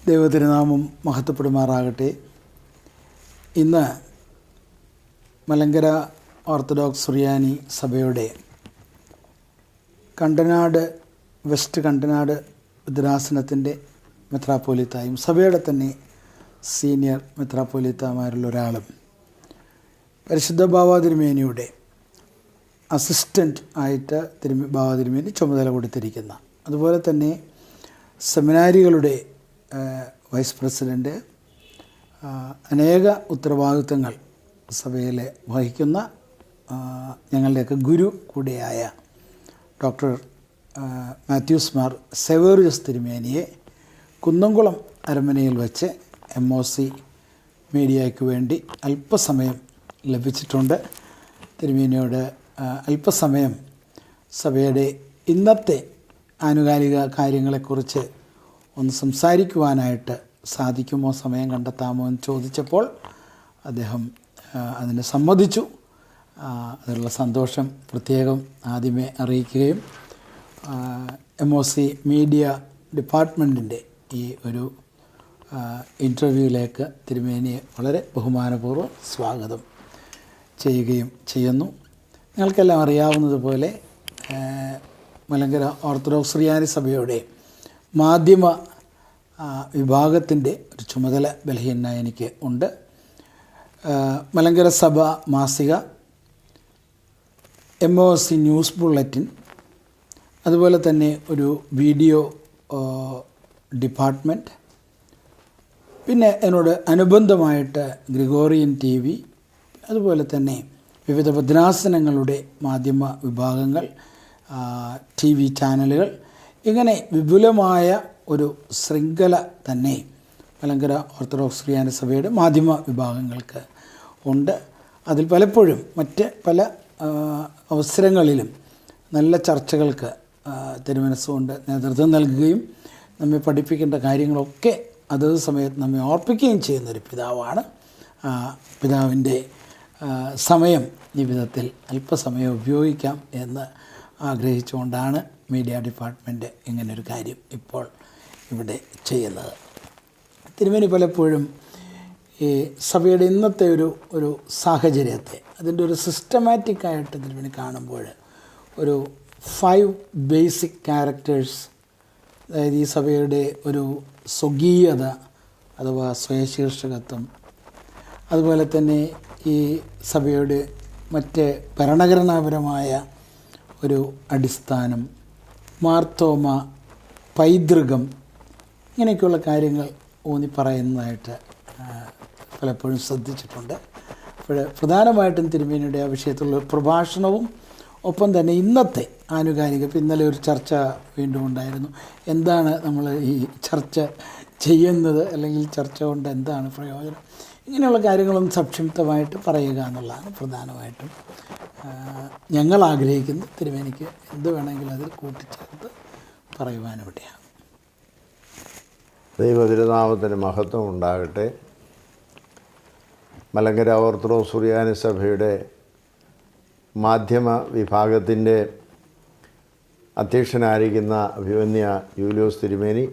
ദൈവതിരുനാമം മഹത്വപ്പെടുമാറാകട്ടെ. ഇന്ന് മലങ്കര ഓർത്തഡോക്സ് സുറിയാനി സഭയുടെ കണ്ടനാട് വെസ്റ്റ് കണ്ടനാട് ഭദ്രാസനത്തിൻ്റെ മെത്രാപ്പോലീത്തായും സഭയുടെ തന്നെ സീനിയർ മെത്രാപ്പോലീത്താമാരിലൊരാളും പരിശുദ്ധ ബാവ തിരുമേനിയുടെ അസിസ്റ്റൻ്റ് ആയിട്ട് ബാവ തിരുമേനി ചുമതല കൊടുത്തിരിക്കുന്ന, അതുപോലെ തന്നെ സെമിനാരികളുടെ വൈസ് പ്രസിഡൻറ്റ്, അനേക ഉത്തരവാദിത്വങ്ങൾ സഭയിൽ വഹിക്കുന്ന ഞങ്ങളുടെയൊക്കെ ഗുരു കൂടിയായ ഡോക്ടർ മാത്യൂസ് മാർ സെവേറിയസ് തിരുമേനിയെ കുന്നംകുളം അരമനയിൽ വെച്ച് MOC മീഡിയയ്ക്ക് വേണ്ടി അല്പസമയം ലഭിച്ചിട്ടുണ്ട്. തിരുമേനിയോട് അല്പസമയം സഭയുടെ ഇന്നത്തെ ആനുകാലിക കാര്യങ്ങളെക്കുറിച്ച് ഒന്ന് സംസാരിക്കുവാനായിട്ട് സാധിക്കുമോ, സമയം കണ്ടെത്താമോ എന്ന് ചോദിച്ചപ്പോൾ അദ്ദേഹം അതിന് സമ്മതിച്ചു. അതിനുള്ള സന്തോഷം പ്രത്യേകം ആദ്യമേ അറിയിക്കുകയും MOC മീഡിയ ഡിപ്പാർട്ട്മെൻറ്റിൻ്റെ ഈ ഒരു ഇൻ്റർവ്യൂവിലേക്ക് തിരുമേനിയെ വളരെ ബഹുമാനപൂർവ്വം സ്വാഗതം ചെയ്യുന്നു. നിങ്ങൾക്കെല്ലാം അറിയാവുന്നതുപോലെ മലങ്കര ഓർത്തഡോക്സ് സുറിയാനി സഭയുടെ മാധ്യമ വിഭാഗത്തിൻ്റെ ഒരു ചുമതല ബലഹീനനായി എനിക്ക് ഉണ്ട്. മലങ്കര സഭ മാസിക, MOC ന്യൂസ് ബുള്ളറ്റിൻ, അതുപോലെ തന്നെ ഒരു വീഡിയോ ഡിപ്പാർട്ട്മെൻറ്റ്, പിന്നെ എന്നോട് അനുബന്ധമായിട്ട് ഗ്രിഗോറിയൻ TV, അതുപോലെ തന്നെ വിവിധ ഭദ്രാസനങ്ങളുടെ മാധ്യമ വിഭാഗങ്ങൾ, TV ചാനലുകൾ, ഇങ്ങനെ വിപുലമായ ഒരു ശൃംഖല തന്നെ മലങ്കര ഓർത്തഡോക്സ് സുറിയാനി സഭയുടെ മാധ്യമ വിഭാഗങ്ങൾക്ക് ഉണ്ട്. അതിൽ പലപ്പോഴും മറ്റ് പല അവസരങ്ങളിലും നല്ല ചർച്ചകൾക്ക് തിരുമനസ്സുകൊണ്ട് നേതൃത്വം നൽകുകയും നമ്മെ പഠിപ്പിക്കേണ്ട കാര്യങ്ങളൊക്കെ അതത് സമയത്ത് നമ്മെ ഓർപ്പിക്കുകയും ചെയ്യുന്നൊരു പിതാവാണ്. പിതാവിൻ്റെ സമയം ജീവിതത്തിൽ അല്പസമയം ഉപയോഗിക്കാം എന്ന് ആഗ്രഹിച്ചുകൊണ്ടാണ് മീഡിയ ഡിപ്പാർട്ട്മെൻറ്റ് ഇങ്ങനൊരു കാര്യം ഇപ്പോൾ ഇവിടെ ചെയ്യുന്നത്. തിരുമേനി പലപ്പോഴും ഈ സഭയുടെ ഇന്നത്തെ ഒരു സാഹചര്യത്തെ അതിൻ്റെ ഒരു സിസ്റ്റമാറ്റിക്കായിട്ട് തിരുമേനി കാണുമ്പോൾ ഒരു 5 ബേസിക് ക്യാരക്ടേഴ്സ്, അതായത് ഈ സഭയുടെ ഒരു സ്വകീയത അഥവാ സ്വയശീർഷകത്വം, അതുപോലെ തന്നെ ഈ സഭയുടെ മറ്റ് ഭരണഘടനാപരമായ ഒരു അടിസ്ഥാനം, മാർത്തോമ, പൈതൃകം, ഇങ്ങനെയൊക്കെയുള്ള കാര്യങ്ങൾ ഊന്നി പറയുന്നതായിട്ട് പലപ്പോഴും ശ്രദ്ധിച്ചിട്ടുണ്ട്. അപ്പോൾ പ്രധാനമായിട്ടും തിരുമേനിയുടെ ആ വിഷയത്തിലുള്ള പ്രഭാഷണവും ഒപ്പം തന്നെ ഇന്നത്തെ ആനുകാലിക, ഇപ്പം ഇന്നലെ ഒരു ചർച്ച വീണ്ടും ഉണ്ടായിരുന്നു. എന്താണ് നമ്മൾ ഈ ചർച്ച ചെയ്യുന്നത്, അല്ലെങ്കിൽ ചർച്ച കൊണ്ട് എന്താണ് പ്രയോജനം, ഇങ്ങനെയുള്ള കാര്യങ്ങളൊന്നും സംക്ഷിപ്തമായിട്ട് പറയുക എന്നുള്ളതാണ് പ്രധാനമായിട്ടും ഞങ്ങൾ ആഗ്രഹിക്കുന്നത്. തിരുമേനിക്ക് എന്ത് വേണമെങ്കിലും അതിൽ കൂട്ടിച്ചേർത്ത് പറയുവാനിവിടെയാണ്. ദൈവതിരുനാമത്തിന് മഹത്വം ഉണ്ടാകട്ടെ. മലങ്കര ഓർത്തഡോക്സ് സുറിയാനി സഭയുടെ മാധ്യമ വിഭാഗത്തിൻ്റെ അധ്യക്ഷനായിരിക്കുന്ന അഭിമന്യ യൂലിയോസ് തിരുമേനി,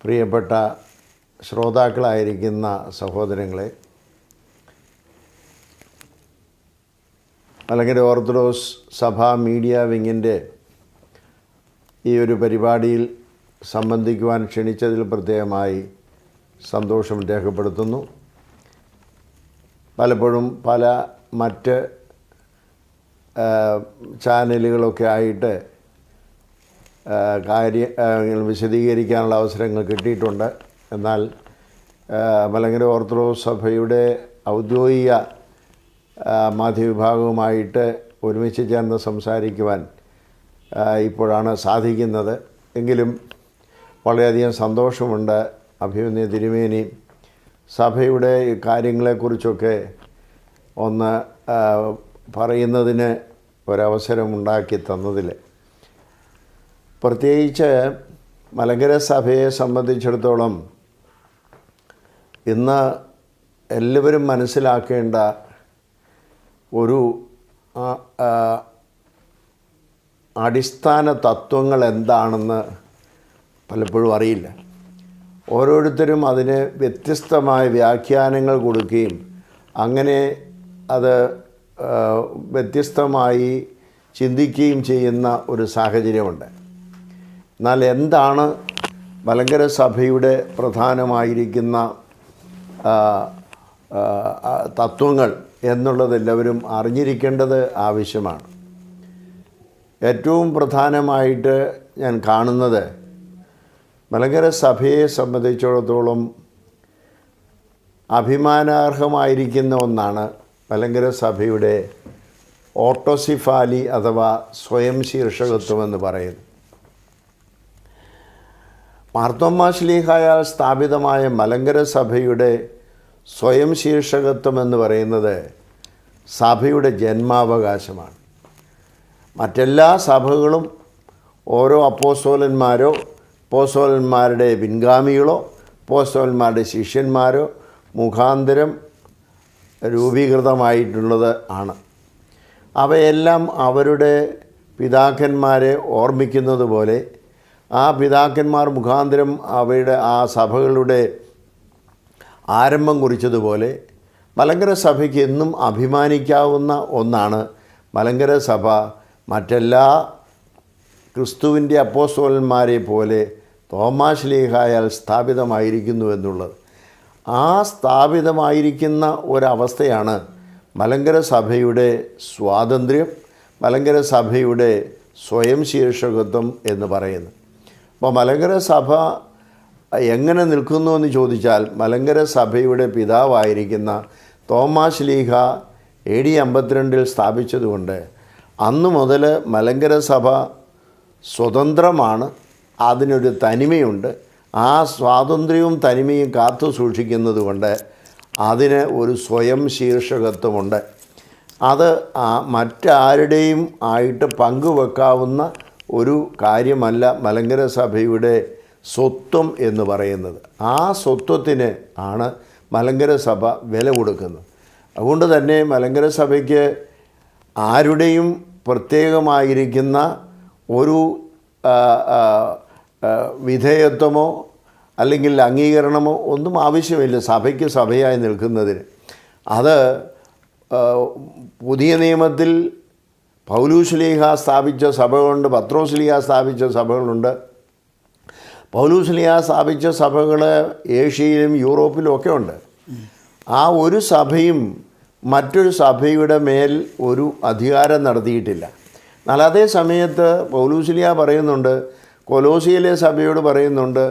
പ്രിയപ്പെട്ട ശ്രോതാക്കളായിരിക്കുന്ന സഹോദരങ്ങളെ, മലങ്കര ഓർത്തഡോക്സ് സഭാ മീഡിയ വിങ്ങിൻ്റെ ഈ ഒരു പരിപാടിയിൽ സംബന്ധിക്കുവാൻ ക്ഷണിച്ചതിൽ പ്രത്യേകമായി സന്തോഷം രേഖപ്പെടുത്തുന്നു. പലപ്പോഴും പല മറ്റ് ചാനലുകളൊക്കെ ആയിട്ട് കാര്യങ്ങൾ വിശദീകരിക്കാനുള്ള അവസരങ്ങൾ കിട്ടിയിട്ടുണ്ട്. എന്നാൽ മലങ്കര ഓർത്തഡോക്സ് സഭയുടെ ഔദ്യോഗിക മാധ്യമവിഭാഗവുമായിട്ട് ഒരുമിച്ച് ചേർന്ന് സംസാരിക്കുവാൻ ഇപ്പോഴാണ് സാധിക്കുന്നത്. എങ്കിലും വളരെയധികം സന്തോഷമുണ്ട്. അഭിമന്യ തിരുമേനി സഭയുടെ കാര്യങ്ങളെക്കുറിച്ചൊക്കെ ഒന്ന് പറയുന്നതിന് ഒരവസരമുണ്ടാക്കി തന്നതിൽ, പ്രത്യേകിച്ച് മലങ്കര സഭയെ സംബന്ധിച്ചിടത്തോളം ഇന്ന് എല്ലാവരും മനസ്സിലാക്കേണ്ട ഒരു അടിസ്ഥാന തത്വങ്ങൾ എന്താണെന്ന് പലപ്പോഴും അറിയില്ല. ഓരോരുത്തരും അതിന് വ്യത്യസ്തമായ വ്യാഖ്യാനങ്ങൾ കൊടുക്കുകയും അങ്ങനെ അത് വ്യത്യസ്തമായി ചിന്തിക്കുകയും ചെയ്യുന്ന ഒരു സാഹചര്യമുണ്ട്. എന്നാൽ എന്താണ് മലങ്കര സഭയുടെ പ്രധാനമായിരിക്കുന്ന തത്വങ്ങൾ എന്നുള്ളത് എല്ലാവരും അറിഞ്ഞിരിക്കേണ്ടത് ആവശ്യമാണ്. ഏറ്റവും പ്രധാനമായിട്ട് ഞാൻ കാണുന്നത് മലങ്കര സഭയെ സംബന്ധിച്ചിടത്തോളം അഭിമാനാർഹമായിരിക്കുന്ന ഒന്നാണ് മലങ്കര സഭയുടെ ഓട്ടോസിഫാലി അഥവാ സ്വയം ശീർഷകത്വം എന്ന് പറയുന്നത്. മാർത്തോമാ ശ്ലീഹായാൽ സ്ഥാപിതമായ മലങ്കര സഭയുടെ സ്വയം ശീർഷകത്വം എന്ന് പറയുന്നത് സഭയുടെ ജന്മാവകാശമാണ്. മറ്റെല്ലാ സഭകളും ഓരോ അപ്പോസ്തലന്മാരോ അപ്പോസ്തലന്മാരുടെ പിൻഗാമികളോ അപ്പോസ്തലന്മാരുടെ ശിഷ്യന്മാരോ മുഖാന്തരം രൂപീകൃതമായിട്ടുള്ളത് ആണ്. അവയെല്ലാം അവരുടെ പിതാക്കന്മാരെ ഓർമ്മിക്കുന്നത് പോലെ ആ പിതാക്കന്മാർ മുഖാന്തരം അവയുടെ ആ സഭകളുടെ ആരംഭം കുറിച്ചതുപോലെ മലങ്കര സഭയ്ക്ക് എന്നും അഭിമാനിക്കാവുന്ന ഒന്നാണ് മലങ്കര സഭ മറ്റെല്ലാ ക്രിസ്തുവിൻ്റെ അപ്പോസ്തലന്മാരെ പോലെ തോമാ ശ്ലീഹായാൽ സ്ഥാപിതമായിരിക്കുന്നു എന്നുള്ളത്. ആ സ്ഥാപിതമായിരിക്കുന്ന ഒരവസ്ഥയാണ് മലങ്കര സഭയുടെ സ്വാതന്ത്ര്യം, മലങ്കര സഭയുടെ സ്വയം ശീർഷകത്വം എന്ന് പറയുന്നത്. അപ്പോൾ മലങ്കര സഭ എങ്ങനെ നിൽക്കുന്നു എന്ന് ചോദിച്ചാൽ മലങ്കര സഭയുടെ പിതാവായിരിക്കുന്ന തോമാ ശ്ലീഹ AD 52 സ്ഥാപിച്ചതുകൊണ്ട് അന്നു മുതൽ മലങ്കര സഭ സ്വതന്ത്രമാണ്. അതിനൊരു തനിമയുണ്ട്. ആ സ്വാതന്ത്ര്യവും തനിമയും കാത്തു സൂക്ഷിക്കുന്നത് കൊണ്ട് അതിന് ഒരു സ്വയം ശീർഷകത്വമുണ്ട്. അത് മറ്റാരുടെയും ആയിട്ട് പങ്കുവെക്കാവുന്ന ഒരു കാര്യമല്ല മലങ്കര സഭയുടെ സ്വത്വം എന്ന് പറയുന്നത്. ആ സ്വത്വത്തിന് ആണ് മലങ്കര സഭ വില കൊടുക്കുന്നത്. അതുകൊണ്ട് തന്നെ മലങ്കര സഭയ്ക്ക് ആരുടെയും പ്രത്യേകമായിരിക്കുന്ന ഒരു വിധേയത്വമോ അല്ലെങ്കിൽ അംഗീകരണമോ ഒന്നും ആവശ്യമില്ല സഭയ്ക്ക് സഭയായി നിൽക്കുന്നതിന്. അത് പുതിയ നിയമത്തിൽ പൗലോസ് ശ്ലീഹ സ്ഥാപിച്ച സഭകളുണ്ട്, പത്രോസ് ശ്ലീഹ സ്ഥാപിച്ച സഭകളുണ്ട്. പൗലോസ് ശ്ലീഹ സ്ഥാപിച്ച സഭകൾ ഏഷ്യയിലും യൂറോപ്പിലും ഒക്കെ ഉണ്ട്. ആ ഒരു സഭയും മറ്റൊരു സഭയുടെ മേൽ ഒരു അധികാരം നടത്തിയിട്ടില്ല. എന്നാൽ അതേ സമയത്ത് പൗലോസ് ശ്ലീഹ പറയുന്നുണ്ട്, കൊലോസിയിലെ സഭയോട് പറയുന്നുണ്ട്,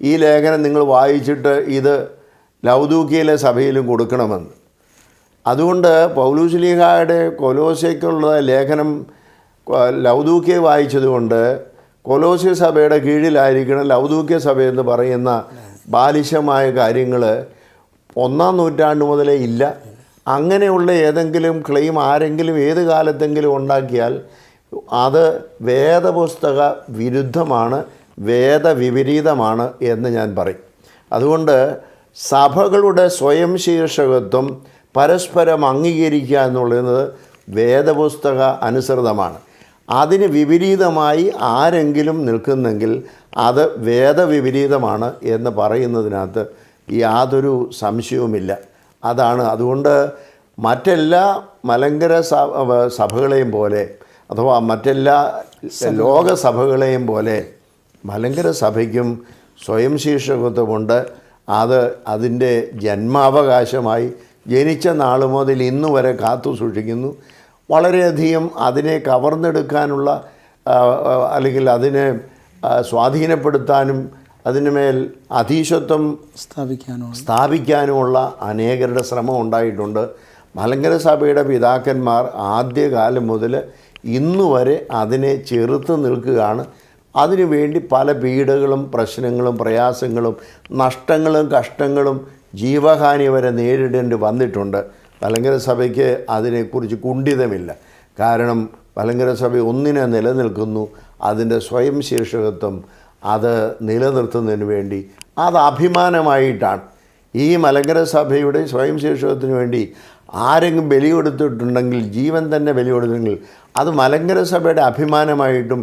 ഈ ലേഖനം നിങ്ങൾ വായിച്ചിട്ട് ഇത് ലൗദൂക്കിയിലെ സഭയിലും കൊടുക്കണമെന്ന്. അതുകൊണ്ട് പൗലോസ് ശ്ലീഹായുടെ കൊലോസ്യയ്ക്കുള്ള ലേഖനം ലൗദൂക്യ വായിച്ചതുകൊണ്ട് കൊലോസ്യ സഭയുടെ കീഴിലായിരിക്കണം ലൗദൂക്യ സഭയെന്ന് പറയുന്ന ബാലിശമായ കാര്യങ്ങൾ 1-ാം നൂറ്റാണ്ട് മുതലേ ഇല്ല. അങ്ങനെയുള്ള ഏതെങ്കിലും ക്ലെയിം ആരെങ്കിലും ഏത് കാലത്തെങ്കിലും ഉണ്ടാക്കിയാൽ അത് വേദപുസ്തക വിരുദ്ധമാണ്, വേദവിപരീതമാണ് എന്ന് ഞാൻ പറയും. അതുകൊണ്ട് സഭകളുടെ സ്വയം ശീർഷകത്വം പരസ്പരം അംഗീകരിക്കുക എന്നുള്ളത് വേദപുസ്തക അനുസൃതമാണ്. അതിന് വിപരീതമായി ആരെങ്കിലും നിൽക്കുന്നെങ്കിൽ അത് വേദവിപരീതമാണ് എന്ന് പറയുന്നതിനകത്ത് യാതൊരു സംശയവുമില്ല. അതാണ്. അതുകൊണ്ട് മറ്റെല്ലാ മലങ്കര സഭകളെയും പോലെ അഥവാ മറ്റെല്ലാ ലോകസഭകളെയും പോലെ മലങ്കര സഭയ്ക്കും സ്വയം ശീർഷകത്വമുണ്ട്. അത് അതിൻ്റെ ജന്മാവകാശമായി ജനിച്ച നാൾ മുതൽ ഇന്നു വരെ കാത്തു സൂക്ഷിക്കുന്നു. വളരെയധികം അതിനെ കവർന്നെടുക്കാനുള്ള അല്ലെങ്കിൽ അതിനെ സ്വാധീനപ്പെടുത്താനും അതിനുമേൽ അധീശത്വം സ്ഥാപിക്കാനുമുള്ള അനേകരുടെ ശ്രമം ഉണ്ടായിട്ടുണ്ട്. മലങ്കര സഭയുടെ പിതാക്കന്മാർ ആദ്യകാലം മുതൽ ഇന്നുവരെ അതിനെ ചെറുത്ത് നിൽക്കുകയാണ്. അതിനുവേണ്ടി പല പീഡകളും പ്രശ്നങ്ങളും പ്രയാസങ്ങളും നഷ്ടങ്ങളും കഷ്ടങ്ങളും ജീവഹാനി വരെ നേരിടേണ്ടി വന്നിട്ടുണ്ട്. മലങ്കര സഭയ്ക്ക് അതിനെക്കുറിച്ച് കുണ്ഠിതമില്ല. കാരണം മലങ്കര സഭ ഒന്നിനെ നിലനിൽക്കുന്നു. അതിൻ്റെ സ്വയം ശീർഷകത്വം അത് നിലനിർത്തുന്നതിന് വേണ്ടി അത് അഭിമാനമായിട്ടാണ്. ഈ മലങ്കര സഭയുടെ സ്വയം ശീർഷകത്തിന് വേണ്ടി ആരെങ്കിലും ബലി കൊടുത്തിട്ടുണ്ടെങ്കിൽ, ജീവൻ തന്നെ ബലി കൊടുത്തിട്ടുണ്ടെങ്കിൽ അത് മലങ്കര സഭയുടെ അഭിമാനമായിട്ടും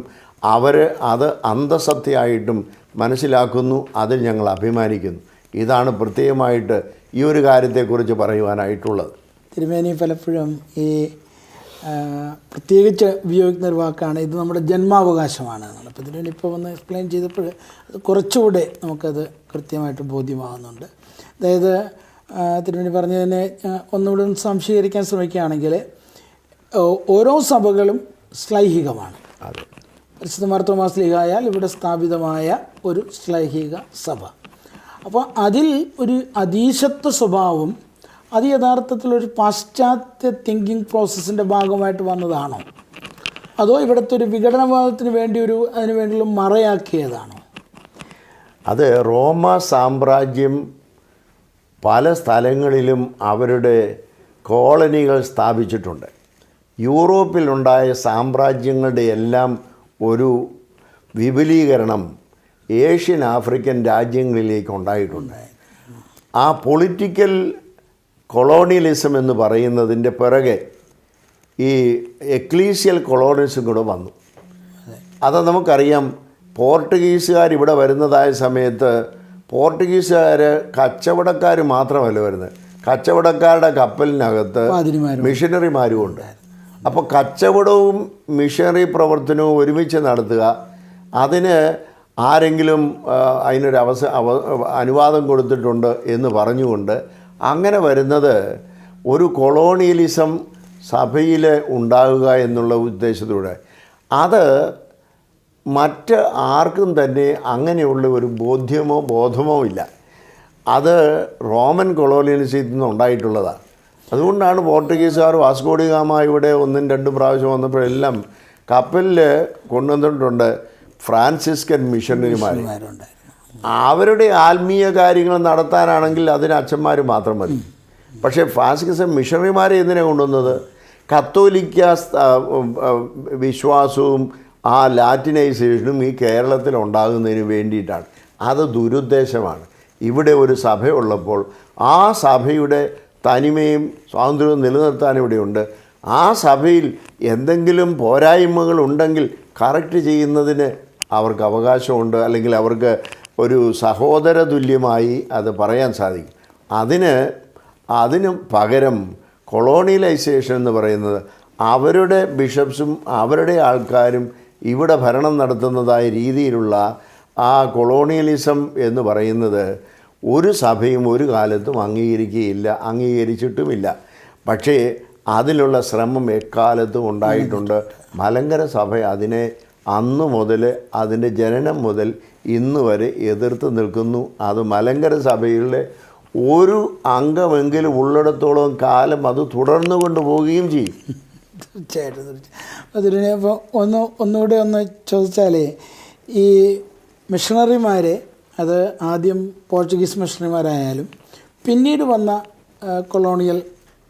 അവർ അത് അന്തസത്തയായിട്ടും മനസ്സിലാക്കുന്നു. അതിൽ ഞങ്ങൾ അഭിമാനിക്കുന്നു. ഇതാണ് പ്രത്യേകമായിട്ട് ഈ ഒരു കാര്യത്തെക്കുറിച്ച് പറയുവാനായിട്ടുള്ളത്. തിരുമേനി പലപ്പോഴും ഈ പ്രത്യേകിച്ച് ഉപയോഗിക്കുന്ന ഒരു വാക്കാണ് ഇത് നമ്മുടെ ജന്മാവകാശമാണ് എന്നുള്ളത്. അപ്പോൾ തിരുമേനി ഇപ്പോൾ ഒന്ന് എക്സ്പ്ലെയിൻ ചെയ്തപ്പോൾ അത് കുറച്ചുകൂടെ നമുക്കത് കൃത്യമായിട്ട് ബോധ്യമാകുന്നുണ്ട്. അതായത് തിരുമേനി പറഞ്ഞതിനെ ഒന്നുകൂടെ സംശീകരിക്കാൻ ശ്രമിക്കുകയാണെങ്കിൽ ഓരോ സഭകളും ശ്ലൈഹികമാണ്. പരിശുദ്ധ മാർത്തോമാ ശ്ലീഹായാൽ ഇവിടെ സ്ഥാപിതമായ ഒരു ശ്ലൈഹിക സഭ. അപ്പോൾ അതിൽ ഒരു അധീശത്വ സ്വഭാവം അത് യഥാർത്ഥത്തിലൊരു പാശ്ചാത്യ തിങ്കിങ് പ്രോസസ്സിൻ്റെ ഭാഗമായിട്ട് വന്നതാണോ, അതോ ഇവിടുത്തെ ഒരു വിഘടനവാദത്തിന് വേണ്ടി അതിനു വേണ്ടിയുള്ള മറയാക്കിയതാണോ? അത് റോമ സാമ്രാജ്യം പല സ്ഥലങ്ങളിലും അവരുടെ കോളനികൾ സ്ഥാപിച്ചിട്ടുണ്ട്. യൂറോപ്പിലുണ്ടായ സാമ്രാജ്യങ്ങളുടെ എല്ലാം ഒരു വിപുലീകരണം ഏഷ്യൻ ആഫ്രിക്കൻ രാജ്യങ്ങളിലേക്ക് ഉണ്ടായിട്ടുണ്ട്. ആ പൊളിറ്റിക്കൽ കൊളോണിയലിസം എന്ന് പറയുന്നതിൻ്റെ പിറകെ ഈ എക്ലീസിയൽ കൊളോണിയലിസം കൂടെ വന്നു. അത് നമുക്കറിയാം. പോർട്ടുഗീസുകാർ ഇവിടെ വരുന്നതായ സമയത്ത് പോർട്ടുഗീസുകാർ കച്ചവടക്കാർ മാത്രമല്ല വരുന്നത്, കച്ചവടക്കാരുടെ കപ്പലിനകത്ത് മിഷനറിമാരും ഉണ്ട്. അപ്പോൾ കച്ചവടവും മിഷനറി പ്രവർത്തനവും ഒരുമിച്ച് നടത്തുക, അതിന് ആരെങ്കിലും അതിനൊരു അനുവാദം കൊടുത്തിട്ടുണ്ട് എന്ന് പറഞ്ഞുകൊണ്ട് അങ്ങനെ വരുന്നത് ഒരു കൊളോണിയലിസം സഭയിൽ ഉണ്ടാവുക എന്നുള്ള ഉദ്ദേശത്തോടെ. അത് മറ്റ് ആർക്കും തന്നെ അങ്ങനെയുള്ള ഒരു ബോധമോ ഇല്ല. അത് റോമൻ കൊളോണിയലിസത്തിൽ നിന്ന് ഉണ്ടായിട്ടുള്ളതാണ്. അതുകൊണ്ടാണ് പോർട്ടുഗീസുകാർ വാസ്കോഡി ഗാമ ഇവിടെ 1-2 പ്രാവശ്യം വന്നപ്പോഴെല്ലാം കപ്പലിൽ കൊണ്ടുവന്നിട്ടുണ്ട് ഫ്രാൻസിസ്കൻ മിഷണറിമാർ. അവരുടെ ആത്മീയ കാര്യങ്ങൾ നടത്താനാണെങ്കിൽ അതിന് അച്ഛന്മാർ മാത്രം മതി. പക്ഷേ ഫ്രാൻസിസ്കൻ മിഷണറിമാരെ എന്തിനാണ് കൊണ്ടുവന്നത്? കത്തോലിക്ക വിശ്വാസവും ആ ലാറ്റിനൈസേഷനും ഈ കേരളത്തിൽ ഉണ്ടാകുന്നതിന് വേണ്ടിയിട്ടാണ്. അത് ദുരുദ്ദേശമാണ്. ഇവിടെ ഒരു സഭയുള്ളപ്പോൾ ആ സഭയുടെ തനിമയും സ്വാതന്ത്ര്യവും നിലനിർത്താൻ ഇവിടെയുണ്ട്. ആ സഭയിൽ എന്തെങ്കിലും പോരായ്മകൾ ഉണ്ടെങ്കിൽ കറക്റ്റ് ചെയ്യുന്നതിന് അവർക്ക് അവകാശമുണ്ട്, അല്ലെങ്കിൽ അവർക്ക് ഒരു സഹോദര തുല്യമായി അത് പറയാൻ സാധിക്കും. അതിന് പകരം കൊളോണിയലൈസേഷൻ എന്ന് പറയുന്നത് അവരുടെ ബിഷപ്സും അവരുടെ ആൾക്കാരും ഇവിടെ ഭരണം നടത്തുന്നതായ രീതിയിലുള്ള ആ കൊളോണിയലിസം എന്ന് പറയുന്നത് ഒരു സഭയും ഒരു കാലത്തും അംഗീകരിച്ചിട്ടുമില്ല. പക്ഷേ അതിലുള്ള ശ്രമം എക്കാലത്തും ഉണ്ടായിട്ടുണ്ട്. മലങ്കര സഭ അതിനെ അന്നു മുതൽ, അതിൻ്റെ ജനനം മുതൽ ഇന്ന് വരെ എതിർത്ത് നിൽക്കുന്നു. അത് മലങ്കര സഭയിലെ ഒരു അംഗമെങ്കിലും ഉള്ളിടത്തോളം കാലം അത് തുടർന്നു കൊണ്ടുപോവുകയും ചെയ്യും. തീർച്ചയായിട്ടും. അതിനെ ഇപ്പോൾ ഒന്നുകൂടെ ചോദിച്ചാലേ, ഈ മിഷണറിമാരെ, അത് ആദ്യം പോർച്ചുഗീസ് മിഷണറിമാരായാലും പിന്നീട് വന്ന കൊളോണിയൽ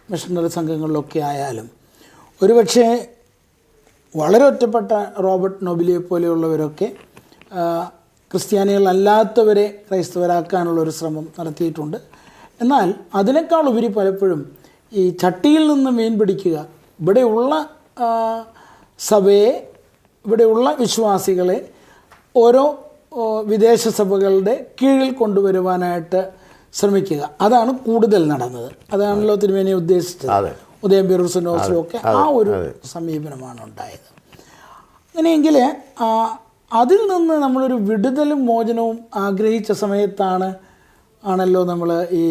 മിഷണറി സംഘങ്ങളിലൊക്കെ ആയാലും, ഒരുപക്ഷെ വളരെ ഒറ്റപ്പെട്ട റോബർട്ട് നോബിലിയെ പോലെയുള്ളവരൊക്കെ ക്രിസ്ത്യാനികളല്ലാത്തവരെ ക്രൈസ്തവരാക്കാനുള്ളൊരു ശ്രമം നടത്തിയിട്ടുണ്ട്. എന്നാൽ അതിനേക്കാൾ ഉപരി പലപ്പോഴും ഈ ചട്ടിയിൽ നിന്ന് മീൻ പിടിക്കുക, ഇവിടെയുള്ള സഭയെ, ഇവിടെയുള്ള വിശ്വാസികളെ ഓരോ വിദേശ സഭകളുടെ കീഴിൽ കൊണ്ടുവരുവാനായിട്ട് ശ്രമിക്കുക, അതാണ് കൂടുതൽ നടന്നത്. അതാണല്ലോ തിരുമേനി ഉദ്ദേശിച്ചത്. ഉദയംപേരൂസിനോസും ഒക്കെ ആ ഒരു സമീപനമാണ് ഉണ്ടായത്. അങ്ങനെയെങ്കിൽ അതിൽ നിന്ന് നമ്മളൊരു വിടുതലും മോചനവും ആഗ്രഹിച്ച ആണല്ലോ നമ്മൾ ഈ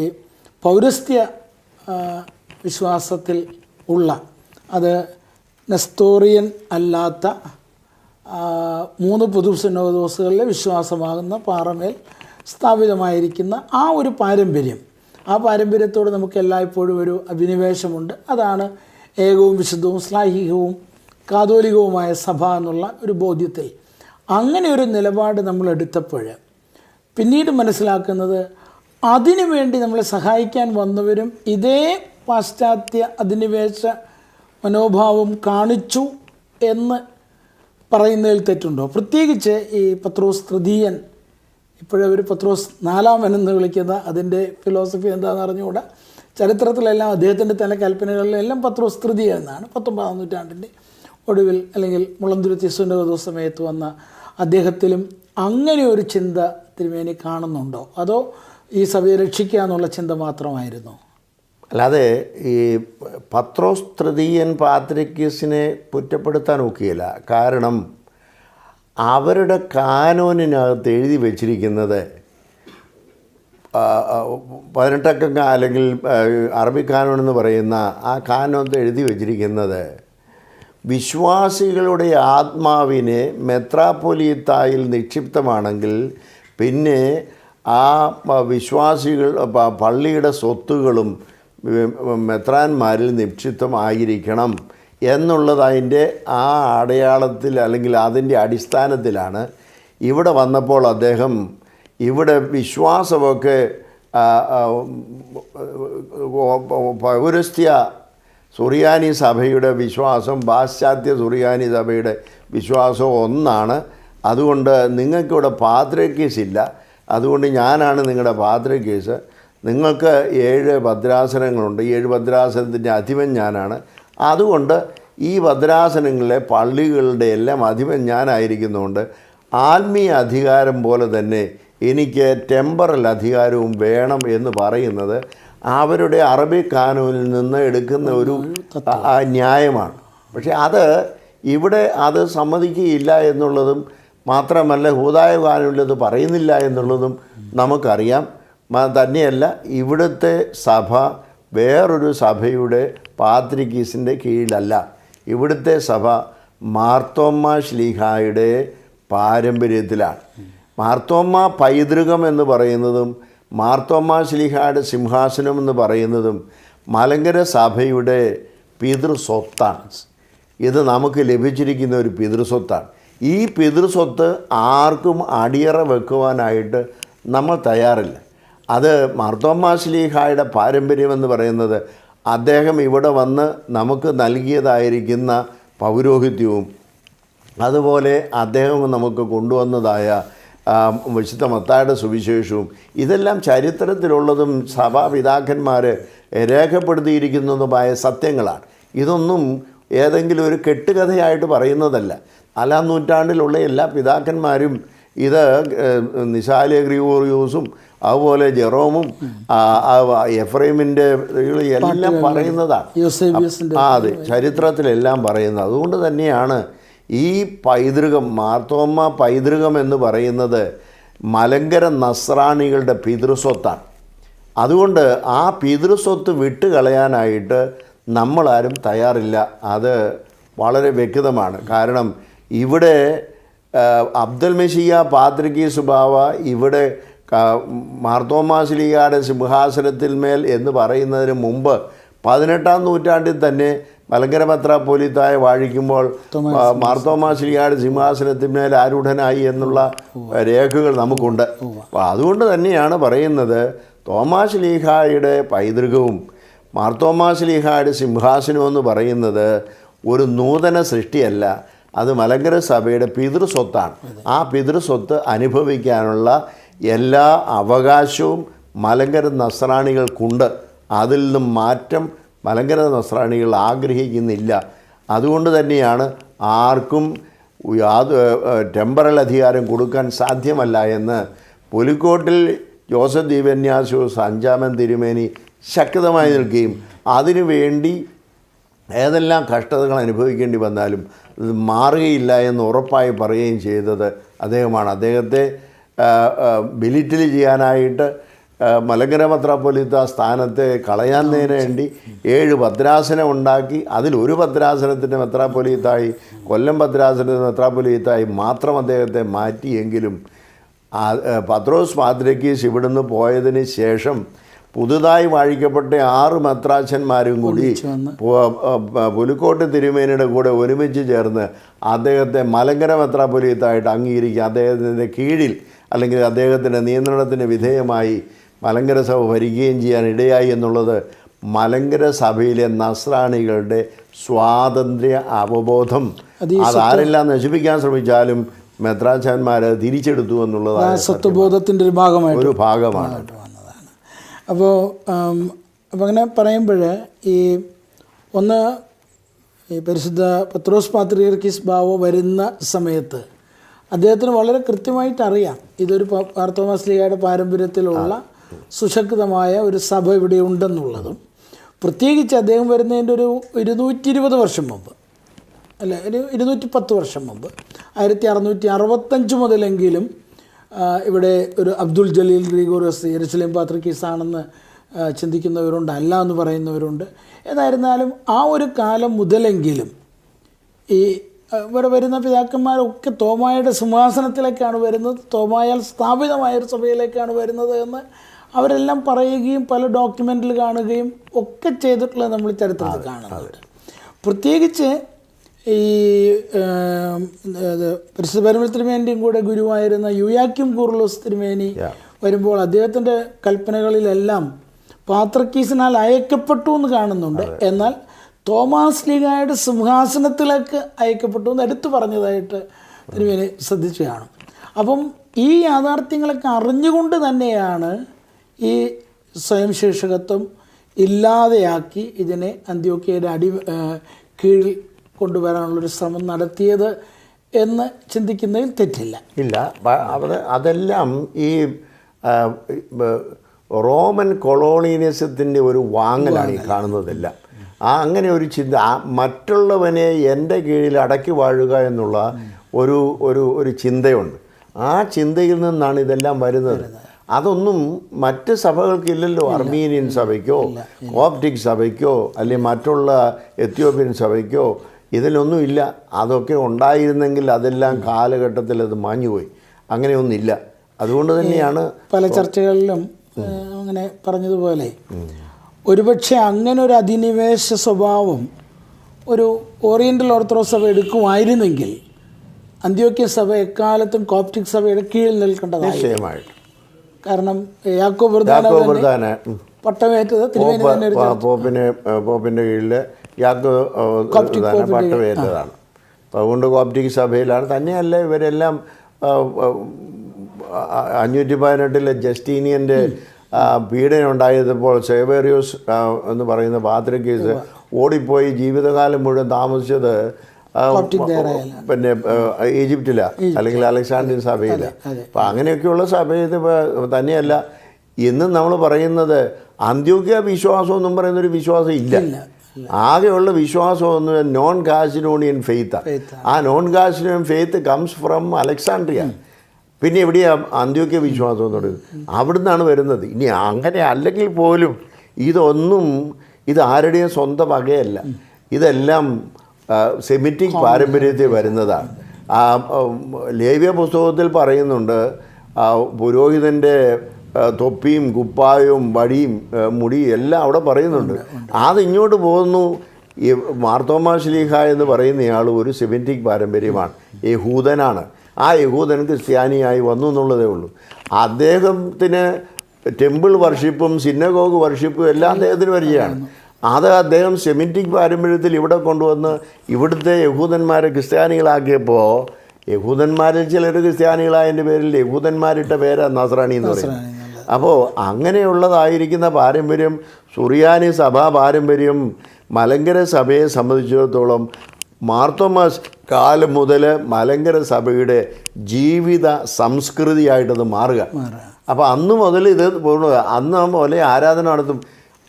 പൗരസ്ത്യ വിശ്വാസത്തിൽ ഉള്ള, അത് നെസ്തോറിയൻ അല്ലാത്ത 3 പൊതു സിനോദോസുകളിലെ വിശ്വാസമാകുന്ന പാറമേൽ സ്ഥാപിതമായിരിക്കുന്ന ആ ഒരു പാരമ്പര്യം, ആ പാരമ്പര്യത്തോട് നമുക്ക് എല്ലായ്പ്പോഴും ഒരു അഭിനിവേശമുണ്ട്. അതാണ് ഏകവും വിശുദ്ധവും ശ്ലൈഹികവും കാതോലികവുമായ സഭ എന്നുള്ള ഒരു ബോധ്യത്തിൽ അങ്ങനെ ഒരു നിലപാട് നമ്മൾ എടുത്തപ്പോൾ പിന്നീട് മനസ്സിലാക്കുന്നത്, അതിനു വേണ്ടി നമ്മളെ സഹായിക്കാൻ വന്നവരും ഇതേ പാശ്ചാത്യ അധിനിവേശ മനോഭാവം കാണിച്ചു എന്ന് പറയുന്നതിൽ തെറ്റുണ്ടോ? പ്രത്യേകിച്ച് ഈ പത്രോസ് തൃതീയൻ, ഇപ്പോഴവർ പത്രോസ് 4 എന്ന് വിളിക്കുന്ന അതിൻ്റെ ഫിലോസഫി എന്താണെന്ന് അറിഞ്ഞുകൂടാ. ചരിത്രത്തിലെല്ലാം അദ്ദേഹത്തിൻ്റെ തന്നെ കൽപ്പനകളിലെല്ലാം പത്രോസ് തൃതീയൻ എന്നാണ്. 19-ാം നൂറ്റാണ്ടിൻ്റെ ഒടുവിൽ അല്ലെങ്കിൽ മുളന്തുരുത്തി സുന്നത സമയത്ത് വന്ന അദ്ദേഹത്തിലും അങ്ങനെ ഒരു ചിന്ത തിരുമേനി കാണുന്നുണ്ടോ, അതോ ഈ സഭയെ രക്ഷിക്കുക എന്നുള്ള ചിന്ത മാത്രമായിരുന്നു? അല്ലാതെ ഈ പത്രോസ് തൃതീയൻ പാത്രിക്കീസിനെ കുറ്റപ്പെടുത്താൻ ഒക്കുകയില്ല. കാരണം അവരുടെ കാനോനിനകത്ത് എഴുതി വച്ചിരിക്കുന്നത് 18 അല്ലെങ്കിൽ അറബി കാനോൻ എന്ന് പറയുന്ന ആ കാനോനത്ത് എഴുതി വച്ചിരിക്കുന്നത് വിശ്വാസികളുടെ ആത്മാവിനെ മെത്രാപ്പൊലീത്തായിൽ നിക്ഷിപ്തമാണെങ്കിൽ പിന്നെ ആ വിശ്വാസികൾ പള്ളിയുടെ സ്വത്തുകളും മെത്രാന്മാരിൽ നിക്ഷിപ്തമായിരിക്കണം എന്നുള്ളത് അതിൻ്റെ ആ അടയാളത്തിൽ അല്ലെങ്കിൽ അതിൻ്റെ അടിസ്ഥാനത്തിലാണ് ഇവിടെ വന്നപ്പോൾ അദ്ദേഹം ഇവിടെ വിശ്വാസമൊക്കെ പൗരസ്ത്യ സുറിയാനി സഭയുടെ വിശ്വാസം പാശ്ചാത്യ സുറിയാനി സഭയുടെ വിശ്വാസം ഒന്നാണ്. അതുകൊണ്ട് നിങ്ങൾക്കിവിടെ പാത്രികീസ് ഇല്ല, അതുകൊണ്ട് ഞാനാണ് നിങ്ങളുടെ പാത്രികീസ്. നിങ്ങൾക്ക് 7 ഭദ്രാസനങ്ങളുണ്ട്, 7 ഭദ്രാസനത്തിൻ്റെ അധിപൻ ഞാനാണ്. അതുകൊണ്ട് ഈ ഭദ്രാസനങ്ങളിലെ പള്ളികളുടെ എല്ലാം അധിപൻ ഞാനായിരിക്കുന്നതുകൊണ്ട് ആത്മീയ അധികാരം പോലെ തന്നെ എനിക്ക് ടെമ്പറൽ അധികാരവും വേണം എന്ന് പറയുന്നത് അവരുടെ അറബി കാനൂനിൽ നിന്ന് എടുക്കുന്ന ഒരു ന്യായമാണ്. പക്ഷേ അത് ഇവിടെ അത് സമ്മതിക്കുകയില്ല എന്നുള്ളതും മാത്രമല്ല ഹൂദായ കാനൂനിൽ അത് പറയുന്നില്ല എന്നുള്ളതും നമുക്കറിയാം. തന്നെയല്ല ഇവിടുത്തെ സഭ വേറൊരു സഭയുടെ പാത്രിക്കീസിൻ്റെ കീഴിലല്ല. ഇവിടുത്തെ സഭ മാർത്തോമ്മ ശ്ലീഹായുടെ പാരമ്പര്യത്തിലാണ്. മാർത്തോമ്മ പൈതൃകം എന്ന് പറയുന്നതും മാർത്തോമ്മ ശ്ലീഹായുടെ സിംഹാസനം എന്ന് പറയുന്നതും മലങ്കര സഭയുടെ പിതൃസ്വത്താണ്. ഇത് നമുക്ക് ലഭിച്ചിരിക്കുന്ന ഒരു പിതൃസ്വത്താണ്. ഈ പിതൃസ്വത്ത് ആർക്കും അടിയറ വെക്കുവാനായിട്ട് നമ്മൾ തയ്യാറില്ല. അത് മാർത്തോമ്മ ശ്ലീഹായുടെ പാരമ്പര്യമെന്ന് പറയുന്നത് അദ്ദേഹം ഇവിടെ വന്ന് നമുക്ക് നൽകിയതായിരിക്കുന്ന പൗരോഹിത്യവും അതുപോലെ അദ്ദേഹം നമുക്ക് കൊണ്ടുവന്നതായ വിശുദ്ധ മത്തായിയുടെ സുവിശേഷവും ഇതെല്ലാം ചരിത്രത്തിലുള്ളതും സഭാപിതാക്കന്മാർ രേഖപ്പെടുത്തിയിരിക്കുന്നതുമായ സത്യങ്ങളാണ്. ഇതൊന്നും ഏതെങ്കിലും ഒരു കെട്ടുകഥയായിട്ട് പറയുന്നതല്ല. 4-ാം നൂറ്റാണ്ടിലുള്ള എല്ലാ പിതാക്കന്മാരും ഇത് നിശാലെ ഗ്രിഗോറിയോസും അതുപോലെ ജെറോമും എഫ്രൈമിൻ്റെ എല്ലാം പറയുന്നതാണ്. അതെ, ചരിത്രത്തിലെല്ലാം പറയുന്നത്. അതുകൊണ്ട് തന്നെയാണ് ഈ പൈതൃകം മാർത്തോമ്മ പൈതൃകം എന്ന് പറയുന്നത് മലങ്കര നസ്രാണികളുടെ പിതൃസ്വത്താണ്. അതുകൊണ്ട് ആ പിതൃസ്വത്ത് വിട്ടുകളയാനായിട്ട് നമ്മളാരും തയ്യാറില്ല. അത് വളരെ വ്യക്തമാണ്. കാരണം ഇവിടെ അബ്ദുൽ മെഷിയ പാത്രിക്കീസ് ബാവ ഇവിടെ മാർത്തോമാ ശ്ലീഹായുടെ സിംഹാസനത്തിൽ മേൽ എന്ന് പറയുന്നതിന് മുമ്പ് 18-ാം നൂറ്റാണ്ടിൽ തന്നെ മലങ്കര മെത്രാപ്പൊലീത്തായെ വാഴിക്കുമ്പോൾ മാർത്തോമാ ശ്ലീഹായുടെ സിംഹാസനത്തിന്മേൽ ആരൂഢനായി എന്നുള്ള രേഖകൾ നമുക്കുണ്ട്. അതുകൊണ്ട് തന്നെയാണ് പറയുന്നത് തോമാ ശ്ലീഹായുടെ പൈതൃകവും മാർത്തോമാ ശ്ലീഹായുടെ സിംഹാസനം എന്ന് പറയുന്നത് ഒരു നൂതന സൃഷ്ടിയല്ല, അത് മലങ്കര സഭയുടെ പിതൃസ്വത്താണ്. ആ പിതൃസ്വത്ത് അനുഭവിക്കാനുള്ള എല്ലാ അവകാശവും മലങ്കര നസ്രാണികൾക്കുണ്ട്. അതിൽ നിന്നും മാറ്റം മലങ്കര നസ്രാണികൾ ആഗ്രഹിക്കുന്നില്ല. അതുകൊണ്ട് തന്നെയാണ് ആർക്കും ടെമ്പറൽ അധികാരം കൊടുക്കാൻ സാധ്യമല്ല എന്ന് പുലിക്കോട്ടിൽ ജോസഫ് ദീപന്യാസോസ് 5-ാമൻ തിരുമേനി ശക്തമായി നിൽക്കുകയും അതിനുവേണ്ടി ഏതെല്ലാം കഷ്ടതകൾ അനുഭവിക്കേണ്ടി വന്നാലും ഇത് മാറുകയില്ല എന്ന് ഉറപ്പായി പറയുകയും ചെയ്തത് അദ്ദേഹമാണ്. അദ്ദേഹത്തെ ബിലിറ്റിൽ ചെയ്യാനായിട്ട് മലങ്കര മെത്രാപ്പൊലീത്ത സ്ഥാനത്തെ കളയാന്നതിന് വേണ്ടി 7 ഭദ്രാസനം ഉണ്ടാക്കി അതിലൊരു ഭദ്രാസനത്തിൻ്റെ മെത്രാപ്പൊലീത്തായി കൊല്ലം ഭദ്രാസനത്തിൻ്റെ മെത്രാപ്പൊലീത്തായി മാത്രം അദ്ദേഹത്തെ മാറ്റിയെങ്കിലും പത്രോസ് പാത്രിക്കീസ് ഇവിടുന്ന് പോയതിന് ശേഷം പുതുതായി വാഴിക്കപ്പെട്ട 6 മെത്രാച്ചന്മാരും കൂടി പുലിക്കോട്ട് തിരുമേനിയുടെ കൂടെ ഒരുമിച്ച് ചേർന്ന് അദ്ദേഹത്തെ മലങ്കര മെത്രാപ്പൊലീത്തായിട്ട് അംഗീകരിക്കുക, അദ്ദേഹത്തിൻ്റെ കീഴിൽ അല്ലെങ്കിൽ അദ്ദേഹത്തിൻ്റെ നിയന്ത്രണത്തിന് വിധേയമായി മലങ്കര സഭ ഭരിക്കുകയും ചെയ്യാൻ ഇടയായി എന്നുള്ളത് മലങ്കര സഭയിലെ നസ്രാണികളുടെ സ്വാതന്ത്ര്യ അവബോധം അതാരെല്ലാം നശിപ്പിക്കാൻ ശ്രമിച്ചാലും മെത്രാച്ചന്മാർ തിരിച്ചെടുത്തു എന്നുള്ളതാണ് സത്വബോധത്തിൻ്റെ ഒരു ഭാഗമാണ്. അപ്പോൾ അങ്ങനെ പറയുമ്പോൾ ഈ ഒന്ന് ഈ പരിശുദ്ധ പത്രോസ് പാത്രിയർക്കീസ് ബാവ വരുന്ന സമയത്ത് അദ്ദേഹത്തിന് വളരെ കൃത്യമായിട്ട് അറിയാം ഇതൊരു മാർത്തോമാ ശ്ലീഹായുടെ പാരമ്പര്യത്തിലുള്ള സുശക്തമായ ഒരു സഭ ഇവിടെ ഉണ്ടെന്നുള്ളതും, പ്രത്യേകിച്ച് അദ്ദേഹം വരുന്നതിൻ്റെ ഒരു 220 വർഷം മുമ്പ്, അല്ല ഒരു 210 വർഷം മുമ്പ്, 1665 മുതലെങ്കിലും ഇവിടെ ഒരു അബ്ദുൽ ജലീൽ ഗ്രിഗോറിയോസ് യെരുശലേം പാത്രിയർക്കീസ് ആണെന്ന് ചിന്തിക്കുന്നവരുണ്ട്, അല്ല എന്ന് പറയുന്നവരുണ്ട്. ഏതായിരുന്നാലും ആ ഒരു കാലം മുതലെങ്കിലും ഈ ഇവിടെ വരുന്ന പിതാക്കന്മാരൊക്കെ തോമായുടെ സിംഹാസനത്തിലേക്കാണ് വരുന്നത്, തോമായാൽ സ്ഥാപിതമായൊരു സഭയിലേക്കാണ് വരുന്നത് എന്ന് അവരെല്ലാം പറയുകയും പല ഡോക്യുമെൻറ്റിൽ കാണുകയും ഒക്കെ ചെയ്തിട്ടുള്ളത് നമ്മൾ ചരിത്രത്തിൽ കാണുന്നുണ്ട്. പ്രത്യേകിച്ച് ഈ പരിശുദ്ധ പരമൽ തിരുമേനിയും കൂടെ ഗുരുവായിരുന്ന യൂയാക്യം കൂർലോസ് തിരുമേനി വരുമ്പോൾ അദ്ദേഹത്തിൻ്റെ കൽപ്പനകളിലെല്ലാം പാത്രിയർക്കീസിനാൽ അയക്കപ്പെട്ടു എന്ന് കാണുന്നുണ്ട്. എന്നാൽ തോമാസ് ശ്ലീഹായുടെ സിംഹാസനത്തിലേക്ക് അയക്കപ്പെട്ടു എന്ന് എടുത്തു പറഞ്ഞതായിട്ട് തിരുമേനി ശ്രദ്ധിച്ചു കാണും. അപ്പം ഈ യാഥാർത്ഥ്യങ്ങളൊക്കെ അറിഞ്ഞുകൊണ്ട് തന്നെയാണ് ഈ സ്വയം ശീർഷകത്വം ഇല്ലാതെയാക്കി ഇതിനെ അന്ത്യോക്യയുടെ കീഴിൽ കൊണ്ടുവരാനുള്ളൊരു ശ്രമം നടത്തിയത് എന്ന് ചിന്തിക്കുന്നതിൽ തെറ്റില്ല. ഇല്ല, അതെല്ലാം ഈ റോമൻ കൊളോണിയലിസത്തിൻ്റെ ഒരു വാങ്ങലാണ് ഈ കാണുന്നതെല്ലാം. അങ്ങനെ ഒരു ചിന്ത, മറ്റുള്ളവനെ എൻ്റെ കീഴിൽ അടക്കി വാഴുക എന്നുള്ള ഒരു ചിന്തയുണ്ട്. ആ ചിന്തയിൽ നിന്നാണ് ഇതെല്ലാം വരുന്നത്. അതൊന്നും മറ്റ് സഭകൾക്കില്ലല്ലോ. അർമീനിയൻ സഭയ്ക്കോ കോപ്റ്റിക് സഭയ്ക്കോ അല്ലെങ്കിൽ മറ്റുള്ള എത്യോപ്യൻ സഭയ്ക്കോ ഇതിലൊന്നും ഇല്ല. അതൊക്കെ ഉണ്ടായിരുന്നെങ്കിൽ അതെല്ലാം കാലഘട്ടത്തിൽ അത് മാഞ്ഞുപോയി. അങ്ങനെയൊന്നുമില്ല. അതുകൊണ്ട് തന്നെയാണ് പല ചർച്ചകളിലും അങ്ങനെ പറഞ്ഞതുപോലെ ഒരുപക്ഷെ അങ്ങനെ ഒരു അധിനിവേശ സ്വഭാവം ഒരു ഓറിയൻ്റൽ ഓർത്തഡോക്സ് സഭ എടുക്കുമായിരുന്നെങ്കിൽ അന്ത്യോക്യ സഭ എക്കാലത്തും കോപ്റ്റിക് സഭയുടെ കീഴിൽ നിൽക്കേണ്ടതാണ്. നിശ്ചയമായിട്ട്. കാരണം യാക്കോബ് പട്ടമേറ്റത് പോപ്പിൻ്റെ കീഴിൽ പട്ടമേറ്റതാണ്. അപ്പോൾ അതുകൊണ്ട് കോപ്റ്റിക് സഭയിലാണ്. തന്നെയല്ല, ഇവരെല്ലാം 518 ജസ്റ്റീനിയൻ്റെ പീഡനം ഉണ്ടായപ്പോൾ സേവേറിയോസ് എന്ന് പറയുന്ന പാത്രിയർക്കീസ് ഓടിപ്പോയി ജീവിതകാലം മുഴുവൻ താമസിച്ചത് പിന്നെ ഈജിപ്തിലാണ്, അല്ലെങ്കിൽ അലക്സാണ്ട്രിയൻ സഭയിലാണ്. അപ്പം അങ്ങനെയൊക്കെയുള്ള സഭയിൽ തന്നെയല്ല ഇന്നും നമ്മൾ പറയുന്നത് അന്ത്യോക്യ വിശ്വാസം എന്നും പറയുന്നൊരു വിശ്വാസം ഇല്ല. ആകെയുള്ള വിശ്വാസം എന്ന് നോൺ കാസിനോണിയൻ ഫെയ്ത്താണ്. ആ നോൺ കാസിനോണിയൻ ഫെയ്ത്ത് കംസ് ഫ്രം അലക്സാണ്ട്രിയ. പിന്നെ എവിടെയാണ് അന്ത്യോക്യ വിശ്വാസം എന്ന് പറയുന്നത്? അവിടുന്നാണ് വരുന്നത്. ഇനി അങ്ങനെ അല്ലെങ്കിൽ പോലും ഇതൊന്നും ആരുടെയും സ്വന്തം വകയല്ല. ഇതെല്ലാം സെമിറ്റിക് പാരമ്പര്യത്തിൽ വരുന്നതാണ്. ലേവ്യ പുസ്തകത്തിൽ പറയുന്നുണ്ട്, പുരോഹിതൻ്റെ തൊപ്പിയും കുപ്പായവും വടിയും മുടിയും എല്ലാം അവിടെ പറയുന്നുണ്ട്. അതിങ്ങോട്ട് പോകുന്നു. ഈ മാർത്തോമാ ശ്ലീഹ എന്ന് പറയുന്നയാൾ ഒരു സെമിറ്റിക് പാരമ്പര്യമാണ്, യഹൂദനാണ്. ആ യഹൂദൻ ക്രിസ്ത്യാനിയായി വന്നു എന്നുള്ളതേ ഉള്ളൂ. അദ്ദേഹത്തിന് ടെമ്പിൾ വർഷിപ്പും സിനഗോഗ് വർഷിപ്പും എല്ലാം അദ്ദേഹത്തിന് പരിചയമാണ്. അത് അദ്ദേഹം സെമിറ്റിക് പാരമ്പര്യത്തിൽ ഇവിടെ കൊണ്ടുവന്ന് ഇവിടുത്തെ യഹൂദന്മാരെ ക്രിസ്ത്യാനികളാക്കിയപ്പോൾ യഹൂദന്മാരിൽ ചിലർ ക്രിസ്ത്യാനികളായതിൻ്റെ പേരിൽ യഹൂദന്മാരിട്ട പേരാണ് നസ്രാണി എന്ന് പറയുന്നത്. അപ്പോൾ അങ്ങനെയുള്ളതായിരിക്കുന്ന പാരമ്പര്യം, സുറിയാനി സഭാ പാരമ്പര്യം മലങ്കര സഭയെ സംബന്ധിച്ചിടത്തോളം മാർത്തോമാസ് കാലം മുതൽ മലങ്കര സഭയുടെ ജീവിത സംസ്കൃതിയായിട്ടത് മാറുക. അപ്പോൾ അന്ന് മുതൽ ഇത് അന്ന് മുതലേ ആരാധന നടത്തും.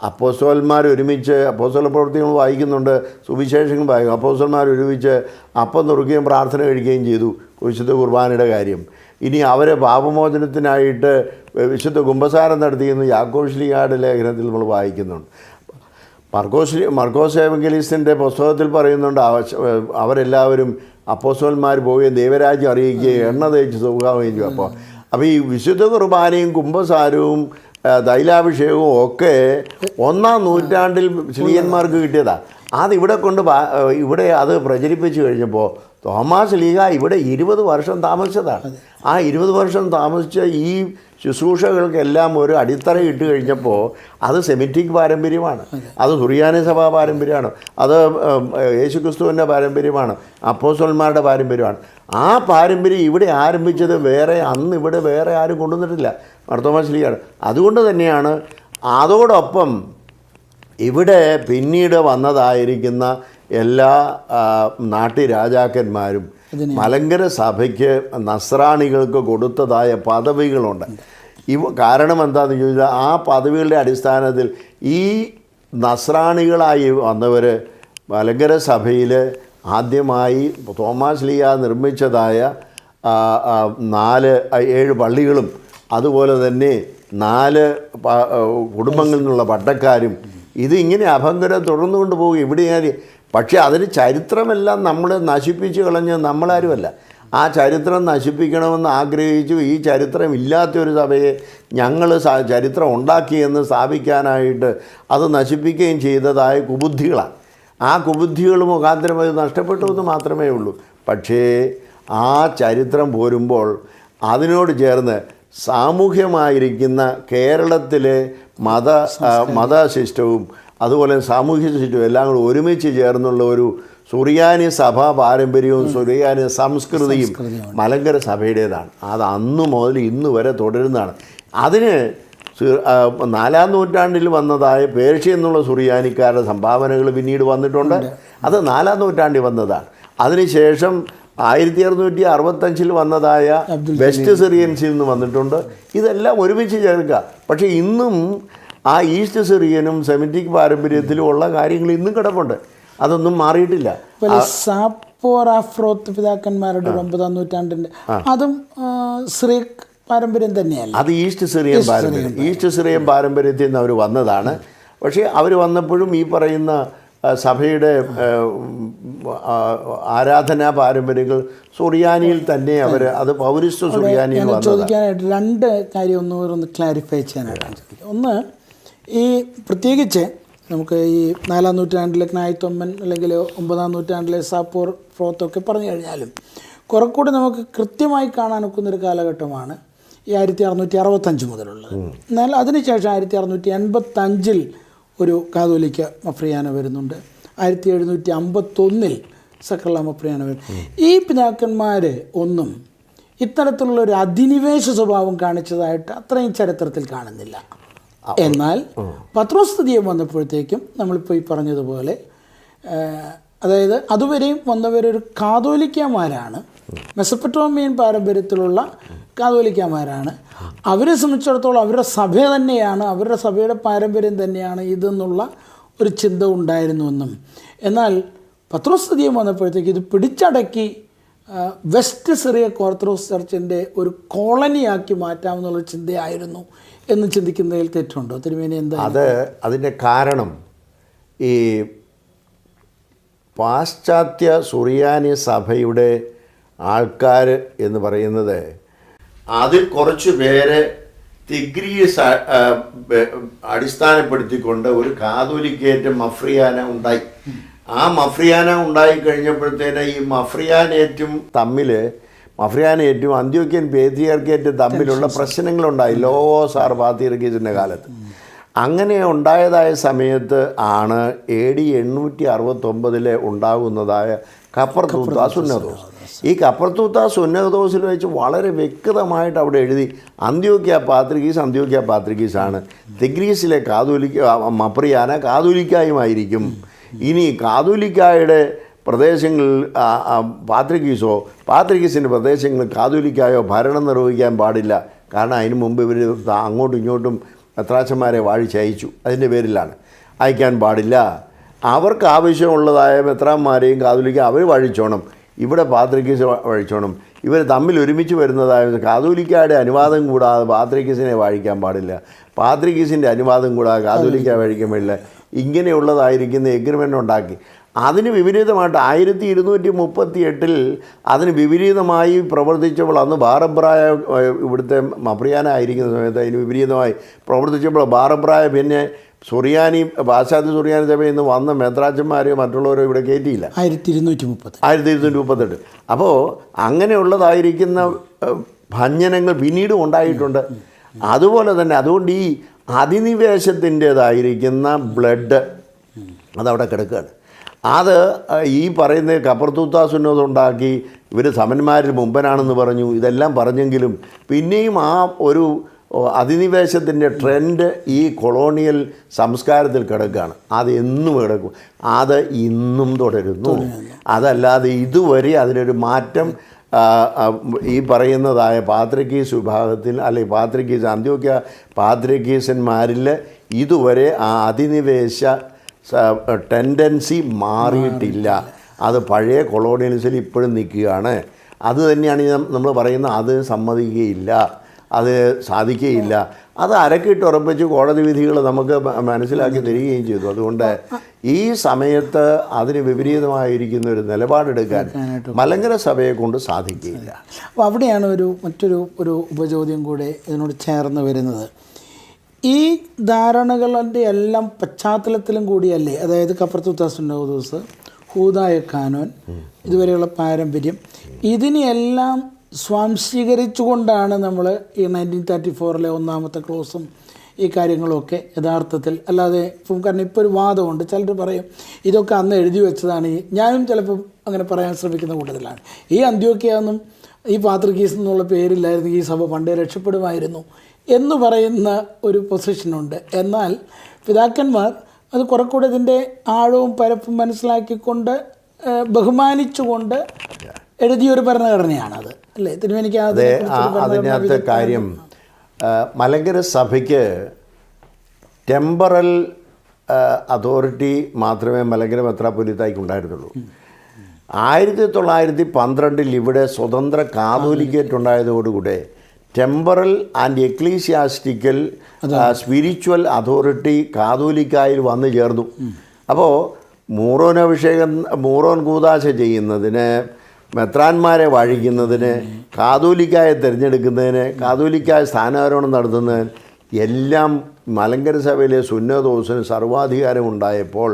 അപ്പോസ്തലന്മാർ ഒരുമിച്ച് അപ്പോസ്തല പ്രവൃത്തികൾ വായിക്കുന്നുണ്ട്, സുവിശേഷങ്ങൾ വായിക്കും. അപ്പോസ്തലന്മാർ ഒരുമിച്ച് അപ്പം നുറുക്കുകയും പ്രാർത്ഥന കഴിക്കുകയും ചെയ്തു, വിശുദ്ധ കുർബാനയുടെ കാര്യം. ഇനി അവരെ പാപമോചനത്തിനായിട്ട് വിശുദ്ധ കുമ്പസാരം നടത്തിയെന്ന് യാക്കോബ് ശ്ലീഹായുടെ ലേഖനത്തിൽ നമ്മൾ വായിക്കുന്നുണ്ട്. മർക്കോസ് എവങ്കലിസ്റ്റിൻ്റെ പുസ്തകത്തിൽ പറയുന്നുണ്ട്, അവരെല്ലാവരും അപ്പോസ്തലന്മാർ പോവുകയും ദൈവരാജ്യം അറിയിക്കുകയും എണ്ണ തേച്ച് സുഖാവുകയും ചെയ്യും. അപ്പോൾ ഈ വിശുദ്ധ കുർബാനയും കുമ്പസാരവും തൈലാഭിഷേകവും ഒക്കെ 1-ാം നൂറ്റാണ്ടിൽ ശ്ലീഹന്മാർക്ക് കിട്ടിയതാണ്. അതിവിടെ ഇവിടെ അത് പ്രചരിപ്പിച്ചു കഴിഞ്ഞപ്പോൾ തോമാസ് ശ്ലീഹ ഇവിടെ 20 വർഷം താമസിച്ചതാണ്. ആ 20 വർഷം താമസിച്ച ഈ ശുശ്രൂഷകൾക്കെല്ലാം ഒരു അടിത്തറ ഇട്ട് കഴിഞ്ഞപ്പോൾ അത് സെമിറ്റിക് പാരമ്പര്യമാണ്, അത് സുറിയാനി സഭാ പാരമ്പര്യമാണ്, അത് യേശുക്രിസ്തുവിൻ്റെ പാരമ്പര്യമാണ്, അപ്പോസ്തലന്മാരുടെ പാരമ്പര്യമാണ്. ആ പാരമ്പര്യം ഇവിടെ ആരംഭിച്ചത് അന്ന് ഇവിടെ വേറെ ആരും കൊണ്ടുവന്നിട്ടില്ല, മാർത്തോമാ ശ്ലീഹയാണ്. അതുകൊണ്ട് തന്നെയാണ് അതോടൊപ്പം ഇവിടെ പിന്നീട് വന്നതായിരിക്കുന്ന എല്ലാ നാട്ടുരാജാക്കന്മാരും മലങ്കര സഭയ്ക്ക് നസ്രാണികൾക്ക് കൊടുത്തതായ പദവികളുണ്ട്. കാരണം എന്താണെന്ന് ചോദിച്ചാൽ ആ പദവികളുടെ അടിസ്ഥാനത്തിൽ ഈ നസ്രാണികളായി വന്നവർ മലങ്കര സഭയിൽ ആദ്യമായി തോമാസ് ലീയ നിർമ്മിച്ചതായ 7 പള്ളികളും അതുപോലെ തന്നെ 4 കുടുംബങ്ങളിൽ നിന്നുള്ള പട്ടക്കാരും ഇതിങ്ങനെ അഭംഗരം തുടർന്നുകൊണ്ട് പോകും. ഇവിടെ പക്ഷേ അതിന് ചരിത്രമെല്ലാം നമ്മൾ നശിപ്പിച്ച് കളഞ്ഞ് നമ്മളാരുമല്ല. ആ ചരിത്രം നശിപ്പിക്കണമെന്ന് ആഗ്രഹിച്ചു ഈ ചരിത്രം ഇല്ലാത്തൊരു സഭയെ ഞങ്ങൾ ചരിത്രം ഉണ്ടാക്കിയെന്ന് സ്ഥാപിക്കാനായിട്ട് അത് നശിപ്പിക്കുകയും ചെയ്തതായ കുബുദ്ധികളാണ്. ആ കുബുദ്ധികൾ മുഖാന്തരം അത് നഷ്ടപ്പെട്ടു എന്ന് മാത്രമേ ഉള്ളൂ. പക്ഷേ ആ ചരിത്രം പോരുമ്പോൾ അതിനോട് ചേർന്ന് സാമൂഹ്യമായിരിക്കുന്ന കേരളത്തിലെ മതശിഷ്ടവും അതുപോലെ സാമൂഹ്യ ശിഷ്ടവും എല്ലാം കൂടി ഒരുമിച്ച് ചേർന്നുള്ള ഒരു സുറിയാനി സഭാ പാരമ്പര്യവും സുറിയാനി സംസ്കൃതിയും മലങ്കര സഭയുടേതാണ്. അത് അന്ന് മുതൽ ഇന്ന് വരെ തുടരുന്നതാണ്. അതിന് 4-ാം നൂറ്റാണ്ടിൽ വന്നതായ പേർഷ്യ എന്നുള്ള സുറിയാനിക്കാരുടെ സംഭാവനകൾ പിന്നീട് വന്നിട്ടുണ്ട്. അത് 4-ാം നൂറ്റാണ്ടിൽ വന്നതാണ്. അതിനുശേഷം 1665 വന്നതായ വെസ്റ്റ് സിറിയൻസിൽ നിന്ന് വന്നിട്ടുണ്ട്. ഇതെല്ലാം ഒരുമിച്ച് ചേർക്കുക. പക്ഷേ ഇന്നും ആ ഈസ്റ്റ് സിറിയനും സെമിറ്റിക് പാരമ്പര്യത്തിലും ഉള്ള കാര്യങ്ങൾ ഇന്നും കിടപ്പുണ്ട്. അതൊന്നും മാറിയിട്ടില്ല. സാപ്പോർ ആഫ്രോത്ത് പിതാക്കന്മാരുടെ 9-ാം നൂറ്റാണ്ടിൻ്റെ അതും സിറിയക് പാരമ്പര്യം തന്നെയല്ല. അത് ഈസ്റ്റ് സിറിയൻ പാരമ്പര്യം. ഈസ്റ്റ് സിറിയൻ പാരമ്പര്യത്തിൽ നിന്ന് അവർ വന്നതാണ്. പക്ഷേ അവർ വന്നപ്പോഴും ഈ പറയുന്ന സഭയുടെ ആരാധനാ പാരമ്പര്യങ്ങൾ സുറിയാനിയിൽ തന്നെ അവർ അത് പൗരസ്ത്യ സുറിയാനിയിൽ വന്നത്. ചോദിക്കാനായിട്ട് 2 കാര്യം ഒന്ന് ക്ലാരിഫൈ ചെയ്യാനായിട്ടാണ് ചോദിക്കുക. ഒന്ന്, ഈ പ്രത്യേകിച്ച് നമുക്ക് ഈ 4-ാം നൂറ്റാണ്ടിലെ ക്നായ്ത്തൊമ്മൻ അല്ലെങ്കിൽ 9-ാം നൂറ്റാണ്ടിലെ സാപ്പോർ ഫ്രോത്തൊക്കെ പറഞ്ഞു കഴിഞ്ഞാലും കുറെക്കൂടി നമുക്ക് കൃത്യമായി കാണാനൊക്കുന്നൊരു കാലഘട്ടമാണ് ഈ 1665 മുതലുള്ളത്. എന്നാൽ അതിനുശേഷം 1685 ഒരു കാതോലിക്ക മഫ്രിയാന വരുന്നുണ്ട്. 1751 സക്കർല മഫ്രിയാന വരുന്നു. ഈ പിതാക്കന്മാർ ഒന്നും ഇത്തരത്തിലുള്ളൊരു അധിനിവേശ സ്വഭാവം കാണിച്ചതായിട്ട് അത്രയും ചരിത്രത്തിൽ കാണുന്നില്ല. എന്നാൽ പത്രോസ്തുതിയം വന്നപ്പോഴത്തേക്കും നമ്മളിപ്പോൾ ഈ പറഞ്ഞതുപോലെ അതായത് അതുവരെയും വന്നവരൊരു കാതോലിക്കമാരാണ്, മെസപ്പൊട്ടോമിയൻ പാരമ്പര്യത്തിലുള്ള കാതോലിക്കമാരാണ്. അവരെ സംബന്ധിച്ചിടത്തോളം അവരുടെ സഭ തന്നെയാണ്, അവരുടെ സഭയുടെ പാരമ്പര്യം തന്നെയാണ് ഇതെന്നുള്ള ഒരു ചിന്ത ഉണ്ടായിരുന്നുവെന്നും, എന്നാൽ പത്രോസ്തുതിയം വന്നപ്പോഴത്തേക്ക് ഇത് പിടിച്ചടക്കി വെസ്റ്റ് സിറിയക് ഓർത്തഡോക്സ് ചർച്ചിൻ്റെ ഒരു കോളനിയാക്കി മാറ്റാമെന്നുള്ള ചിന്തയായിരുന്നു എന്ന് ചിന്തിക്കുന്നതിൽ തെറ്റുണ്ടോ തിരുമേനി? എന്താ അതിൻ്റെ കാരണം ഈ പാശ്ചാത്യ സുറിയാനി സഭയുടെ ആൾക്കാർ എന്ന് പറയുന്നത് അതിൽ കുറച്ച് പേര് തിഗ്രീസ് അടിസ്ഥാനപ്പെടുത്തിക്കൊണ്ട് ഒരു കാതോലിക്കേറ്റ് മഫ്രിയാന ഉണ്ടായി. ആ മഫ്രിയാന ഉണ്ടായിക്കഴിഞ്ഞപ്പോഴത്തേന് ഈ മഫ്രിയാനേറ്റും അന്ത്യോക്യൻ പേത്രിയാർക്കേറ്റും തമ്മിലുള്ള പ്രശ്നങ്ങളുണ്ടായി ലോവോസ് ആർ പാത്രിയർക്കീസിൻ്റെ കാലത്ത്. അങ്ങനെ ഉണ്ടായതായ സമയത്ത് ആണ് AD 869 ഉണ്ടാകുന്നതായ കപ്പർത്തൂത്ത സുന്നതോസ്. ഈ കപ്പർത്തൂത്ത സുന്നതോസിൽ വെച്ച് വളരെ വ്യക്തമായിട്ട് അവിടെ എഴുതി അന്ത്യോക്യ പാത്രികീസാണ്, തിഗ്രീസിലെ മഫ്രിയാന കാതോലിക്കായുമായിരിക്കും. ഇനി കാതോലിക്കായുടെ പ്രദേശങ്ങളിൽ പാത്രികീസിൻ്റെ പ്രദേശങ്ങളിൽ കാതോലിക്കായോ ഭരണം നിർവഹിക്കാൻ പാടില്ല. കാരണം അതിന് മുമ്പ് ഇവർ അങ്ങോട്ടും ഇങ്ങോട്ടും മെത്രാച്ചന്മാരെ വാഴിച്ചയച്ചു. അതിൻ്റെ പേരിലാണ് അയക്കാൻ പാടില്ല. അവർക്ക് ആവശ്യമുള്ളതായ മെത്രാന്മാരെയും കാതോലിക്ക അവർ വഴിച്ചോണം, ഇവിടെ പാത്രികീസ് വഴിച്ചോണം. ഇവർ തമ്മിൽ ഒരുമിച്ച് വരുന്നതായ കാതോലിക്കയുടെ അനുവാദം കൂടാതെ പാത്രികീസിനെ വാഴിക്കാൻ പാടില്ല, പാത്രികീസിൻ്റെ അനുവാദം കൂടാതെ കാതോലിക്ക വഴിക്കാൻ പാടില്ല. ഇങ്ങനെയുള്ളതായിരിക്കുന്ന എഗ്രിമെൻ്റ് ഉണ്ടാക്കി. അതിന് വിപരീതമായിട്ട് 1238 അതിന് വിപരീതമായി പ്രവർത്തിച്ചപ്പോൾ അന്ന് ബാറബ്രായ ഇവിടുത്തെ മഫ്രിയാന ആയിരിക്കുന്ന സമയത്ത് അതിന് വിപരീതമായി പ്രവർത്തിച്ചപ്പോൾ ബാറബ്രായ പിന്നെ പാശ്ചാത്യ സുറിയാനി സഭയിൽ നിന്ന് വന്ന മെത്രാച്ചന്മാരെയോ മറ്റുള്ളവരോ ഇവിടെ കയറ്റിയില്ല. 1238. അപ്പോൾ അങ്ങനെയുള്ളതായിരിക്കുന്ന ഭഞ്ജനങ്ങൾ പിന്നീടും ഉണ്ടായിട്ടുണ്ട്. അതുപോലെ തന്നെ അതുകൊണ്ട് ഈ അധിനിവേശത്തിൻ്റേതായിരിക്കുന്ന ബ്ലഡ് അതവിടെ കിടക്കുകയാണ്. അത് ഈ പറയുന്ന കപ്പർത്തൂത്ത സുന്നത ഉണ്ടാക്കി ഇവർ സമന്മാരിൽ മുമ്പനാണെന്ന് പറഞ്ഞു. ഇതെല്ലാം പറഞ്ഞെങ്കിലും പിന്നെയും ആ ഒരു അധിനിവേശത്തിൻ്റെ ട്രെൻഡ് ഈ കൊളോണിയൽ സംസ്കാരത്തിൽ കിടക്കുകയാണ്. അത് എന്നും കിടക്കും, അത് ഇന്നും തുടരുന്നു. അതല്ലാതെ ഇതുവരെ അതിനൊരു മാറ്റം ഈ പറയുന്നതായ പാത്രിക്കീസ് വിഭാഗത്തിൽ അല്ലെങ്കിൽ അന്ത്യോക്യ പാത്രിക്കീസന്മാരിൽ ഇതുവരെ ആ അധിനിവേശ ടെൻഡൻസി മാറിയിട്ടില്ല. അത് പഴയ കൊളോണിയലിസത്തിൽ ഇപ്പോഴും നിൽക്കുകയാണ്. അത് തന്നെയാണ് നമ്മൾ പറയുന്നത്. അത് സമ്മതിക്കുകയില്ല, അത് സാധിക്കുകയില്ല. അത് അരക്കിട്ട് ഉറപ്പിച്ച് കോടതി വിധികൾ നമുക്ക് മനസ്സിലാക്കി തരികയും ചെയ്തു. അതുകൊണ്ട് ഈ സമയത്ത് അതിന് വിപരീതമായിരിക്കുന്ന ഒരു നിലപാടെടുക്കാൻ മലങ്കര സഭയെ കൊണ്ട് സാധിക്കുകയില്ല. അപ്പോൾ അവിടെയാണ് മറ്റൊരു ഉപചോദ്യം കൂടെ ഇതിനോട് ചേർന്ന് വരുന്നത്. ഈ ധാരണകളുടെ എല്ലാം പശ്ചാത്തലത്തിലും കൂടിയല്ലേ, അതായത് കപ്രത്തുത്താസുന്നോദോസ്, ഹൂദായ കാനോൻ, ഇതുവരെയുള്ള പാരമ്പര്യം, ഇതിനെയെല്ലാം സ്വാംശീകരിച്ചുകൊണ്ടാണ് നമ്മൾ ഈ 1934 ഒന്നാമത്തെ ക്ലോസും ഈ കാര്യങ്ങളൊക്കെ യഥാർത്ഥത്തിൽ. അല്ലാതെ ഇപ്പം കാരണം ഇപ്പോൾ ഒരു വാദമുണ്ട്, ചിലർ പറയും ഇതൊക്കെ അന്ന് എഴുതി വെച്ചതാണ്. ഞാനും ചിലപ്പം അങ്ങനെ പറയാൻ ശ്രമിക്കുന്ന കൂട്ടത്തിലാണ്. ഈ അന്ത്യോക്യയൊന്നും ഈ പാത്രിക്കീസ് എന്നുള്ള പേരില്ലായിരുന്നു, ഈ സഭ പണ്ടേ രക്ഷപ്പെടുമായിരുന്നു എന്ന് പറയുന്ന ഒരു പൊസിഷനുണ്ട്. എന്നാൽ പിതാക്കന്മാർ അത് കുറെ കൂടെ ഇതിൻ്റെ ആഴവും പരപ്പും മനസ്സിലാക്കിക്കൊണ്ട് ബഹുമാനിച്ചുകൊണ്ട് എഴുതിയൊരു ഭരണഘടനയാണത്, അല്ലേ തിരുമേനിക്ക്? അതിനകത്ത് കാര്യം മലങ്കര സഭയ്ക്ക് ടെമ്പറൽ അതോറിറ്റി മാത്രമേ മലങ്കര മെത്രാപ്പൊലീത്തായ്ക്ക് ഉണ്ടായിരുന്നുള്ളൂ. 1912 ഇവിടെ സ്വതന്ത്ര കാതോലിക്കേറ്റ് ഉണ്ടായതോടുകൂടെ temporal and ecclesiastical spiritual authority കാതോലിക്കായിൽ വന്നു ചേർന്നു. അപ്പോൾ മൂറോൻ കൂദാശ ചെയ്യുന്നതിന്, മെത്രാന്മാരെ വാഴിക്കുന്നതിന്, കാതോലിക്കായെ തിരഞ്ഞെടുക്കുന്നതിന്, കാതോലിക്കായ സ്ഥാനാരോഹണം നടത്തുന്നതിന് എല്ലാം മലങ്കര സഭയിലെ സുന്നതോസിന് സർവാധികാരം ഉണ്ടായപ്പോൾ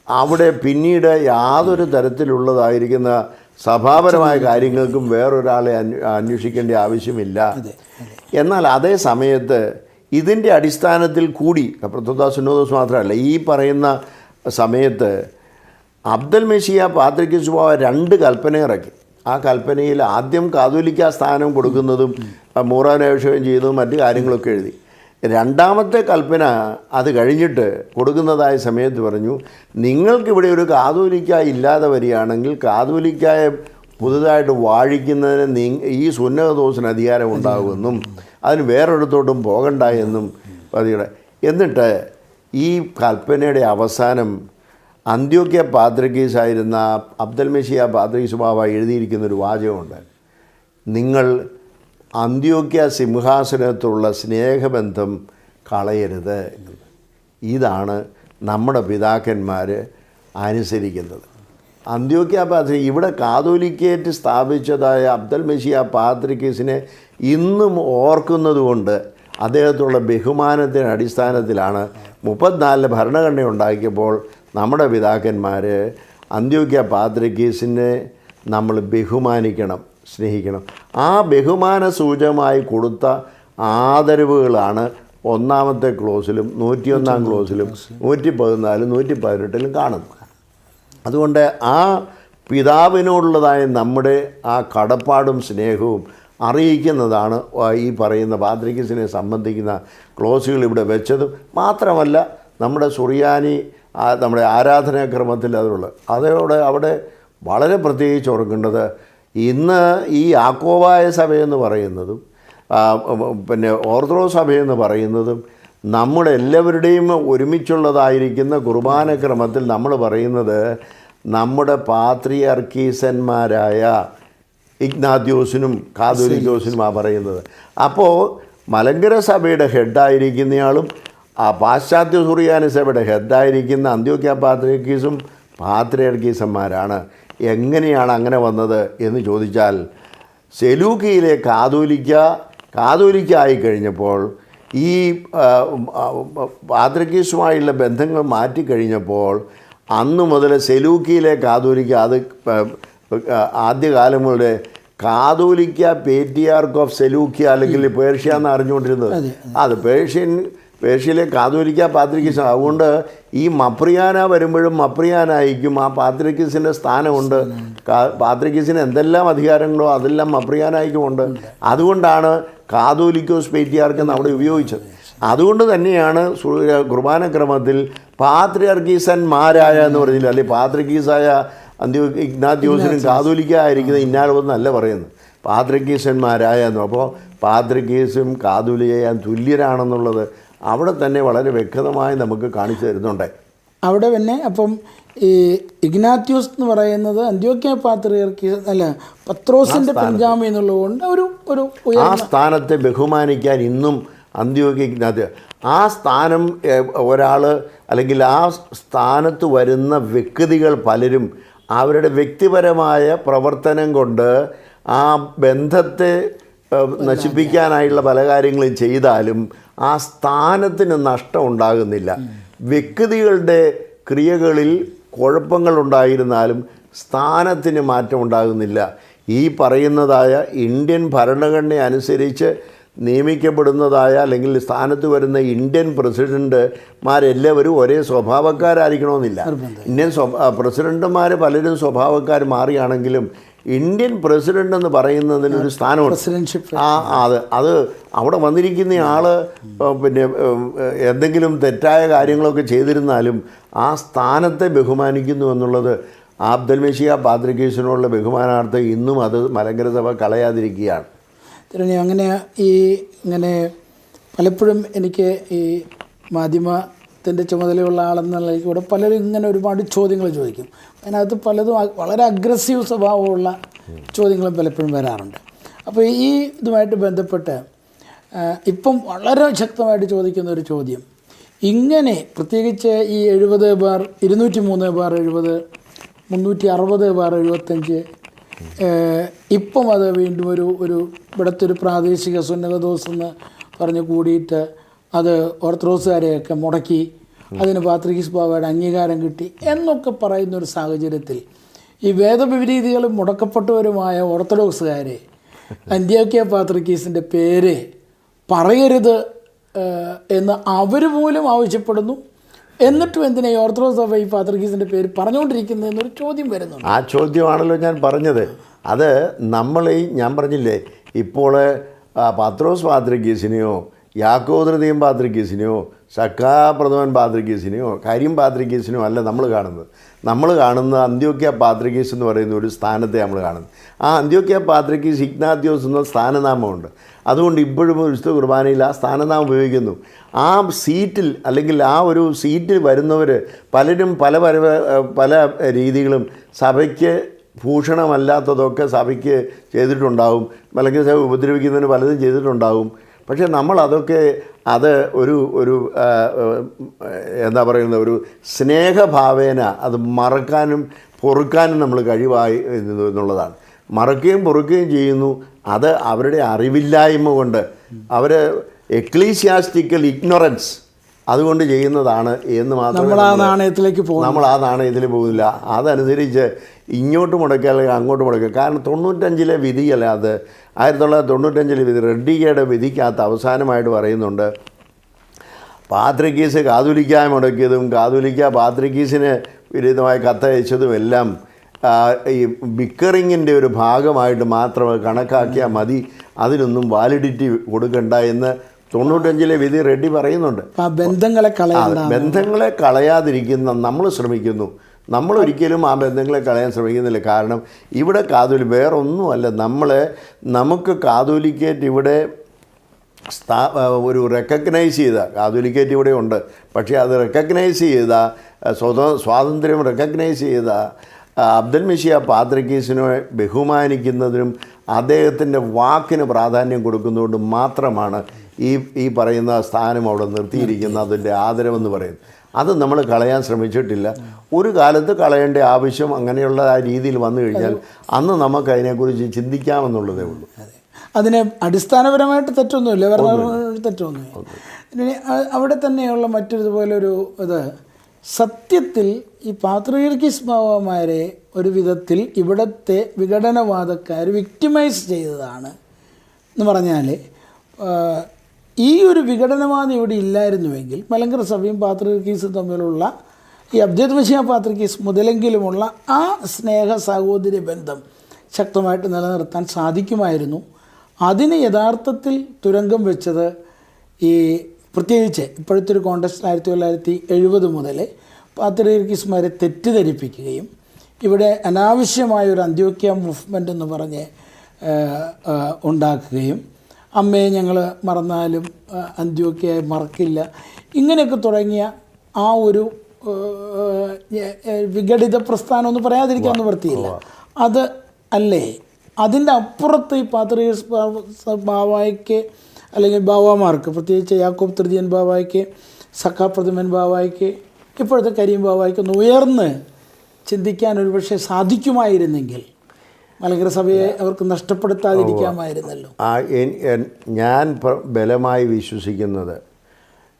അവിടെ പിന്നീട് യാതൊരു തരത്തിലുള്ളതായിരിക്കുന്ന സഭാപരമായ കാര്യങ്ങൾക്കും വേറൊരാളെ അന്വേഷിക്കേണ്ട ആവശ്യമില്ല. എന്നാൽ അതേ സമയത്ത് ഇതിൻ്റെ അടിസ്ഥാനത്തിൽ കൂടി കപ്രത്തുത്താ സുന്നതോസ് മാത്രമല്ല, ഈ പറയുന്ന സമയത്ത് അബ്ദൽ മെസ്സിയ പാത്രിക്കീസ് ബാവ 2 കൽപ്പന ഇറക്കി. ആ കൽപ്പനയിൽ ആദ്യം കാതോലിക്ക സ്ഥാനം കൊടുക്കുന്നതും മൂറാനപേക്ഷയും ചെയ്തതും മറ്റു കാര്യങ്ങളൊക്കെ എഴുതി. രണ്ടാമത്തെ കൽപ്പന അത് കഴിഞ്ഞിട്ട് കൊടുക്കുന്നതായ സമയത്ത് പറഞ്ഞു, നിങ്ങൾക്കിവിടെ ഒരു കാതോലിക്ക ഇല്ലാതെ വരികയാണെങ്കിൽ കാതോലിക്കായെ പുതുതായിട്ട് വാഴിക്കുന്നതിന് ഈ സുന്നതദോസിന് അധികാരം ഉണ്ടാകുമെന്നും അതിന് വേറൊരിടത്തോട്ടും പോകണ്ട എന്നും പതിയുടെ. എന്നിട്ട് ഈ കൽപ്പനയുടെ അവസാനം അന്ത്യോക്യ പാത്രിക്കീസായിരുന്ന അബ്ദൽ മെസ്സിയ പാത്രിക്കീസ് ബാവ എഴുതിയിരിക്കുന്നൊരു വാചകമുണ്ട്, നിങ്ങൾ അന്ത്യോക്യ സിംഹാസനത്തുള്ള സ്നേഹബന്ധം കളയരുത്. ഇതാണ് നമ്മുടെ പിതാക്കന്മാർ അനുസരിക്കുന്നത്. അന്ത്യോക്യ ഇവിടെ കാതോലിക്കേറ്റ് സ്ഥാപിച്ചതായ അബ്ദൽ മെസ്സിയ പാത്രിക്കീസിനെ ഇന്നും ഓർക്കുന്നതുകൊണ്ട് അദ്ദേഹത്തുള്ള ബഹുമാനത്തിൻ്റെ അടിസ്ഥാനത്തിലാണ് 34 ഭരണഘടന ഉണ്ടാക്കിയപ്പോൾ നമ്മുടെ പിതാക്കന്മാർ അന്ത്യോക്യ പാത്രിക്കീസിനെ നമ്മൾ ബഹുമാനിക്കണം, സ്നേഹിക്കണം. ആ ബഹുമാന സൂചകമായി കൊടുത്ത ആദരവുകളാണ് ഒന്നാമത്തെ ക്ലോസിലും 101-ാം ക്ലോസിലും 114, 118 കാണുന്നത്. അതുകൊണ്ട് ആ പിതാവിനോടുള്ളതായ നമ്മുടെ ആ കടപ്പാടും സ്നേഹവും അറിയിക്കുന്നതാണ് ഈ പറയുന്ന പാത്രിക്കീസിനെ സംബന്ധിക്കുന്ന ക്ലോസുകൾ ഇവിടെ വെച്ചതും. മാത്രമല്ല നമ്മുടെ സുറിയാനി നമ്മുടെ ആരാധനാക്രമത്തിൽ അതിലുള്ള അവിടെ വളരെ പ്രത്യേകിച്ച് ഓർക്കേണ്ടത്, ഇന്ന് ഈ യാക്കോബായ സഭയെന്ന് പറയുന്നതും പിന്നെ ഓർത്തഡോക്സ് സഭയെന്ന് പറയുന്നതും നമ്മുടെ എല്ലാവരുടെയും ഒരുമിച്ചുള്ളതായിരിക്കുന്ന കുർബാനക്രമത്തിൽ നമ്മൾ പറയുന്നത് നമ്മുടെ പാത്രിയാർക്കീസന്മാരായ ഇഗ്നാത്യോസിനും കാതോലിക്കോസിനും പറയുന്നത്. അപ്പോൾ മലങ്കര സഭയുടെ ഹെഡായിരിക്കുന്നയാളും പാശ്ചാത്യ സുറിയാനി സഭയുടെ ഹെഡായിരിക്കുന്ന അന്ത്യോക്യ പാത്രിയാർക്കീസും പാത്രിയാർക്കീസന്മാരാണ്. എങ്ങനെയാണ് അങ്ങനെ വന്നത് എന്ന് ചോദിച്ചാൽ, സെലൂക്കിയിലെ കാതോലിക്ക ആയിക്കഴിഞ്ഞപ്പോൾ ഈ പാത്രിയാർക്കീസുമായുള്ള ബന്ധങ്ങൾ മാറ്റിക്കഴിഞ്ഞപ്പോൾ അന്ന് മുതൽ സെലൂക്കിയിലെ കാതോലിക്ക അത് ആദ്യകാലങ്ങളുടെ കാതോലിക്ക പേട്രിയാർക്ക് ഓഫ് സെലൂക്കിയ അല്ലെങ്കിൽ പേർഷ്യ എന്ന് അറിഞ്ഞുകൊണ്ടിരുന്നത്. അത് പേർഷ്യൻ പേർഷ്യയിലെ കാതോലിക്ക പാത്രിക്കീസ്. അതുകൊണ്ട് ഈ മപ്രിയാന വരുമ്പോഴും മപ്രിയാനായിരിക്കും ആ പാത്രിക്കീസിൻ്റെ സ്ഥാനമുണ്ട്. പാത്രിക്കീസിന് എന്തെല്ലാം അധികാരങ്ങളോ അതെല്ലാം മപ്രിയാനായിരിക്കുമുണ്ട്. അതുകൊണ്ടാണ് കാതോലിക്കോസ് പേറ്റിയാർക്ക് അവിടെ ഉപയോഗിച്ചത്. അതുകൊണ്ട് തന്നെയാണ് കുർബാനക്രമത്തിൽ പാത്രിയർക്കീസന്മാരായ എന്ന് പറഞ്ഞില്ല, അല്ലെങ്കിൽ പാത്രിക്കീസായ ഇഗ്നാത്യോസിനും കാതോലിക്ക ആയിരിക്കുന്ന ഇന്നാളൊന്നല്ല പറയുന്നത്, പാത്രിക്കീസന്മാരായ എന്ന്. അപ്പോൾ പാത്രിക്കീസും കാതോലിക്കയും തുല്യരാണെന്നുള്ളത് അവിടെ തന്നെ വളരെ വ്യക്തമായി നമുക്ക് കാണിച്ചു തരുന്നുണ്ട്. അവിടെ പിന്നെ അപ്പം ഈ ഇഗ്നാത്യൂസ് എന്ന് പറയുന്നത് അന്ത്യോക്യ പാത്രിയർക്കീസ് അല്ല പത്രോസിൻ്റെ പിൻഗാമി എന്നുള്ളതുകൊണ്ട് ഒരു ആ സ്ഥാനത്തെ ബഹുമാനിക്കാൻ ഇന്നും അന്ത്യോക്യ ഇഗ്നാത്യ ആ സ്ഥാനം ഒരാൾ അല്ലെങ്കിൽ ആ സ്ഥാനത്ത് വരുന്ന വ്യക്തികൾ പലരും അവരുടെ വ്യക്തിപരമായ പ്രവർത്തനം കൊണ്ട് ആ ബന്ധത്തെ നശിപ്പിക്കാനായുള്ള പല കാര്യങ്ങളും ചെയ്താലും ആ സ്ഥാനത്തിന് നഷ്ടം ഉണ്ടാകുന്നില്ല. വ്യക്തികളുടെ ക്രിയകളിൽ കുഴപ്പങ്ങളുണ്ടായിരുന്നാലും സ്ഥാനത്തിന് മാറ്റം ഉണ്ടാകുന്നില്ല. ഈ പറയുന്നതായ ഇന്ത്യൻ ഭരണഘടന അനുസരിച്ച് നിയമിക്കപ്പെടുന്നതായ അല്ലെങ്കിൽ സ്ഥാനത്ത് വരുന്ന ഇന്ത്യൻ പ്രസിഡന്റുമാരെല്ലാവരും ഒരേ സ്വഭാവക്കാരായിരിക്കണമെന്നില്ല. ഇന്ത്യൻ പ്രസിഡന്റുമാർ പലരും സ്വഭാവക്കാർ മാറിയാണെങ്കിലും ഇന്ത്യൻ പ്രസിഡന്റ് എന്ന് പറയുന്നതിനൊരു സ്ഥാനമുണ്ട്. അത് അവിടെ വന്നിരിക്കുന്ന ആൾ പിന്നെ എന്തെങ്കിലും തെറ്റായ കാര്യങ്ങളൊക്കെ ചെയ്തിരുന്നാലും ആ സ്ഥാനത്തെ ബഹുമാനിക്കുന്നു എന്നുള്ളത് അബ്ദുൽ പാത്രിക്കീസിനുള്ള ബഹുമാനാർത്ഥം ഇന്നും അത് മലങ്കര സഭ കളയാതിരിക്കുകയാണ്. അങ്ങനെ ഇങ്ങനെ പലപ്പോഴും എനിക്ക് ഈ മാധ്യമത്തിൻ്റെ ചുമതലയുള്ള ആളെന്നുള്ളതിലേക്ക് കൂടെ പലരും ഇങ്ങനെ ഒരുപാട് ചോദ്യങ്ങൾ ചോദിക്കും. അതിനകത്ത് പലതും വളരെ അഗ്രസീവ് സ്വഭാവമുള്ള ചോദ്യങ്ങളും പലപ്പോഴും വരാറുണ്ട്. അപ്പോൾ ഈ ഇതുമായിട്ട് ബന്ധപ്പെട്ട് ഇപ്പം വളരെ ശക്തമായിട്ട് ചോദിക്കുന്ന ഒരു ചോദ്യം, ഇങ്ങനെ പ്രത്യേകിച്ച് ഈ 203/70 360/75 ഇപ്പം അത് വീണ്ടും ഒരു ഇവിടുത്തെ ഒരു പ്രാദേശിക സുന്നതദോസ് എന്ന് പറഞ്ഞ് കൂടിയിട്ട് അത് ഓർത്തഡോക്സുകാരെയൊക്കെ മുടക്കി അതിന് പാത്രിക്കീസ് ബാവയുടെ അംഗീകാരം കിട്ടി എന്നൊക്കെ പറയുന്നൊരു സാഹചര്യത്തിൽ ഈ വേദവിപരീതികളും മുടക്കപ്പെട്ടവരുമായ ഓർത്തഡോക്സുകാരെ അന്ത്യോക്യ പാത്രിക്കീസിൻ്റെ പേര് പറയരുത് എന്ന് അവർ പോലും ആവശ്യപ്പെടുന്നു. എന്നിട്ടും എന്തിനാ ഈ ഓർത്തഡോക്സ് സഭ ഈ പാത്രിക്കീസിൻ്റെ പേര് പറഞ്ഞുകൊണ്ടിരിക്കുന്നത് എന്നൊരു ചോദ്യം വരുന്നുണ്ട്. ആ ചോദ്യമാണല്ലോ ഞാൻ പറഞ്ഞത്. അത് ഞാൻ പറഞ്ഞില്ലേ, ഇപ്പോൾ പത്രോസ് പാത്രിക്കീസിനെയോ യാക്കോബ് പാത്രിക്കീസിനെയോ സക്കാ പ്രഥമൻ പാത്രിക്കീസിനെയോ കരിം പാത്രിക്കീസിനെയോ അല്ല നമ്മൾ കാണുന്ന അന്ത്യോക്യ പാത്രിക്കീസ് എന്ന് പറയുന്ന ഒരു സ്ഥാനത്തെ നമ്മൾ കാണുന്നത്. ആ അന്ത്യോക്യ പാത്രിക്കീസ് ഇഗ്നാത്യോസ് എന്ന സ്ഥാനനാമമുണ്ട്. അതുകൊണ്ട് ഇപ്പോഴും വിശുദ്ധ കുർബാനയിൽ ആ സ്ഥാനനാമം ഉപയോഗിക്കുന്നു. ആ സീറ്റിൽ അല്ലെങ്കിൽ ആ ഒരു സീറ്റിൽ വരുന്നവർ പലരും പല രീതികളും സഭയ്ക്ക് ഭൂഷണമല്ലാത്തതൊക്കെ സഭയ്ക്ക് ചെയ്തിട്ടുണ്ടാവും, അല്ലെങ്കിൽ സഭ ഉപദ്രവിക്കുന്നതിന് പലതും ചെയ്തിട്ടുണ്ടാവും. പക്ഷേ നമ്മളതൊക്കെ ഒരു എന്താ പറയുന്നത്, ഒരു സ്നേഹഭാവേന അത് മറക്കാനും പൊറുക്കാനും നമ്മൾ കഴിവായി എന്നുള്ളതാണ്. മറക്കുകയും പൊറുക്കുകയും ചെയ്യുന്നു. അത് അവരുടെ അറിവില്ലായ്മ കൊണ്ട്, അവർ എക്ലീസിയാസ്റ്റിക്കൽ ഇഗ്നോറൻസ് അതുകൊണ്ട് ചെയ്യുന്നതാണ് എന്ന് മാത്രമേ നമ്മൾ ആ നാണയത്തിൽ പോകുന്നില്ല. അതനുസരിച്ച് ഇങ്ങോട്ട് മുടക്കുക അല്ലെങ്കിൽ അങ്ങോട്ട് മുടക്കുക. കാരണം 95 വിധിയല്ല അത്, 1995 വിധി, റെഡ്ഡിഗയുടെ വിധിക്കകത്ത് അവസാനമായിട്ട് പറയുന്നുണ്ട്, പാത്രിക്കീസ് കാതോലിക്ക മുടക്കിയതും കാതോലിക്ക പാത്രിക്കീസിന് വിരുദ്ധമായ കത്തയച്ചതും എല്ലാം ഈ ബിക്കറിങ്ങിൻ്റെ ഒരു ഭാഗമായിട്ട് മാത്രം കണക്കാക്കിയാൽ മതി, അതിനൊന്നും വാലിഡിറ്റി കൊടുക്കണ്ട എന്ന് 95 വിധി റെഡ്ഡി പറയുന്നുണ്ട്. ബന്ധങ്ങളെ കളയാതിരിക്കുന്ന നമ്മൾ ശ്രമിക്കുന്നു. നമ്മളൊരിക്കലും ആ ബന്ധങ്ങളെ കളയാൻ ശ്രമിക്കുന്നില്ല. കാരണം ഇവിടെ വേറൊന്നുമല്ല, നമുക്ക് കാതോലിക്കേറ്റ് ഇവിടെ ഒരു റെക്കഗ്നൈസ് ചെയ്ത കാതോലിക്കേറ്റ് ഇവിടെ ഉണ്ട്. പക്ഷേ അത് റെക്കഗ്നൈസ് ചെയ്ത സ്വാതന്ത്ര്യം റെക്കഗ്നൈസ് ചെയ്ത അബ്ദുൽ പാത്രിക്കീസിനെ ബഹുമാനിക്കുന്നതിനും അദ്ദേഹത്തിൻ്റെ വാക്കിന് പ്രാധാന്യം കൊടുക്കുന്നതുകൊണ്ട് മാത്രമാണ് ഈ പറയുന്ന സ്ഥാനം അവിടെ നിർത്തിയിരിക്കുന്ന അതിൻ്റെ ആദരവെന്ന് പറയുന്നത്. അത് നമ്മൾ കളയാൻ ശ്രമിച്ചിട്ടില്ല. ഒരു കാലത്ത് കളയേണ്ട ആവശ്യം അങ്ങനെയുള്ള ആ രീതിയിൽ വന്നു കഴിഞ്ഞാൽ അന്ന് നമുക്ക് അതിനെക്കുറിച്ച് ചിന്തിക്കാമെന്നുള്ളതേ ഉള്ളൂ. അതിന് അടിസ്ഥാനപരമായിട്ട് തെറ്റൊന്നുമില്ല, തെറ്റൊന്നുമില്ല. അവിടെ തന്നെയുള്ള മറ്റൊരുപോലൊരു സത്യത്തിൽ ഈ പാത്രിയർക്കീസ് ബാവമാരെ ഒരു വിധത്തിൽ ഇവിടുത്തെ വിഘടനവാദക്കാർ വിക്ടിമൈസ് ചെയ്തതാണ് എന്ന് പറഞ്ഞാൽ ഈ ഒരു വിഘടനവാദം ഇവിടെ ഇല്ലായിരുന്നുവെങ്കിൽ മലങ്കര സഭയും പാത്രികീസും തമ്മിലുള്ള ഈ അബ്ജദ് മശിഹ പാത്രികീസ് മുതലെങ്കിലുമുള്ള ആ സ്നേഹ സഹോദര്യ ബന്ധം ശക്തമായിട്ട് നിലനിർത്താൻ സാധിക്കുമായിരുന്നു. അതിന് യഥാർത്ഥത്തിൽ തുരങ്കം വെച്ചത് ഈ പ്രത്യേകിച്ച് ഇപ്പോഴത്തെ ഒരു കോൺടെക്സ്റ്റ് 1970 മുതൽ പാത്രികീസ്മാരെ തെറ്റിദ്ധരിപ്പിക്കുകയും ഇവിടെ അനാവശ്യമായൊരു അന്ത്യോക്യ മൂവ്മെൻ്റ് എന്ന് പറഞ്ഞ് ഉണ്ടാക്കുകയും അമ്മയെ ഞങ്ങൾ മറന്നാലും അന്ത്യോക്യയെ മറക്കില്ല ഇങ്ങനെയൊക്കെ തുടങ്ങിയ ആ ഒരു വിഘടിത പ്രസ്ഥാനം ഒന്നും പറയാതിരിക്കാൻ നിവൃത്തിയില്ല. അത് അല്ലേ അതിൻ്റെ അപ്പുറത്ത് ഈ പാത്രികീസ് ബാവായ്ക്ക് അല്ലെങ്കിൽ ബാവാമാർക്ക്, പ്രത്യേകിച്ച് യാക്കോബ് തൃതീയൻ ബാവായ്ക്ക്, സഖാ പ്രഥമൻ ബാവായ്ക്ക്, ഇപ്പോഴത്തെ കരീം ബാവായ്ക്കൊന്ന് ഉയർന്ന് ചിന്തിക്കാൻ ഒരുപക്ഷെ സാധിക്കുമായിരുന്നെങ്കിൽ മലങ്കര സഭയെ അവർക്ക് നഷ്ടപ്പെടുത്താതിരിക്കാമായിരുന്നല്ലോ. ഞാൻ ബലമായി വിശ്വസിക്കുന്നത്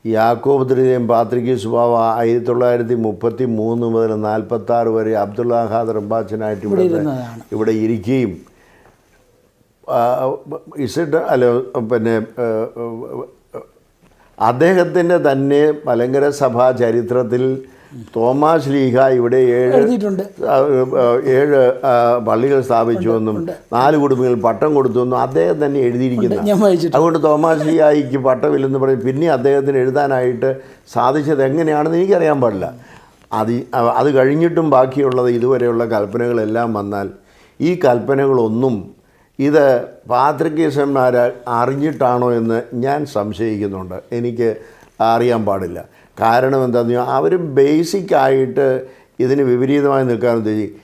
യാക്കോബ് തൃതീയൻ പാത്രികീസ് ബാവ 1933 മുതൽ 46 വരെ അബ്ദുള്ള ഖാദർ അബ്ബാച്ചനായിട്ട് ഇവിടെ ഇരിക്കുകയും അദ്ദേഹത്തിൻ്റെ തന്നെ മലങ്കര സഭാ ചരിത്രത്തിൽ തോമാസ് ലീഹ ഇവിടെ 7 പള്ളികൾ സ്ഥാപിച്ചുവെന്നും 4 കുടുംബങ്ങൾ പട്ടം കൊടുത്തുവെന്നും അദ്ദേഹം തന്നെ എഴുതിയിരിക്കുന്നു. അതുകൊണ്ട് തോമാസ് ലീഹായിക്ക് പട്ടമില്ലെന്ന് പറഞ്ഞ് പിന്നെ അദ്ദേഹത്തിന് എഴുതാനായിട്ട് സാധിച്ചത് എങ്ങനെയാണെന്ന് എനിക്കറിയാൻ പാടില്ല. അത് കഴിഞ്ഞിട്ടും ബാക്കിയുള്ളത് ഇതുവരെയുള്ള കൽപ്പനകളെല്ലാം വന്നാൽ ഈ കൽപ്പനകളൊന്നും ഇത് പാത്രികീസന്മാർ അറിഞ്ഞിട്ടാണോ എന്ന് ഞാൻ സംശയിക്കുന്നുണ്ട്. എനിക്ക് അറിയാൻ പാടില്ല. കാരണം എന്താണെന്ന് പറഞ്ഞാൽ അവർ ബേസിക്കായിട്ട് ഇതിന് വിപരീതമായി നിൽക്കാൻ ഉദ്ദേശിക്കും.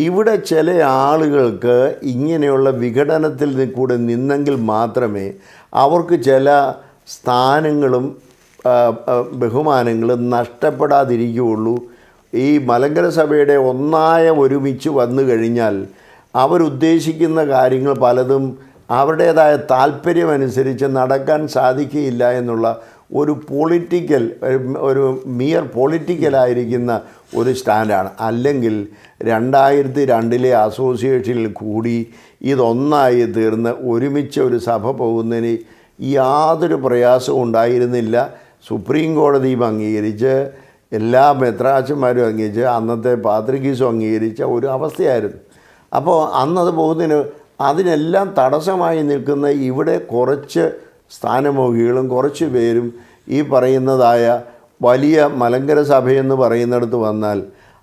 ഇവിടെ ചില ആളുകൾക്ക് ഇങ്ങനെയുള്ള വിഘടനത്തിൽ കൂടെ നിന്നെങ്കിൽ മാത്രമേ അവർക്ക് ചില സ്ഥാനങ്ങളും ബഹുമാനങ്ങളും നഷ്ടപ്പെടാതിരിക്കുകയുള്ളൂ. ഈ മലങ്കര സഭയുടെ ഒരുമിച്ച് വന്നു കഴിഞ്ഞാൽ അവരുദ്ദേശിക്കുന്ന കാര്യങ്ങൾ പലതും അവരുടേതായ താല്പര്യമനുസരിച്ച് നടക്കാൻ സാധിക്കുകയില്ല എന്നുള്ള ഒരു പൊളിറ്റിക്കലായിരിക്കുന്ന ഒരു സ്റ്റാൻഡാണ്. അല്ലെങ്കിൽ 2002 അസോസിയേഷനിൽ കൂടി ഇതൊന്നായി തീർന്ന് ഒരുമിച്ച് ഒരു സഭ പോകുന്നതിന് യാതൊരു പ്രയാസവും ഉണ്ടായിരുന്നില്ല. സുപ്രീം കോടതിയും അംഗീകരിച്ച് എല്ലാ മെത്രാച്ചന്മാരും അംഗീകരിച്ച് അന്നത്തെ പാത്രികീസും അംഗീകരിച്ച ഒരു അവസ്ഥയായിരുന്നു. അപ്പോൾ അന്നത് പോകുന്നതിന് അതിനെല്ലാം തടസ്സമായി നിൽക്കുന്ന ഇവിടെ കുറച്ച് സ്ഥാനമോഹികളും കുറച്ച് പേരും ഈ പറയുന്നതായ വലിയ മലങ്കര സഭയെന്ന് പറയുന്നിടത്ത് വന്നാൽ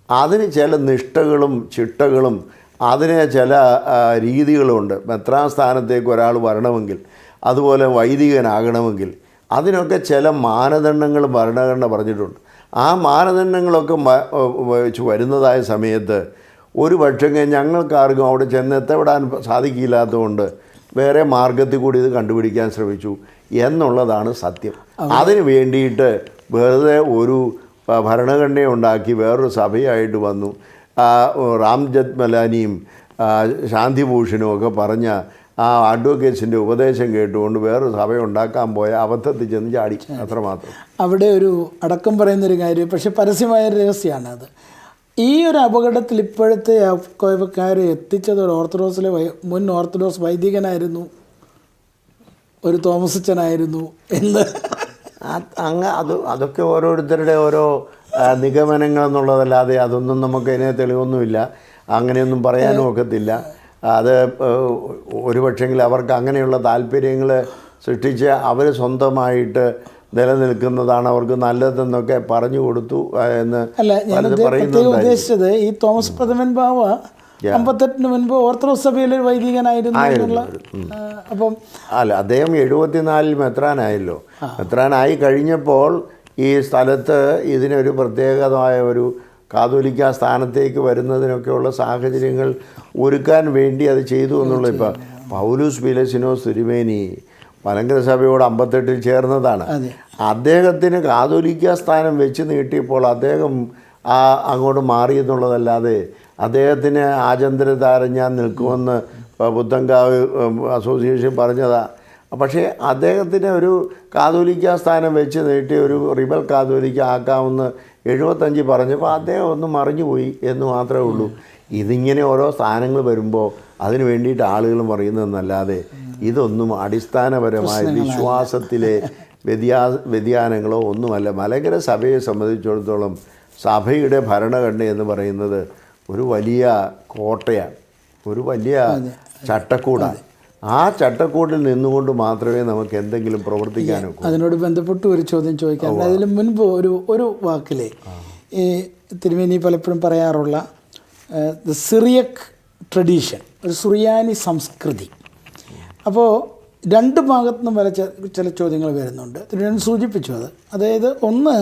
അതിന് ചില നിഷ്ഠകളും ചിട്ടകളും അതിന് ചില രീതികളുണ്ട്. മെത്രാൻ സ്ഥാനത്തേക്ക് ഒരാൾ വരണമെങ്കിൽ, അതുപോലെ വൈദികനാകണമെങ്കിൽ അതിനൊക്കെ ചില മാനദണ്ഡങ്ങൾ ഭരണഘടന പറഞ്ഞിട്ടുണ്ട്. ആ മാനദണ്ഡങ്ങളൊക്കെ വെച്ച് വരുന്നതായ സമയത്ത് ഒരു പക്ഷേ ഞങ്ങൾക്കാർക്കും അവിടെ ചെന്നെത്തപ്പെടാൻ സാധിക്കില്ലാത്തതുകൊണ്ട് വേറെ മാർഗത്തിൽ കൂടി ഇത് കണ്ടുപിടിക്കാൻ ശ്രമിച്ചു എന്നുള്ളതാണ് സത്യം. അതിന് വേണ്ടിയിട്ട് വെറുതെ ഒരു ഭരണഘടന ഉണ്ടാക്കി വേറൊരു സഭയായിട്ട് വന്നു. റാം ജത്മലാനിയും ശാന്തിഭൂഷണും ഒക്കെ പറഞ്ഞ ആ അഡ്വക്കേറ്റ്സിൻ്റെ ഉപദേശം കേട്ടുകൊണ്ട് വേറൊരു സഭ ഉണ്ടാക്കാൻ പോയ അബദ്ധത്തിൽ ചെന്ന് ചാടി, അത്രമാത്രം. അവിടെ ഒരു അടക്കം പറയുന്നൊരു കാര്യം, പക്ഷെ പരസ്യമായ രഹസ്യമാണ് അത്. ഈ ഒരു അപകടത്തിൽ ഇപ്പോഴത്തെ യാക്കോബക്കാരെ എത്തിച്ചത് ഒരു മുൻ ഓർത്തഡോക്സ് വൈദികനായിരുന്നു, ഒരു തോമസച്ചനായിരുന്നു എന്ന് അതൊക്കെ ഓരോരുത്തരുടെ ഓരോ നിഗമനങ്ങൾ എന്നുള്ളതല്ലാതെ അതൊന്നും നമുക്ക് അതിനെ തെളിവൊന്നുമില്ല. അങ്ങനെയൊന്നും പറയാനും ഒക്കത്തില്ല. അത് ഒരു പക്ഷെങ്കിൽ അവർക്ക് അങ്ങനെയുള്ള താല്പര്യങ്ങൾ സൃഷ്ടിച്ച് അവർ സ്വന്തമായിട്ട് നിലനിൽക്കുന്നതാണ് അവർക്ക് നല്ലതെന്നൊക്കെ പറഞ്ഞു കൊടുത്തു എന്ന് ഉദ്ദേശിച്ചത്. ഈ തോമസ് പ്രഥമൻ ബാവ 58 മുൻപ് ഓർത്തഡോക്സ് സഭയിലെ വൈദികനായിരുന്നു. അപ്പം അദ്ദേഹം 74 മെത്രാനായല്ലോ. മെത്രാനായി കഴിഞ്ഞപ്പോൾ ഈ സ്ഥലത്ത് ഇതിനൊരു പ്രത്യേകമായ ഒരു കാതോലിക്ക സ്ഥാനത്തേക്ക് വരുന്നതിനൊക്കെയുള്ള സാഹചര്യങ്ങൾ ഒരുക്കാൻ വേണ്ടി അത് ചെയ്തു എന്നുള്ള. ഇപ്പം പൗലൂസ് പീലസിനോസ് തിരുമേനി മലങ്കര സഭയോട് 58 ചേർന്നതാണ്. അദ്ദേഹത്തിന് കാതോലിക്ക സ്ഥാനം വെച്ച് നീട്ടിയപ്പോൾ അദ്ദേഹം അങ്ങോട്ട് മാറിയെന്നുള്ളതല്ലാതെ അദ്ദേഹത്തിന് ആചന്ദ്രതാരം ഞാൻ നിൽക്കുമെന്ന് പുത്തൻകാവ് അസോസിയേഷൻ പറഞ്ഞതാ. പക്ഷേ അദ്ദേഹത്തിന് ഒരു കാതോലിക്ക സ്ഥാനം വെച്ച് നീട്ടി ഒരു റിബൽ കാതോലിക്ക ആക്കാമെന്ന് 75 പറഞ്ഞപ്പോൾ അദ്ദേഹം ഒന്ന് മറിഞ്ഞുപോയി എന്ന് മാത്രമേ ഉള്ളൂ. ഇതിങ്ങനെ ഓരോ സ്ഥാനങ്ങൾ വരുമ്പോൾ അതിന് വേണ്ടിയിട്ട് ആളുകൾ പറയുന്നതെന്നല്ലാതെ ഇതൊന്നും അടിസ്ഥാനപരമായ വിശ്വാസത്തിലെ വ്യതിയാനങ്ങളോ ഒന്നുമല്ല. മലങ്കര സഭയെ സംബന്ധിച്ചിടത്തോളം സഭയുടെ ഭരണഘടന എന്ന് പറയുന്നത് ഒരു വലിയ കോട്ടയാണ്, ഒരു വലിയ ചട്ടക്കൂടാണ്. ആ ചട്ടക്കൂടിൽ നിന്നുകൊണ്ട് മാത്രമേ നമുക്ക് എന്തെങ്കിലും പ്രവർത്തിക്കാനൊക്കെ. അതിനോട് ബന്ധപ്പെട്ട് ഒരു ചോദ്യം ചോദിക്കാം. അതിന് മുൻപ് ഒരു വാക്കിലെ ഈ തിരുമേനി പലപ്പോഴും പറയാറുള്ള സിറിയക് ട്രഡീഷൻ, ഒരു സുറിയാനി സംസ്കൃതി. അപ്പോൾ രണ്ട് ഭാഗത്തുനിന്നും വരെ ചില ചോദ്യങ്ങൾ വരുന്നുണ്ട്. തിരുമേനി സൂചിപ്പിച്ചു അത്. അതായത് ഒന്ന്,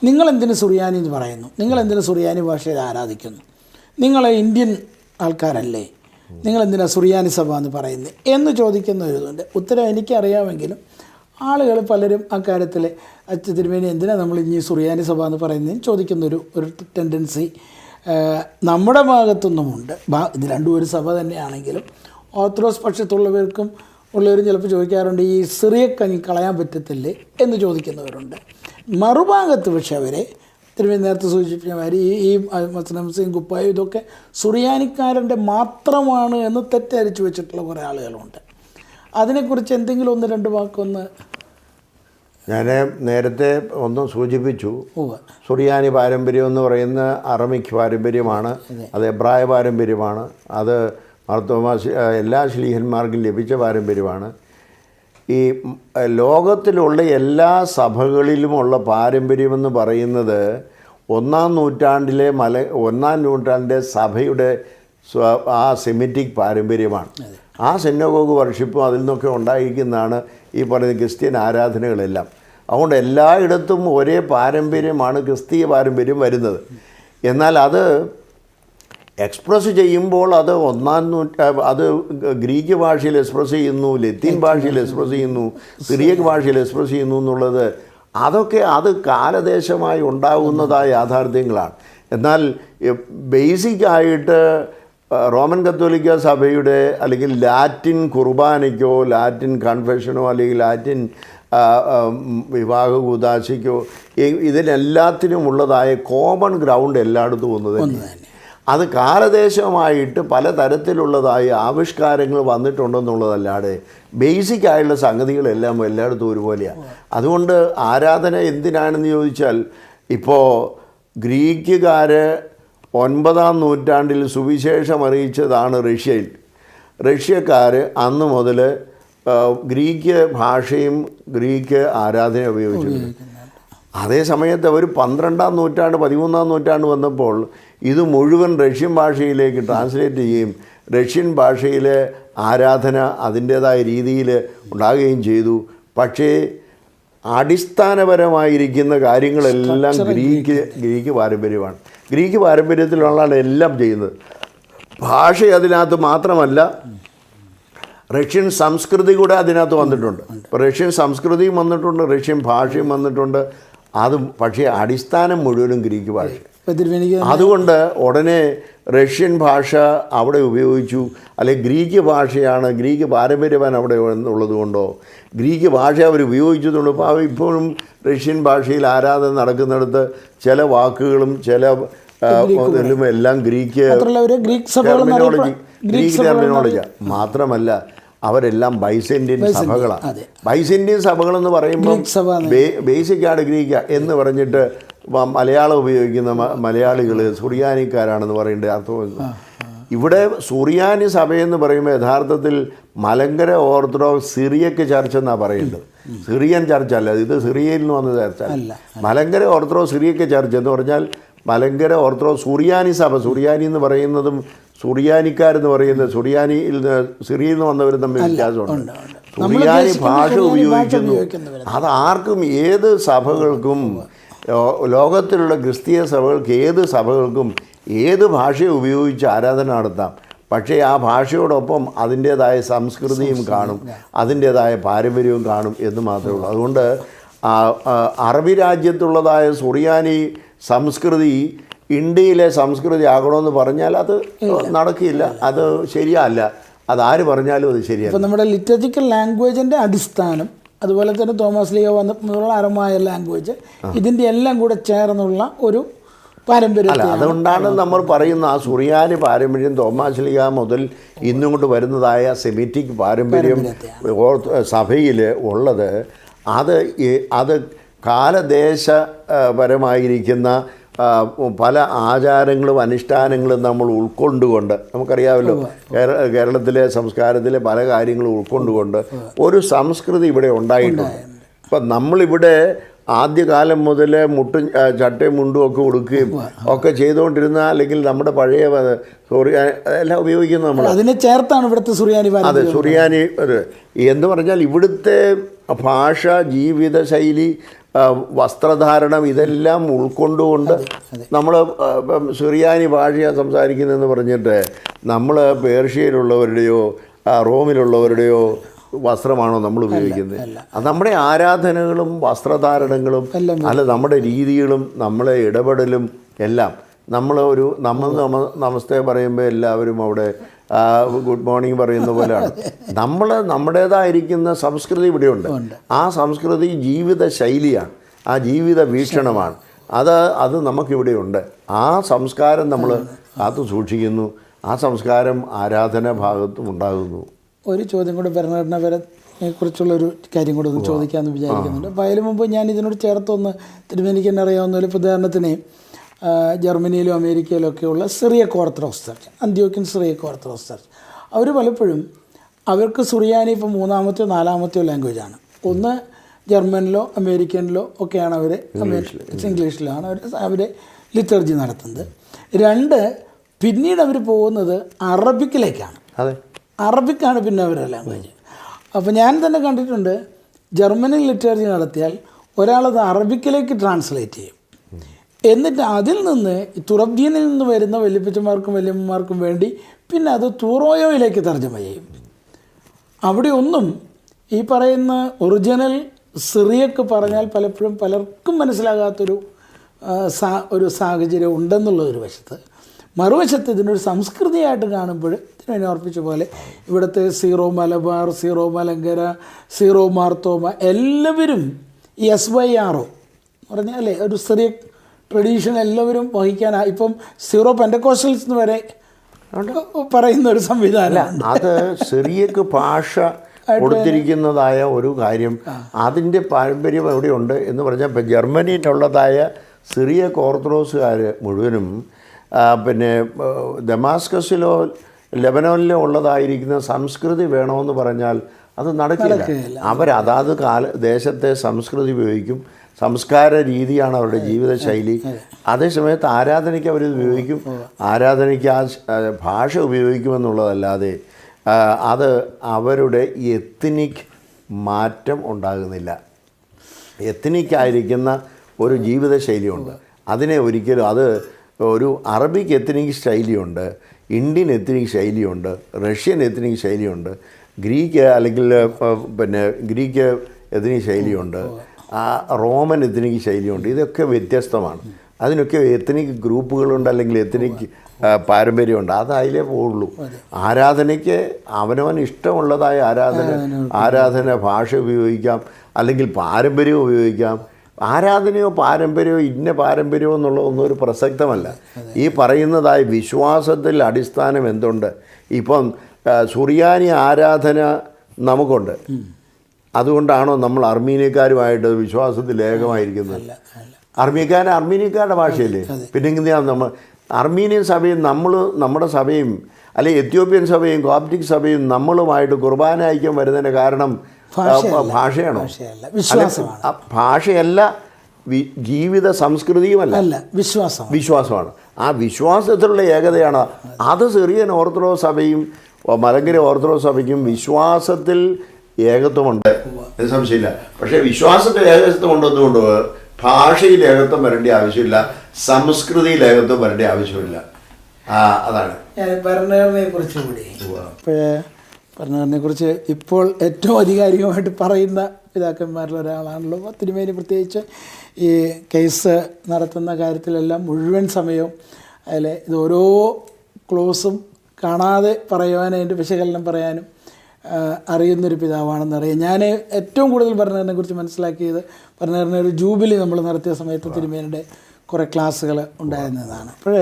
നിങ്ങളെന്തിന് സുറിയാനി എന്ന് പറയുന്നു? നിങ്ങളെന്തിന് സുറിയാനി ഭാഷയിൽ ആരാധിക്കുന്നു? നിങ്ങൾ ഇന്ത്യൻ ആൾക്കാരല്ലേ? നിങ്ങളെന്തിനാ സുറിയാനി സഭ എന്ന് പറയുന്നത് എന്ന് ചോദിക്കുന്ന ഒരു ഇതുണ്ട്. ഉത്തരം എനിക്കറിയാമെങ്കിലും ആളുകൾ പലരും അക്കാര്യത്തിൽ തിരുമേനി എന്തിനാണ് നമ്മൾ ഇനി സുറിയാനി സഭ എന്ന് പറയുന്നതിന് ചോദിക്കുന്നൊരു ടെൻഡൻസി നമ്മുടെ ഭാഗത്തുനിന്നുമുണ്ട്. ഇത് രണ്ടും ഒരു സഭ തന്നെയാണെങ്കിലും ഓർത്തഡോക്സ് പക്ഷത്തുള്ളവർക്കും ഉള്ളവരും ചിലപ്പോൾ ചോദിക്കാറുണ്ട്, ഈ സിറിയക്കഞ്ഞി കളയാൻ പറ്റത്തില്ലേ എന്ന് ചോദിക്കുന്നവരുണ്ട്. മറുഭാഗത്ത് പക്ഷേ അവരെ തിരുമേനി നേരത്തെ സൂചിപ്പിച്ച മാതിരി ഈ മുസ്ലിംസും കുപ്പായും ഇതൊക്കെ സുറിയാനിക്കാരൻ്റെ മാത്രമാണ് എന്ന് തെറ്റിദ്ധരിച്ച് വെച്ചിട്ടുള്ള കുറേ ആളുകളുണ്ട്. അതിനെക്കുറിച്ച് എന്തെങ്കിലും ഒന്ന് രണ്ട് വാക്കൊന്ന്. ഞാൻ നേരത്തെ ഒന്ന് സൂചിപ്പിച്ചു. സുറിയാനി പാരമ്പര്യം എന്ന് പറയുന്ന അറമിക് പാരമ്പര്യമാണ്, അത് എബ്രായ പാരമ്പര്യമാണ്, അത് മാർത്തോമാ എല്ലാ ശ്ലീഹന്മാർക്കും ലഭിച്ച പാരമ്പര്യമാണ്. ഈ ലോകത്തിലുള്ള എല്ലാ സഭകളിലുമുള്ള പാരമ്പര്യമെന്ന് പറയുന്നത് ഒന്നാം നൂറ്റാണ്ടിലെ സഭയുടെ ആ സെമിറ്റിക് പാരമ്പര്യമാണ്. ആ സിനഗോഗ് വർഷിപ്പും അതിൽ നിന്നൊക്കെ ഉണ്ടായിരിക്കുന്നതാണ് ഈ പറയുന്ന ക്രിസ്ത്യൻ ആരാധനകളെല്ലാം. അതുകൊണ്ട് എല്ലായിടത്തും ഒരേ പാരമ്പര്യമാണ്, ക്രിസ്തീയ പാരമ്പര്യം വരുന്നത്. എന്നാൽ അത് എക്സ്പ്രസ് ചെയ്യുമ്പോൾ അത് അത് ഗ്രീക്ക് ഭാഷയിൽ എക്സ്പ്രസ് ചെയ്യുന്നു, ലത്തീൻ ഭാഷയിൽ എക്സ്പ്രസ് ചെയ്യുന്നു, സിറിയക് ഭാഷയിൽ എക്സ്പ്രസ് ചെയ്യുന്നു എന്നുള്ളത് അത് കാലദേശമായി ഉണ്ടാകുന്നതായ യാഥാർത്ഥ്യങ്ങളാണ്. എന്നാൽ ബേസിക്കായിട്ട് റോമൻ കത്തോലിക്ക സഭയുടെ അല്ലെങ്കിൽ ലാറ്റിൻ കുർബാനയ്ക്കോ ലാറ്റിൻ കൺഫെഷനോ അല്ലെങ്കിൽ ലാറ്റിൻ വിവാഹ കൂദാശയ്ക്കോ ഇതിനെല്ലാത്തിനും ഉള്ളതായ കോമൺ ഗ്രൗണ്ട് എല്ലായിടത്തും ഒന്ന് തന്നെ. അത് കാലദേശമായിട്ട് പലതരത്തിലുള്ളതായ ആവിഷ്കാരങ്ങൾ വന്നിട്ടുണ്ടെന്നുള്ളതല്ലാതെ ബേസിക്കായുള്ള സംഗതികളെല്ലാം എല്ലായിടത്തും ഒരുപോലെയാണ്. അതുകൊണ്ട് ആരാധന എന്തിനാണെന്ന് ചോദിച്ചാൽ, ഇപ്പോൾ ഗ്രീക്കുകാർ 9-ാം നൂറ്റാണ്ടിൽ സുവിശേഷം അറിയിച്ചതാണ് റഷ്യയിൽ. റഷ്യക്കാർ അന്ന് മുതൽ ഗ്രീക്ക് ഭാഷയും ഗ്രീക്ക് ആരാധന ഉപയോഗിച്ചിട്ടുണ്ട്. അതേ സമയത്ത് അവർ 12-ാം നൂറ്റാണ്ട് 13-ാം നൂറ്റാണ്ട് വന്നപ്പോൾ ഇത് മുഴുവൻ റഷ്യൻ ഭാഷയിലേക്ക് ട്രാൻസ്ലേറ്റ് ചെയ്യുകയും റഷ്യൻ ഭാഷയിലെ ആരാധന അതിൻ്റേതായ രീതിയിൽ ഉണ്ടാകുകയും ചെയ്തു. പക്ഷേ അടിസ്ഥാനപരമായിരിക്കുന്ന കാര്യങ്ങളെല്ലാം ഗ്രീക്ക് പാരമ്പര്യമാണ്. ഗ്രീക്ക് പാരമ്പര്യത്തിലുള്ളതാണ് എല്ലാം ചെയ്യുന്നത്. ഭാഷ അതിനകത്ത് മാത്രമല്ല, റഷ്യൻ സംസ്കൃതി കൂടെ അതിനകത്ത് വന്നിട്ടുണ്ട്. ഇപ്പോൾ റഷ്യൻ സംസ്കൃതിയും വന്നിട്ടുണ്ട്, റഷ്യൻ ഭാഷയും വന്നിട്ടുണ്ട്. പക്ഷേ അടിസ്ഥാനം മുഴുവനും ഗ്രീക്ക് ഭാഷ. അതുകൊണ്ട് ഉടനെ റഷ്യൻ ഭാഷ അവിടെ ഉപയോഗിച്ചു, അല്ലെങ്കിൽ ഗ്രീക്ക് ഭാഷയാണ്, ഗ്രീക്ക് പാരമ്പര്യമാണ് അവിടെ ഉള്ളത് കൊണ്ടോ ഗ്രീക്ക് ഭാഷ അവർ ഉപയോഗിച്ചതുകൊണ്ട് ഇപ്പോൾ ഇപ്പോഴും റഷ്യൻ ഭാഷയിൽ ആരാധന നടക്കുന്നിടത്ത് ചില വാക്കുകളും ചില എല്ലാം ഗ്രീക്ക് ടെർമിനോളജി. മാത്രമല്ല അവരെല്ലാം ബൈസന്റിയൻ സഭകളാണ്. ബൈസന്റിയൻ സഭകളെന്ന് പറയുമ്പോൾ ബേസിക്കാണ് ഗ്രീക്ക് എന്ന് പറഞ്ഞിട്ട് മലയാളം ഉപയോഗിക്കുന്ന മലയാളികൾ സുറിയാനിക്കാരാണെന്ന് പറയേണ്ട അർത്ഥം. ഇവിടെ സുറിയാനി സഭയെന്ന് പറയുമ്പോൾ യഥാർത്ഥത്തിൽ മലങ്കര ഓർത്തഡോക്സ് സിറിയക്ക് ചർച്ച എന്നാണ് പറയേണ്ടത്. സിറിയൻ ചർച്ച അല്ല, ഇത് സിറിയയിൽ നിന്ന് വന്ന ചർച്ച അല്ല. മലങ്കര ഓർത്തഡോക്സ് സിറിയക്ക് ചർച്ച എന്ന് പറഞ്ഞാൽ മലങ്കര ഓർത്തഡോക്സ് സുറിയാനി സഭ. സുറിയാനി എന്ന് പറയുന്നതും സുറിയാനിക്കാരെന്ന് പറയുന്നത് സിറിയയിൽ നിന്ന് വന്നവരും തമ്മിൽ വ്യത്യാസമുണ്ട്. സുറിയാനി ഭാഷ ഉപയോഗിക്കുന്നു. അത് ആർക്കും ഏത് സഭകൾക്കും ലോകത്തിലുള്ള ക്രിസ്തീയ സഭകൾക്ക് ഏത് സഭകൾക്കും ഏത് ഭാഷ ഉപയോഗിച്ച് ആരാധന നടത്താം. പക്ഷേ ആ ഭാഷയോടൊപ്പം അതിൻ്റേതായ സംസ്കൃതിയും കാണും, അതിൻ്റേതായ പാരമ്പര്യവും കാണും എന്ന് മാത്രമേ ഉള്ളൂ. അതുകൊണ്ട് അറബി രാജ്യത്തുള്ളതായ സുറിയാനി സംസ്കൃതി ഇന്ത്യയിലെ സംസ്കൃതി ആകണമെന്ന് പറഞ്ഞാൽ അത് നടക്കില്ല, അത് ശരിയല്ല. അതാര് പറഞ്ഞാലും അത് ശരിയല്ല. ഇപ്പോൾ നമ്മുടെ ലിറ്ററേച്ചർ ലാംഗ്വേജിൻ്റെ അടിസ്ഥാനം, അതുപോലെ തന്നെ തോമസ് ലീഗ വന്നുള്ള അറമായ ലാംഗ്വേജ്, ഇതിൻ്റെ എല്ലാം കൂടെ ചേർന്നുള്ള ഒരു പാരമ്പര്യം. അല്ല, അതുകൊണ്ടാണ് നമ്മൾ പറയുന്ന ആ സുറിയാനി പാരമ്പര്യം തോമാശ്ലീഹ മുതൽ ഇന്നും കൊണ്ട് വരുന്നതായ സെമിറ്റിക് പാരമ്പര്യം സഭയിൽ ഉള്ളത്. അത് കാലദേശപരമായിരിക്കുന്ന പല ആചാരങ്ങളും അനുഷ്ഠാനങ്ങളും നമ്മൾ ഉൾക്കൊണ്ടുകൊണ്ട്, നമുക്കറിയാമല്ലോ കേരളത്തിലെ സംസ്കാരത്തിലെ പല കാര്യങ്ങളും ഉൾക്കൊണ്ടുകൊണ്ട് ഒരു സംസ്കൃതി ഇവിടെ ഉണ്ടായിട്ടുണ്ട്. ഇപ്പം നമ്മളിവിടെ ആദ്യകാലം മുതൽ ചട്ടയും മുണ്ടും ഒക്കെ ഉടുക്കുകയും ഒക്കെ ചെയ്തുകൊണ്ടിരുന്ന, അല്ലെങ്കിൽ നമ്മുടെ പഴയ എല്ലാം ഉപയോഗിക്കുന്നത് നമ്മൾ അതിനെ ചേർത്താണ് ഇവിടുത്തെ സുറിയാനി. അതെ, സുറിയാനി എന്ന് പറഞ്ഞാൽ ഇവിടുത്തെ ഭാഷ, ജീവിതശൈലി, വസ്ത്രധാരണം ഇതെല്ലാം ഉൾക്കൊണ്ടുകൊണ്ട് നമ്മൾ സുറിയാനി ഭാഷയാണ് സംസാരിക്കുന്നതെന്ന് പറഞ്ഞിട്ട് നമ്മൾ പേർഷ്യയിലുള്ളവരുടെയോ റോമിലുള്ളവരുടെയോ വസ്ത്രമാണോ നമ്മൾ ഉപയോഗിക്കുന്നത്? അത് നമ്മുടെ ആരാധനകളും വസ്ത്രധാരണങ്ങളും അല്ല, നമ്മുടെ രീതികളും നമ്മളെ ഇടപെടലും എല്ലാം നമ്മൾ നമസ്തേ പറയുമ്പോൾ എല്ലാവരും അവിടെ ഗുഡ് മോർണിംഗ് പറയുന്ന പോലെയാണ്. നമ്മുടേതായിരിക്കുന്ന സംസ്കൃതി ഇവിടെയുണ്ട്. ആ സംസ്കൃതി ജീവിത ശൈലിയാണ്, ആ ജീവിത വീക്ഷണമാണ്. അത് നമുക്കിവിടെയുണ്ട്. ആ സംസ്കാരം നമ്മൾ കാത്തു സൂക്ഷിക്കുന്നു. ആ സംസ്കാരം ആരാധന ഭാഗത്തും ഉണ്ടാകുന്നു. ഒരു ചോദ്യം കൂടി ഭരണഘടനയെ കുറിച്ചുള്ളൊരു കാര്യം കൂടെ ഒന്ന് ചോദിക്കാമെന്ന് വിചാരിക്കുന്നുണ്ട്. അപ്പോൾ അതിന് മുമ്പ് ഞാൻ ഇതിനോട് ചേർത്തൊന്ന് തിരുമേനിക്ക് തന്നെ അറിയാവുന്ന ഒരു ഉദാഹരണത്തിന് ജർമ്മനിയിലും അമേരിക്കയിലും ഒക്കെയുള്ള സിറിയക് ഓർത്തഡോക്സ് ചർച്ച്, അന്ത്യോക്യൻ സിറിയക് ഓർത്തഡോക്സ് ചർച്ച്, അവർ പലപ്പോഴും അവർക്ക് സുറിയാനി ഇപ്പോൾ മൂന്നാമത്തെയോ നാലാമത്തെയോ ലാംഗ്വേജാണ്. ഒന്ന് ജർമ്മനിലോ അമേരിക്കനിലോ ഒക്കെയാണ് അവർ, ഇംഗ്ലീഷിലാണ് അവർ ലിറ്റർജി നടത്തുന്നത്. രണ്ട്, പിന്നീട് അവർ പോകുന്നത് അറബിക്കിലേക്കാണ്. അറബിക്കാണ് പിന്നെ അവരുടെ ലാംഗ്വേജ്. അപ്പോൾ ഞാൻ തന്നെ കണ്ടിട്ടുണ്ട്, ജർമ്മനിൽ ലിറ്ററേച്ചർ നടത്തിയാൽ ഒരാളത് അറബിക്കിലേക്ക് ട്രാൻസ്ലേറ്റ് ചെയ്യും. എന്നിട്ട് അതിൽ നിന്ന് തുറബ്ദീനിൽ നിന്ന് വരുന്ന വല്യപ്പച്ചന്മാർക്കും വല്യമ്മമാർക്കും വേണ്ടി പിന്നെ അത് തൂറോയോയിലേക്ക് തർജ്ജമ ചെയ്യും. അവിടെ ഒന്നും ഈ പറയുന്ന ഒറിജിനൽ സിറിയക്ക് പറഞ്ഞാൽ പലപ്പോഴും പലർക്കും മനസ്സിലാകാത്തൊരു സാഹചര്യം ഉണ്ടെന്നുള്ളൊരു വശത്ത്. മറുവശത്ത് ഇതിനൊരു സംസ്കൃതിയായിട്ട് കാണുമ്പോൾ ഇതിനെ ഓർപ്പിച്ച പോലെ ഇവിടുത്തെ zero Malabar, zero Malankara, zero Marthoma എല്ലാവരും ഈ SYRO പറഞ്ഞാൽ അല്ലേ ഒരു സിറിയക് ട്രഡീഷൻ എല്ലാവരും വഹിക്കാൻ, ഇപ്പം സീറോ പെൻറ്റക്കോസ്റ്റൽസ് എന്ന് വരെ പറയുന്ന ഒരു സംവിധാനം. അത് സിറിയക്ക് ഭാഷ കൊടുത്തിരിക്കുന്നതായ ഒരു കാര്യം, അതിൻ്റെ പാരമ്പര്യം എവിടെയുണ്ട് എന്ന് പറഞ്ഞാൽ ഇപ്പം ജർമ്മനിയിലുള്ളതായ സിറിയക്ക് ഓർത്തഡോക്സുകാർ മുഴുവനും പിന്നെ ദമാസ്കസിലോ ലെബനോനിലോ ഉള്ളതായിരിക്കുന്ന സംസ്കൃതി വേണമെന്ന് പറഞ്ഞാൽ അത് നടക്കില്ല. അവരതാത് ദേശത്തെ സംസ്കൃതി ഉപയോഗിക്കും, സംസ്കാര രീതിയാണ് അവരുടെ ജീവിതശൈലി. അതേസമയത്ത് ആരാധനയ്ക്ക് അവരിത് ഉപയോഗിക്കും, ആരാധനയ്ക്ക് ആ ഭാഷ ഉപയോഗിക്കുമെന്നുള്ളതല്ലാതെ അത് അവരുടെ എത്നിക് മാറ്റം ഉണ്ടാകുന്നില്ല. എത്നിക്കായിരിക്കുന്ന ഒരു ജീവിതശൈലിയുണ്ട്. അതിനെ ഒരിക്കലും ഒരു അറബിക് എത്നിക് ശൈലിയുണ്ട്, ഇന്ത്യൻ എത്നിക് ശൈലിയുണ്ട്, റഷ്യൻ എത്നിക് ശൈലിയുണ്ട്, ഗ്രീക്ക് അല്ലെങ്കിൽ പിന്നെ ഗ്രീക്ക് എത്നിക് ശൈലിയുണ്ട്, റോമൻ എത്നിക് ശൈലിയുണ്ട്. ഇതൊക്കെ വ്യത്യസ്തമാണ്. അതിനൊക്കെ എത്നിക് ഗ്രൂപ്പുകളുണ്ട്, അല്ലെങ്കിൽ എത്നിക് പാരമ്പര്യമുണ്ട്. അത് അതിലേ പോകുള്ളൂ. ആരാധനയ്ക്ക് അവനവൻ ഇഷ്ടമുള്ളതായ ആരാധന ഭാഷ ഉപയോഗിക്കാം, അല്ലെങ്കിൽ പാരമ്പര്യം ഉപയോഗിക്കാം. ആരാധനയോ പാരമ്പര്യമോ ഇന്ന പാരമ്പര്യമോ എന്നുള്ള ഒന്നും ഒരു പ്രസക്തമല്ല. ഈ പറയുന്നതായ വിശ്വാസത്തിൽ അടിസ്ഥാനം എന്തുണ്ട്? ഇപ്പം സുറിയാനി ആരാധന നമുക്കുണ്ട്. അതുകൊണ്ടാണോ നമ്മൾ അർമീനിയക്കാരുമായിട്ട് വിശ്വാസത്തിൽ ഏകമായിരിക്കുന്നത്? അർമീനിയക്കാരുടെ ഭാഷയല്ലേ. പിന്നെ എങ്ങനെയാണ് നമ്മൾ അർമീനിയൻ സഭയും നമ്മുടെ സഭയും അല്ലെങ്കിൽ എത്യോപ്യൻ സഭയും കോപ്റ്റിക് സഭയും നമ്മളുമായിട്ട് കുർബാന ഐക്യം വരുന്നതിൻ്റെ കാരണം ഭാഷയാണോ? ഭാഷയല്ല, ജീവിത സംസ്കൃതിയുമല്ല, വിശ്വാസമാണ്. ആ വിശ്വാസത്തിലുള്ള ഏകതയാണ്. അത് സിറിയൻ ഓർത്തഡോക്സ് സഭയും മലങ്കര ഓർത്തഡോക്സ് സഭയ്ക്കും വിശ്വാസത്തിൽ ഏകത്വമുണ്ട്, സംശയമില്ല. പക്ഷേ വിശ്വാസത്തിൽ ഏകത്വം ഉണ്ടെന്നുകൊണ്ട് ഭാഷയിൽ ഏകത്വം വരേണ്ട ആവശ്യമില്ല, സംസ്കൃതിയിൽ ഏകത്വം വരേണ്ട ആവശ്യമില്ല. അതാണ് ഭരണഘടനയെ കുറിച്ച് കൂടി. ഭരണഘടനയെക്കുറിച്ച് ഇപ്പോൾ ഏറ്റവും ആധികാരികമായിട്ട് പറയുന്ന പിതാക്കന്മാരിൽ ഒരാളാണല്ലോ തിരുമേനി. പ്രത്യേകിച്ച് ഈ കേസ് നടത്തുന്ന കാര്യത്തിലെല്ലാം മുഴുവൻ സമയവും ഇത് ഓരോ ക്ലോസും കാണാതെ പറയുവാനും അതിൻ്റെ വിശകലനം പറയാനും അറിയുന്നൊരു പിതാവാണെന്നറിയാം. ഞാൻ ഏറ്റവും കൂടുതൽ ഭരണഘടനയെക്കുറിച്ച് മനസ്സിലാക്കിയത് ഭരണഘടന ഒരു ജൂബിലി നമ്മൾ നടത്തിയ സമയത്ത് തിരുമേനിയുടെ കുറേ ക്ലാസ്സുകൾ ഉണ്ടായിരുന്നതാണ്. അപ്പോൾ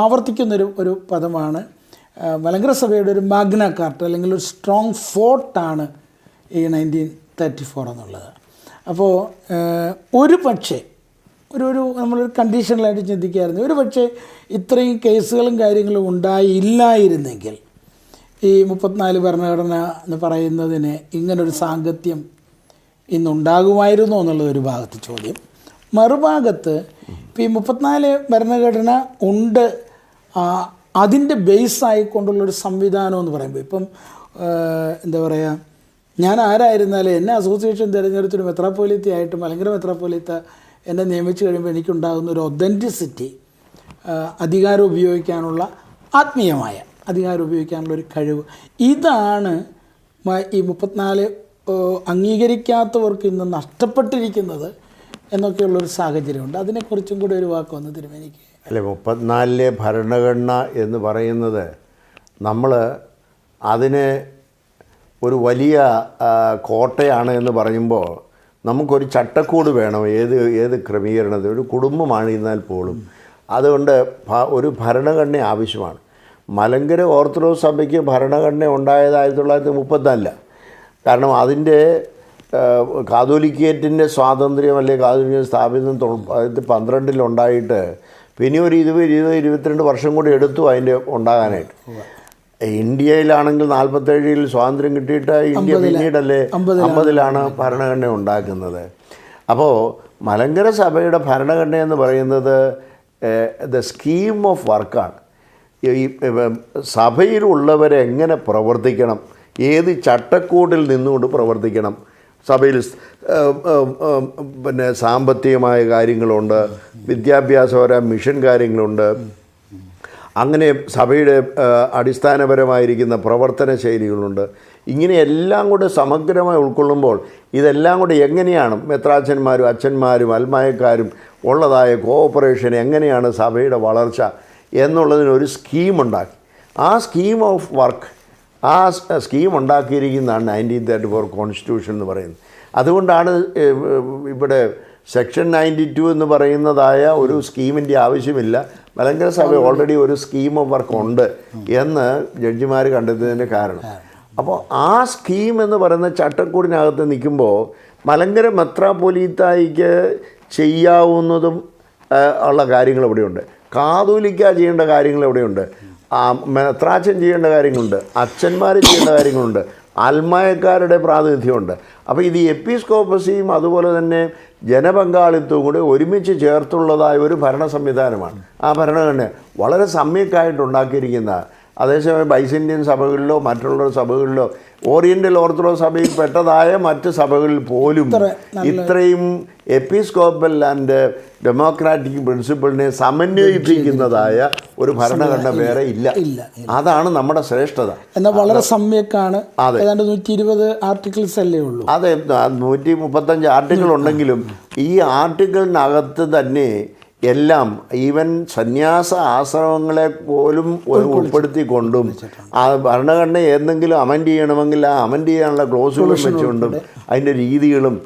ആവർത്തിക്കുന്നൊരു പദമാണ് മലങ്കര സഭയുടെ ഒരു മാഗ്ന കാർട്ട അല്ലെങ്കിൽ ഒരു സ്ട്രോങ് ഫോർട്ടാണ് ഈ 1934 എന്നുള്ളത്. അപ്പോൾ ഒരു പക്ഷേ ഒരു നമ്മളൊരു കണ്ടീഷണലായിട്ട് ചിന്തിക്കുകയായിരുന്നു, ഒരു പക്ഷേ ഇത്രയും കേസുകളും കാര്യങ്ങളും ഉണ്ടായില്ലായിരുന്നെങ്കിൽ ഈ 34 ഭരണഘടന എന്ന് പറയുന്നതിന് ഇങ്ങനൊരു സാങ്കത്യം ഇന്നുണ്ടാകുമായിരുന്നോ എന്നുള്ളതൊരു ഭാഗത്ത് ചോദ്യം. മറുഭാഗത്ത് ഇപ്പോൾ ഈ 34 ഭരണഘടന ഉണ്ട്, അതിൻ്റെ ബേസായിക്കൊണ്ടുള്ളൊരു സംവിധാനം എന്ന് പറയുമ്പോൾ ഇപ്പം എന്താ പറയുക, ഞാൻ ആരായിരുന്നാലും എന്നെ അസോസിയേഷൻ തിരഞ്ഞെടുത്തൊരു മെത്രാപ്പോലീത്തയായിട്ട് മലങ്കര മെത്രാപ്പോലീത്ത എന്നെ നിയമിച്ചു കഴിയുമ്പോൾ എനിക്കുണ്ടാകുന്ന ഒരു ഒതൻറ്റിസിറ്റി, അധികാരം ഉപയോഗിക്കാനുള്ള ആത്മീയമായ അധികാരം ഉപയോഗിക്കാനുള്ളൊരു കഴിവ്, ഇതാണ് ഈ 34 അംഗീകരിക്കാത്തവർക്ക് ഇന്ന് നഷ്ടപ്പെട്ടിരിക്കുന്നത് എന്നൊക്കെയുള്ളൊരു സാഹചര്യമുണ്ട്. അതിനെക്കുറിച്ചും കൂടി ഒരു വാക്ക് വന്ന് തിരുമേനിക്ക്. അല്ലെ, 34 ഭരണഘടന എന്ന് പറയുന്നത് നമ്മൾ അതിനെ ഒരു വലിയ കോട്ടയാണ് എന്ന് പറയുമ്പോൾ നമുക്കൊരു ചട്ടക്കൂട് വേണം. ഏത് ക്രമീകരണത്തിൽ ഒരു കുടുംബമാണെന്നാൽ പോലും അതുകൊണ്ട് ഒരു ഭരണഘടന ആവശ്യമാണ്. മലങ്കര ഓർത്തഡോക്സ് സഭയ്ക്ക് ഭരണഘടന ഉണ്ടായത് 1934. കാരണം അതിൻ്റെ കാതോലിക്കേറ്റിൻ്റെ സ്വാതന്ത്ര്യം അല്ലെങ്കിൽ കാതോലിക്ക സ്ഥാപിതം 1912 ഉണ്ടായിട്ട് പിന്നെ ഒരു 22 വർഷം കൂടി എടുത്തു അതിൻ്റെ ഉണ്ടാകാനായിട്ട്. ഇന്ത്യയിലാണെങ്കിൽ 47 സ്വാതന്ത്ര്യം കിട്ടിയിട്ട് ഇന്ത്യ പിന്നീടല്ലേ 50 ഭരണഘടന ഉണ്ടാക്കുന്നത്. അപ്പോൾ മലങ്കര സഭയുടെ ഭരണഘടന എന്ന് പറയുന്നത് ദ സ്കീം ഓഫ് വർക്കാണ്. ഈ സഭയിലുള്ളവരെ എങ്ങനെ പ്രവർത്തിക്കണം, ഏത് ചട്ടക്കൂടിൽ നിന്നുകൊണ്ട് പ്രവർത്തിക്കണം. സഭയിൽ പിന്നെ സാമ്പത്തികമായ കാര്യങ്ങളുണ്ട്, വിദ്യാഭ്യാസപരമായ മിഷൻ കാര്യങ്ങളുണ്ട്, അങ്ങനെ സഭയുടെ അടിസ്ഥാനപരമായിരിക്കുന്ന പ്രവർത്തന ശൈലികളുണ്ട്. ഇങ്ങനെ എല്ലാം കൂടെ സമഗ്രമായി ഉൾക്കൊള്ളുമ്പോൾ ഇതെല്ലാം കൂടെ എങ്ങനെയാണ് മെത്രാച്ചന്മാരും അച്ഛന്മാരും അൽമായക്കാരും ഉള്ളതായ കോഓപ്പറേഷൻ, എങ്ങനെയാണ് സഭയുടെ വളർച്ച എന്നുള്ളതിനൊരു സ്കീമുണ്ടാക്കി. ആ സ്കീം ഓഫ് വർക്ക്, ആ സ്കീം ഉണ്ടാക്കിയിരിക്കുന്നതാണ് 1934 കോൺസ്റ്റിറ്റ്യൂഷൻ എന്ന് പറയുന്നത്. അതുകൊണ്ടാണ് ഇവിടെ സെക്ഷൻ 92 എന്ന് പറയുന്നതായ ഒരു സ്കീമിൻ്റെ ആവശ്യമില്ല, മലങ്കര സഭ ഓൾറെഡി ഒരു സ്കീം ഓഫ് വർക്ക് ഉണ്ട് എന്ന് ജഡ്ജിമാർ കണ്ടെത്തിയതിൻ്റെ കാരണം. അപ്പോൾ ആ സ്കീം എന്ന് പറയുന്ന ചട്ടക്കൂടിനകത്ത് നിൽക്കുമ്പോൾ മലങ്കര മെത്രാപ്പൊലീത്തായിക്ക് ചെയ്യാവുന്നതും ഉള്ള കാര്യങ്ങൾ ഇവിടെയുണ്ട്, കാതോലിക്ക ചെയ്യേണ്ട കാര്യങ്ങൾ ഇവിടെയുണ്ട്, മെത്രാച്ചൻ ചെയ്യേണ്ട കാര്യങ്ങളുണ്ട്, അച്ഛന്മാർ ചെയ്യേണ്ട കാര്യങ്ങളുണ്ട്, അൽമായക്കാരുടെ പ്രാതിനിധ്യമുണ്ട്. അപ്പോൾ ഇത് എപ്പിസ്കോപ്പസിയും അതുപോലെ തന്നെ ജനപങ്കാളിത്തവും കൂടി ഒരുമിച്ച് ചേർത്തുള്ളതായ ഒരു ഭരണ സംവിധാനമാണ്. ആ ഭരണഘടന വളരെ സമ്യക്കായിട്ട് ഉണ്ടാക്കിയിരിക്കുന്ന. അതേസമയം ബൈസന്റിയൻ സഭകളിലോ മറ്റുള്ള സഭകളിലോ ഓറിയൻ്റൽ ഓർത്തഡോക്സ് സഭയിൽ പെട്ടതായ മറ്റ് സഭകളിൽ പോലും ഇത്രയും എപ്പിസ്കോപ്പൽ ആൻഡ് ഡെമോക്രാറ്റിക് പ്രിൻസിപ്പിളിനെ സമന്വയിപ്പിക്കുന്നതായ ഒരു ഭരണഘടന വേറെ ഇല്ല. അതാണ് നമ്മുടെ ശ്രേഷ്ഠത. എന്നാൽ വളരെ സമ്യക്കാണ്. ഏതാണ്ട് 120 ആർട്ടിക്കിൾസ് അല്ലേ ഉള്ളൂ. അതെ, 135 ആർട്ടിക്കിൾ ഉണ്ടെങ്കിലും ഈ ആർട്ടിക്കിളിനകത്ത് തന്നെ എല്ലാം ഈവൻ സന്യാസ ആശ്രമങ്ങളെ പോലും ഉൾപ്പെടുത്തിക്കൊണ്ടും ആ ഭരണഘടന എന്തെങ്കിലും അമെൻഡ് ചെയ്യണമെങ്കിൽ ആ അമെൻഡ് ചെയ്യാനുള്ള ക്ലോസുകളും വെച്ചുകൊണ്ടും അതിൻ്റെ രീതികളും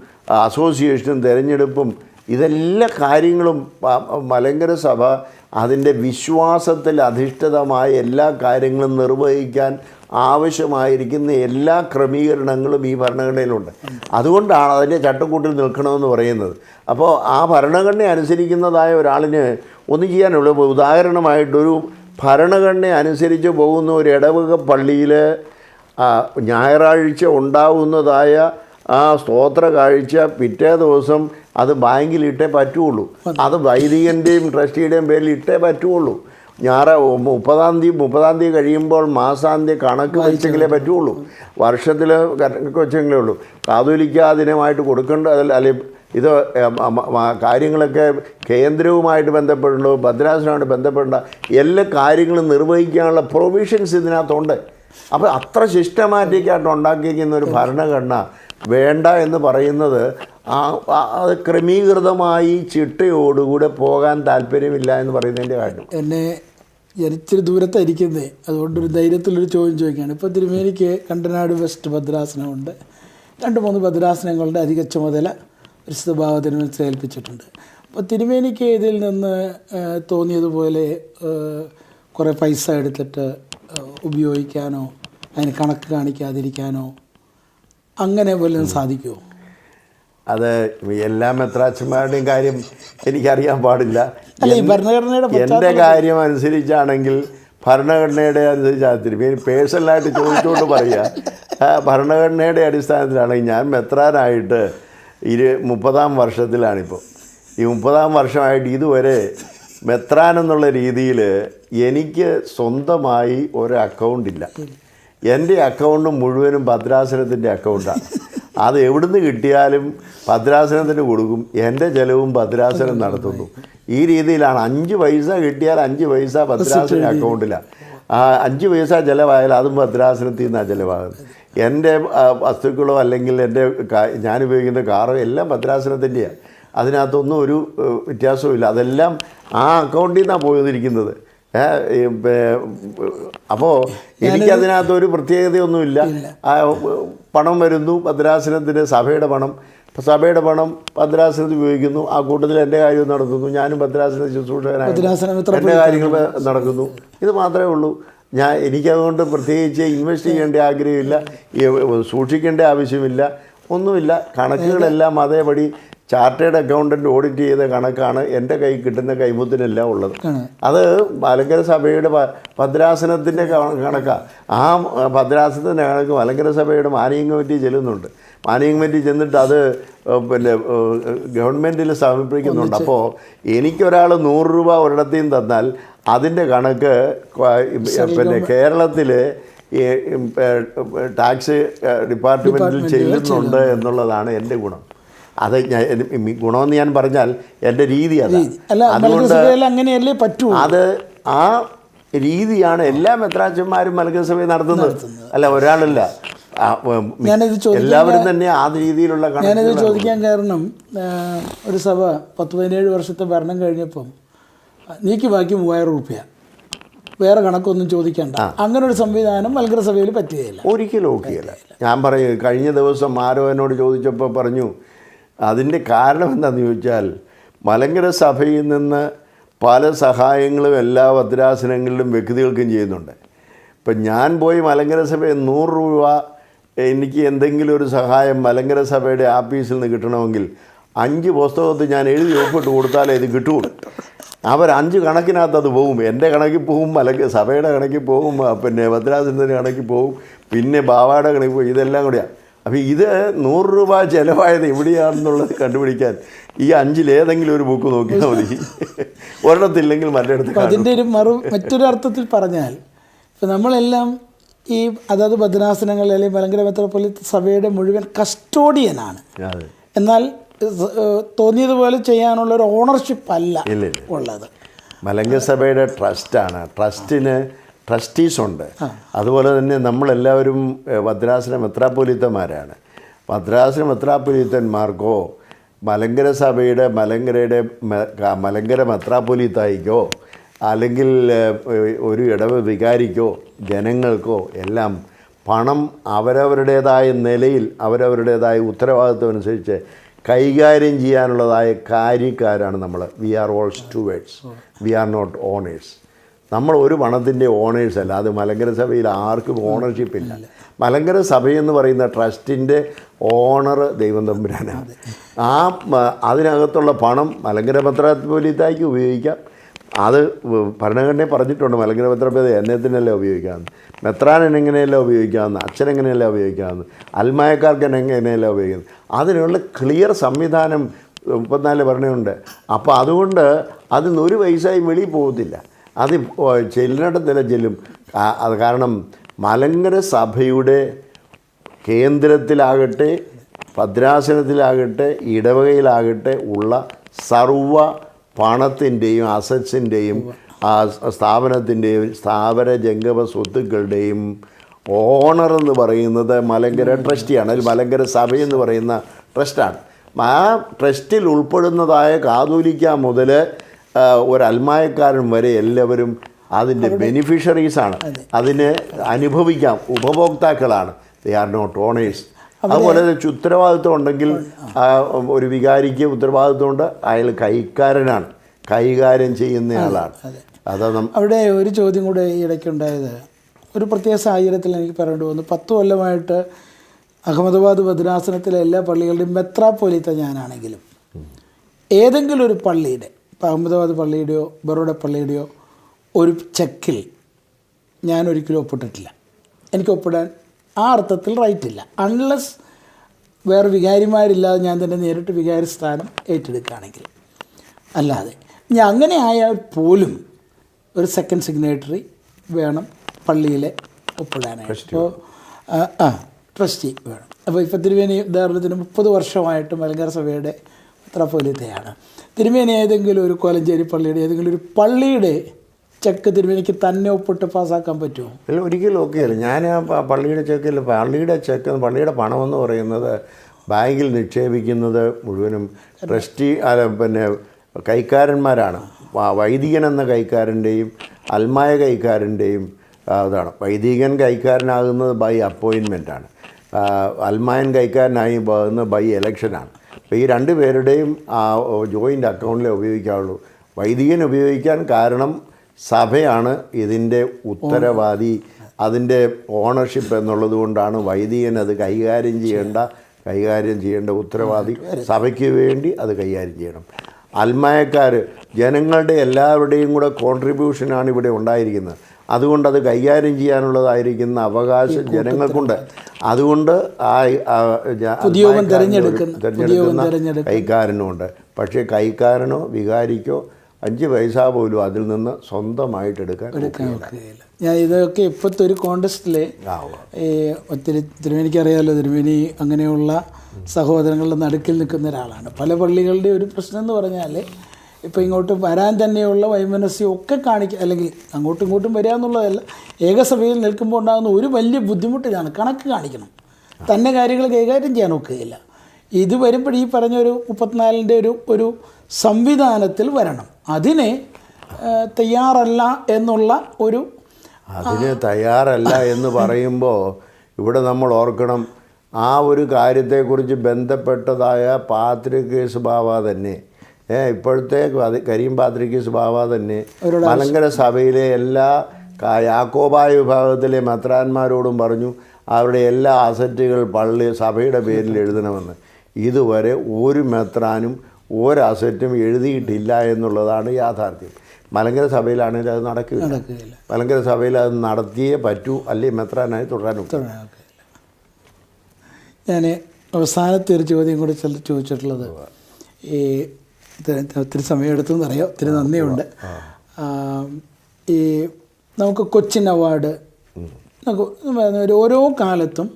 അസോസിയേഷനും തിരഞ്ഞെടുപ്പും ഇതെല്ലാ കാര്യങ്ങളും മലങ്കര സഭ അതിൻ്റെ വിശ്വാസത്തിൽ അധിഷ്ഠിതമായ എല്ലാ കാര്യങ്ങളും നിർവഹിക്കാൻ ആവശ്യമായിരിക്കുന്ന എല്ലാ ക്രമീകരണങ്ങളും ഈ ഭരണഘടനയിലുണ്ട്. അതുകൊണ്ടാണ് അതിൻ്റെ ചട്ടക്കൂട്ടിൽ നിൽക്കണമെന്ന് പറയുന്നത്. അപ്പോൾ ആ ഭരണഘടന അനുസരിക്കുന്നതായ ഒരാളിന് ഒന്നും ചെയ്യാനുള്ളൂ. ഉദാഹരണമായിട്ടൊരു ഭരണഘടന അനുസരിച്ച് പോകുന്ന ഒരു ഇടവക പള്ളിയിൽ ഞായറാഴ്ച ഉണ്ടാവുന്നതായ ആ സ്തോത്ര കാഴ്ച പിറ്റേ ദിവസം അത് ബാങ്കിലിട്ടേ പറ്റുള്ളൂ. അത് വൈദികൻ്റെയും ട്രസ്റ്റിയുടെയും പേരിൽ ഇട്ടേ പറ്റുള്ളൂ. 30 തീയതി കഴിയുമ്പോൾ മാസാന്ത്യം കണക്ക് വെച്ചെങ്കിലേ പറ്റുള്ളൂ. വർഷത്തിൽ കണക്ക് വെച്ചെങ്കിലേ ഉള്ളൂ. കാതോലിക്ക ദിനമായിട്ട് കൊടുക്കേണ്ട അല്ലെ ഇത് കാര്യങ്ങളൊക്കെ കേന്ദ്രവുമായിട്ട് ബന്ധപ്പെട്ടുണ്ടോ ഭദ്രാസനമായിട്ട് ബന്ധപ്പെട്ട എല്ലാ കാര്യങ്ങളും നിർവഹിക്കാനുള്ള പ്രൊവിഷൻസ് ഇതിനകത്തുണ്ട്. അപ്പോൾ അത്ര സിസ്റ്റമാറ്റിക്കായിട്ട് ഉണ്ടാക്കിയിരിക്കുന്ന ഒരു ഭരണഘടന വേണ്ട എന്ന് പറയുന്നത് അത് ക്രമീകൃതമായി ചിട്ടയോടുകൂടെ പോകാൻ താല്പര്യമില്ല എന്ന് പറയുന്നതിൻ്റെ കാര്യം. എന്നെ ഇച്ചിരി ദൂരത്തായിരിക്കുന്നേ, അതുകൊണ്ടൊരു ധൈര്യത്തിലൊരു ചോദ്യം ചോദിക്കുകയാണ്. ഇപ്പോൾ തിരുമേനിക്ക് കണ്ടനാട് വെസ്റ്റ് ഭദ്രാസനമുണ്ട്, 2-3 ഭദ്രാസനങ്ങളുടെ അധിക ചുമതല വിശുദ്ധ ബാവ തിരുമേനി ഏൽപ്പിച്ചിട്ടുണ്ട്. അപ്പോൾ തിരുമേനിക്ക് ഇതിൽ നിന്ന് തോന്നിയതുപോലെ കുറേ പൈസ എടുത്തിട്ട് ഉപയോഗിക്കാനോ അതിന് കണക്ക് കാണിക്കാതിരിക്കാനോ അങ്ങനെ വല്ലതും സാധിക്കുമോ? അത് എല്ലാ മെത്രാച്ചന്മാരുടെയും കാര്യം എനിക്കറിയാൻ പാടില്ല. അല്ല, ഈ ഭരണഘടനയുടെ എൻ്റെ കാര്യം അനുസരിച്ചാണെങ്കിൽ ഭരണഘടനയുടെ അനുസരിച്ച് തിരുമേനി പേഴ്സണലായിട്ട് ചോദിച്ചുകൊണ്ട് പറയുക. ഭരണഘടനയുടെ അടിസ്ഥാനത്തിലാണെങ്കിൽ ഞാൻ മെത്രാനായിട്ട് 30-ാം വർഷത്തിലാണിപ്പോൾ. ഈ 30-ാം വർഷമായിട്ട് ഇതുവരെ മെത്രാൻ എന്നുള്ള രീതിയിൽ എനിക്ക് സ്വന്തമായി ഒരു അക്കൗണ്ടില്ല. എൻ്റെ അക്കൗണ്ട് മുഴുവനും ഭദ്രാസനത്തിൻ്റെ അക്കൗണ്ടാണ്. അത് എവിടുന്ന് കിട്ടിയാലും ഭദ്രാസനത്തിന് കൊടുക്കും. എൻ്റെ ചിലവും ഭദ്രാസനം നടത്തുന്നു. ഈ രീതിയിലാണ്. 5 പൈസ കിട്ടിയാൽ 5 പൈസ ഭദ്രാസന അക്കൗണ്ടിലാണ്. 5 പൈസ ചിലവായാൽ അതും ഭദ്രാസനത്തിൽ നിന്നാണ് ചിലവാകുന്നത്. എൻ്റെ വസ്തുക്കളോ അല്ലെങ്കിൽ എൻ്റെ ഞാൻ ഉപയോഗിക്കുന്ന കാറോ എല്ലാം ഭദ്രാസനത്തിൻ്റെയാണ്. അതിനകത്തൊന്നും ഒരു വ്യത്യാസവുമില്ല. അതെല്ലാം ആ അക്കൗണ്ടിൽ നിന്നാണ് പോയിരിക്കുന്നത്. അപ്പോൾ എനിക്കതിനകത്തൊരു പ്രത്യേകതയൊന്നുമില്ല. പണം വരുന്നു ഭദ്രാസനത്തിന്, സഭയുടെ പണം ഭദ്രാസനത്തിൽ ഉപയോഗിക്കുന്നു. ആ കൂട്ടത്തിൽ എൻ്റെ കാര്യം നടത്തുന്നു. ഞാനും ഭദ്രാസന ശുശ്രൂഷകനായി എൻ്റെ കാര്യങ്ങൾ നടക്കുന്നു. ഇത് മാത്രമേ ഉള്ളൂ. എനിക്കതുകൊണ്ട് പ്രത്യേകിച്ച് ഇൻവെസ്റ്റ് ചെയ്യേണ്ട ആഗ്രഹമില്ല, സൂക്ഷിക്കേണ്ട ആവശ്യമില്ല, ഒന്നുമില്ല. കണക്കുകളെല്ലാം അതേപടി ചാർട്ടേഡ് അക്കൗണ്ടൻറ്റ് ഓഡിറ്റ് ചെയ്ത കണക്കാണ് എൻ്റെ കൈ കിട്ടുന്ന കൈമുത്തിനെല്ലാം ഉള്ളത്. അത് മലങ്കര സഭയുടെ ഭദ്രാസനത്തിൻ്റെ കണക്കാണ്. ആ ഭദ്രാസനത്തിൻ്റെ കണക്ക് മലങ്കര സഭയുടെ മാനേജിംഗ് കമ്മിറ്റി ചെല്ലുന്നുണ്ട്. മാനേജിംഗ് കമ്മിറ്റി ചെന്നിട്ട് അത് ഗവൺമെൻറ്റിൽ സമർപ്പിക്കുന്നുണ്ട്. അപ്പോൾ എനിക്കൊരാൾ 100 രൂപ ഒരിടത്തെയും തന്നാൽ അതിൻ്റെ കണക്ക് കേരളത്തിൽ ടാക്സ് ഡിപ്പാർട്ട്മെൻറ്റിൽ ചെല്ലുന്നുണ്ട് എന്നുള്ളതാണ് എൻ്റെ ഗുണം. അത് ഗുണമെന്ന് ഞാൻ പറഞ്ഞാൽ എൻ്റെ രീതി അതുകൊണ്ട് അങ്ങനെയല്ലേ പറ്റൂ. അത് ആ രീതിയാണ് എല്ലാ മെത്രാച്ചന്മാരും മലങ്കര സഭയിൽ നടത്തുന്നത്. അല്ല, ഒരാളല്ല, എല്ലാവരും തന്നെ ആ രീതിയിലുള്ള. ഞാനിത് ചോദിക്കാൻ കാരണം ഒരു സഭ 10-17 വർഷത്തെ ഭരണം കഴിഞ്ഞപ്പം നീക്കി ബാക്കി 3000 രൂപ, വേറെ കണക്കൊന്നും ചോദിക്കണ്ട, അങ്ങനെ ഒരു സംവിധാനം മലങ്കര സഭയിൽ പറ്റുകയില്ല, ഒരിക്കലും ഒക്കെയല്ല. ഞാൻ പറയും, കഴിഞ്ഞ ദിവസം ആരോ എന്നോട് ചോദിച്ചപ്പോൾ പറഞ്ഞു അതിൻ്റെ കാരണം എന്താണെന്ന് ചോദിച്ചാൽ മലങ്കര സഭയിൽ നിന്ന് പല സഹായങ്ങളും എല്ലാ ഭദ്രാസനങ്ങളിലും വ്യക്തികൾക്കും ചെയ്യുന്നുണ്ട്. ഇപ്പം ഞാൻ പോയി മലങ്കര സഭയിൽ 100 രൂപ എനിക്ക് എന്തെങ്കിലും ഒരു സഹായം മലങ്കര സഭയുടെ ആഫീസിൽ നിന്ന് കിട്ടണമെങ്കിൽ 5 പുസ്തകത്തിൽ ഞാൻ എഴുതി ഒപ്പിട്ട് കൊടുത്താലേ ഇത് കിട്ടുള്ളൂ. അവർ 5 കണക്കിനകത്ത് അത് പോകും. എൻ്റെ കണക്കിൽ പോകും, സഭയുടെ കണക്കിൽ പോകും, പിന്നെ ഭദ്രാസനത്തിൻ്റെ കണക്കിൽ പോകും, പിന്നെ ബാവയുടെ കണക്കിൽ പോകും. ഇതെല്ലാം കൂടെയാണ്. അപ്പോൾ ഇത് 100 രൂപ ചിലവായത് എവിടെയാണെന്നുള്ളത് കണ്ടുപിടിക്കാൻ ഈ 5-ൽ ഏതെങ്കിലും ഒരു ബുക്ക് നോക്കിയാൽ മതി. ഒരെണ്ണത്തില്ലെങ്കിൽ മറ്റൊരിടത്ത്. അതിൻ്റെ ഒരു മറ്റൊരു അർത്ഥത്തിൽ പറഞ്ഞാൽ ഇപ്പം നമ്മളെല്ലാം ഈ അതായത് ഭദ്രാസനങ്ങൾ അല്ലെങ്കിൽ മലങ്കര മെത്രാപ്പൊലീത്ത സഭയുടെ മുഴുവൻ കസ്റ്റോഡിയനാണ്. എന്നാൽ തോന്നിയതുപോലെ ചെയ്യാനുള്ള ഒരു ഓണർഷിപ്പ് അല്ല ഉള്ളത്. മലങ്കര സഭയുടെ ട്രസ്റ്റാണ്. ട്രസ്റ്റിന് ട്രസ്റ്റീസ് ഉണ്ട്. അതുപോലെ തന്നെ നമ്മളെല്ലാവരും ഭദ്രാസന മെത്രാപ്പൊലീത്തന്മാരാണ്. ഭദ്രാസന മെത്രാപ്പൊലീത്തന്മാർക്കോ മലങ്കര സഭയുടെ മലങ്കര മെത്രാപ്പൊലീത്തായിക്കോ അല്ലെങ്കിൽ ഒരു ഇടവ വികാരിക്കോ ജനങ്ങൾക്കോ എല്ലാം പണം അവരവരുടേതായ നിലയിൽ അവരവരുടേതായ ഉത്തരവാദിത്വം അനുസരിച്ച് കൈകാര്യം ചെയ്യാനുള്ളതായ കാര്യക്കാരാണ് നമ്മൾ. We are all stewards, we are not owners. നമ്മൾ ഒരു പണത്തിൻ്റെ ഓണേഴ്സ് അല്ല. അത് മലങ്കര സഭയിൽ ആർക്കും ഓണർഷിപ്പ് ഇല്ല. മലങ്കര സഭയെന്ന് പറയുന്ന ട്രസ്റ്റിൻ്റെ ഓണർ ദൈവം തമ്പുരാനാണ്. അതിനകത്തുള്ള പണം മലങ്കര മെത്രാപ്പൊലീത്തായ്ക്ക് ഉപയോഗിക്കാം. അത് ഭരണഘടനയെ പറഞ്ഞിട്ടുണ്ട്. മലങ്കര മെത്രാപ്പൊലീത്ത എന്നത്തിനല്ല ഉപയോഗിക്കാമെന്ന്, മെത്രാൻ എങ്ങനെയല്ല ഉപയോഗിക്കാമെന്ന്, അച്ഛൻ എങ്ങനെയല്ല ഉപയോഗിക്കാമെന്ന്, അൽമായക്കാർക്ക് എങ്ങനെയല്ല ഉപയോഗിക്കുന്നത്. അതിനുള്ള ക്ലിയർ സംവിധാനം 34 ഭരണമുണ്ട്. അപ്പോൾ അതുകൊണ്ട് അതിൽ ഒരു പൈസയും വെളിയിൽ പോകത്തില്ല. അത് ചെല്ലിടത്തില്ല ചെല്ലും. അത് കാരണം മലങ്കര സഭയുടെ കേന്ദ്രത്തിലാകട്ടെ ഭദ്രാസനത്തിലാകട്ടെ ഇടവകയിലാകട്ടെ ഉള്ള സർവ പണത്തിൻ്റെയും അസറ്റ്സിൻ്റെയും സ്ഥാപനത്തിൻ്റെയും സ്ഥാപന ജംഗമ സ്വത്തുക്കളുടെയും ഓണർ എന്ന് പറയുന്നത് മലങ്കര ട്രസ്റ്റിയാണ്. അതിൽ മലങ്കര സഭയെന്ന് പറയുന്ന ട്രസ്റ്റാണ്. ആ ട്രസ്റ്റിൽ ഉൾപ്പെടുന്നതായ കാതോലിക്ക മുതൽ ഒരു അൽമായക്കാരൻ വരെ എല്ലാവരും അതിൻ്റെ ബെനിഫിഷ്യറീസാണ്. അതിന് അനുഭവിക്കാം, ഉപഭോക്താക്കളാണ്. They are not owners. അതുപോലെ ഉത്തരവാദിത്വം ഉണ്ടെങ്കിൽ ഒരു വികാരിക്ക് ഉത്തരവാദിത്വമുണ്ട്, അയാൾ കൈക്കാരനാണ്, കൈകാര്യം ചെയ്യുന്നയാളാണ്. അതാ അവിടെ ഒരു ചോദ്യം കൂടെ ഈ ഇടയ്ക്കുണ്ടായത്, ഒരു പ്രത്യേക സാഹചര്യത്തിൽ എനിക്ക് പറയേണ്ടി വന്നു. 10 കൊല്ലമായിട്ട് അഹമ്മദാബാദ് ഭദ്രാസനത്തിലെ എല്ലാ പള്ളികളുടെയും മെത്രാപ്പോലീത്ത ഞാനാണെങ്കിലും ഏതെങ്കിലും ഒരു പള്ളിയുടെ, ഇപ്പോൾ അഹമ്മദാബാദ് പള്ളിയുടെയോ ബറോഡ പള്ളിയുടെയോ ഒരു ചെക്കിൽ ഞാൻ ഒരിക്കലും ഒപ്പിട്ടിട്ടില്ല. എനിക്ക് ഒപ്പിടാൻ ആ അർത്ഥത്തിൽ റൈറ്റ് ഇല്ല, അൺലെസ് വേറെ വികാരിമാരില്ലാതെ ഞാൻ തന്നെ നേരിട്ട് വികാരി സ്ഥാനം ഏറ്റെടുക്കുകയാണെങ്കിൽ. അല്ലാതെ ഇനി അങ്ങനെ ആയാൽ പോലും ഒരു സെക്കൻഡ് സിഗ്നേറ്ററി വേണം പള്ളിയിലെ ഒപ്പിടാനായിട്ട്. അപ്പോൾ ട്രസ്റ്റി വേണം. അപ്പോൾ ഇപ്പോൾ തിരുമേനി ഉദാഹരണത്തിന് 30 വർഷമായിട്ട് മലങ്കര സഭയുടെ മെത്രാപ്പോലീത്തയാണ്. തിരുമേനി ഏതെങ്കിലും ഒരു കോലഞ്ചേരി പള്ളിയുടെ ഏതെങ്കിലും ഒരു പള്ളിയുടെ ചെക്ക് തിരുമേനിക്ക് തന്നെ ഒപ്പിട്ട് പാസ്സാക്കാൻ പറ്റുമോ? ഇല്ല, ഒരിക്കലും ഒക്കെയല്ല. ഞാൻ പള്ളിയുടെ ചെക്കില്ല. പള്ളിയുടെ പണമെന്ന് പറയുന്നത് ബാങ്കിൽ നിക്ഷേപിക്കുന്നത് മുഴുവനും ട്രസ്റ്റി പിന്നെ കൈക്കാരന്മാരാണ്. വൈദികൻ എന്ന കൈക്കാരൻ്റെയും അൽമായ കൈക്കാരൻ്റെയും അതാണ്. വൈദികൻ കൈക്കാരനാകുന്നത് ബൈ അപ്പോയിൻമെൻറ്റാണ്, അൽമായൻ കൈക്കാരനായി പോകുന്നത് ബൈ എലക്ഷനാണ്. അപ്പോൾ ഈ 2 പേരുടെയും ജോയിൻ്റ് അക്കൗണ്ടിലേ ഉപയോഗിക്കാവുള്ളൂ. വൈദികൻ ഉപയോഗിക്കാൻ കാരണം സഭയാണ് ഇതിൻ്റെ ഉത്തരവാദി, അതിൻ്റെ ഓണർഷിപ്പ് എന്നുള്ളത് കൊണ്ടാണ് വൈദികൻ അത് കൈകാര്യം ചെയ്യേണ്ട ഉത്തരവാദി. സഭയ്ക്ക് വേണ്ടി അത് കൈകാര്യം ചെയ്യണം. അൽമായക്കാർ ജനങ്ങളുടെ എല്ലാവരുടെയും കൂടെ കോൺട്രിബ്യൂഷനാണ് ഇവിടെ ഉണ്ടായിരിക്കുന്നത്. അതുകൊണ്ട് അത് കൈകാര്യം ചെയ്യാനുള്ളതായിരിക്കുന്ന അവകാശം ജനങ്ങൾക്കുണ്ട്. അതുകൊണ്ട് തിരഞ്ഞെടുക്കുന്ന കൈക്കാരനുമുണ്ട്. പക്ഷേ കൈക്കാരനോ വികാരിക്കോ 5 പൈസ പോലും അതിൽ നിന്ന് സ്വന്തമായിട്ട് എടുക്കാൻ കഴിയില്ല. ഞാൻ ഇതൊക്കെ ഇപ്പോഴത്തെ ഒരു കോൺടെസ്റ്റിൽ ഒത്തിരി തിരുമേനിക്കറിയാമല്ലോ, തിരുമേനി അങ്ങനെയുള്ള സഹോദരങ്ങളുടെ നടുക്കിൽ നിൽക്കുന്ന ഒരാളാണ്. പല പള്ളികളുടെ ഒരു പ്രശ്നം എന്ന് പറഞ്ഞാൽ ഇപ്പോൾ ഇങ്ങോട്ട് വരാൻ തന്നെയുള്ള വൈമനസ്യം ഒക്കെ കാണിക്കുക, അല്ലെങ്കിൽ അങ്ങോട്ടും ഇങ്ങോട്ടും വരിക എന്നുള്ളതല്ല, ഏകസഭയിൽ നിൽക്കുമ്പോൾ ഉണ്ടാകുന്ന ഒരു വലിയ ബുദ്ധിമുട്ട് ഇതാണ്, കണക്ക് കാണിക്കണം, തന്നെ കാര്യങ്ങൾ കൈകാര്യം ചെയ്യാൻ ഒക്കുകയില്ല. ഇത് വരുമ്പോൾ ഈ പറഞ്ഞൊരു 34-ൻ്റെ ഒരു സംവിധാനത്തിൽ വരണം. അതിന് തയ്യാറല്ല എന്നുള്ള അതിന് തയ്യാറല്ല എന്ന് പറയുമ്പോൾ ഇവിടെ നമ്മൾ ഓർക്കണം, ആ ഒരു കാര്യത്തെക്കുറിച്ച് ബന്ധപ്പെട്ടതായ പാത്രികേസ് ബാവ തന്നെ, ഇപ്പോഴത്തെ കരീം പാത്രികേസ് ബാവ തന്നെ മലങ്കര സഭയിലെ എല്ലാ യാക്കോബായ വിഭാഗത്തിലെ മെത്രാന്മാരോടും പറഞ്ഞു അവരുടെ എല്ലാ അസറ്റുകൾ പള്ളി സഭയുടെ പേരിൽ എഴുതണമെന്ന്. ഇതുവരെ ഒരു മെത്രാനും ഒരു അസറ്റും എഴുതിയിട്ടില്ല എന്നുള്ളതാണ് യാഥാർത്ഥ്യം. മലങ്കര സഭയിലാണെങ്കിൽ അത് നടക്കില്ല. മലങ്കര സഭയിൽ അത് നടത്തിയേ പറ്റൂ, അല്ലെങ്കിൽ മെത്രാനായി തുടരാനും. ഞാൻ അവസാനത്തെ ഒരു ചോദ്യം കൂടി ചോദിച്ചിട്ടുള്ളത്, ഈ ഒത്തിരി സമയമെടുത്തെന്ന് അറിയാം, ഒത്തിരി നന്ദിയുണ്ട്. ഈ നമുക്ക് കൊച്ചിൻ അവാർഡ് ഓരോ കാലത്തും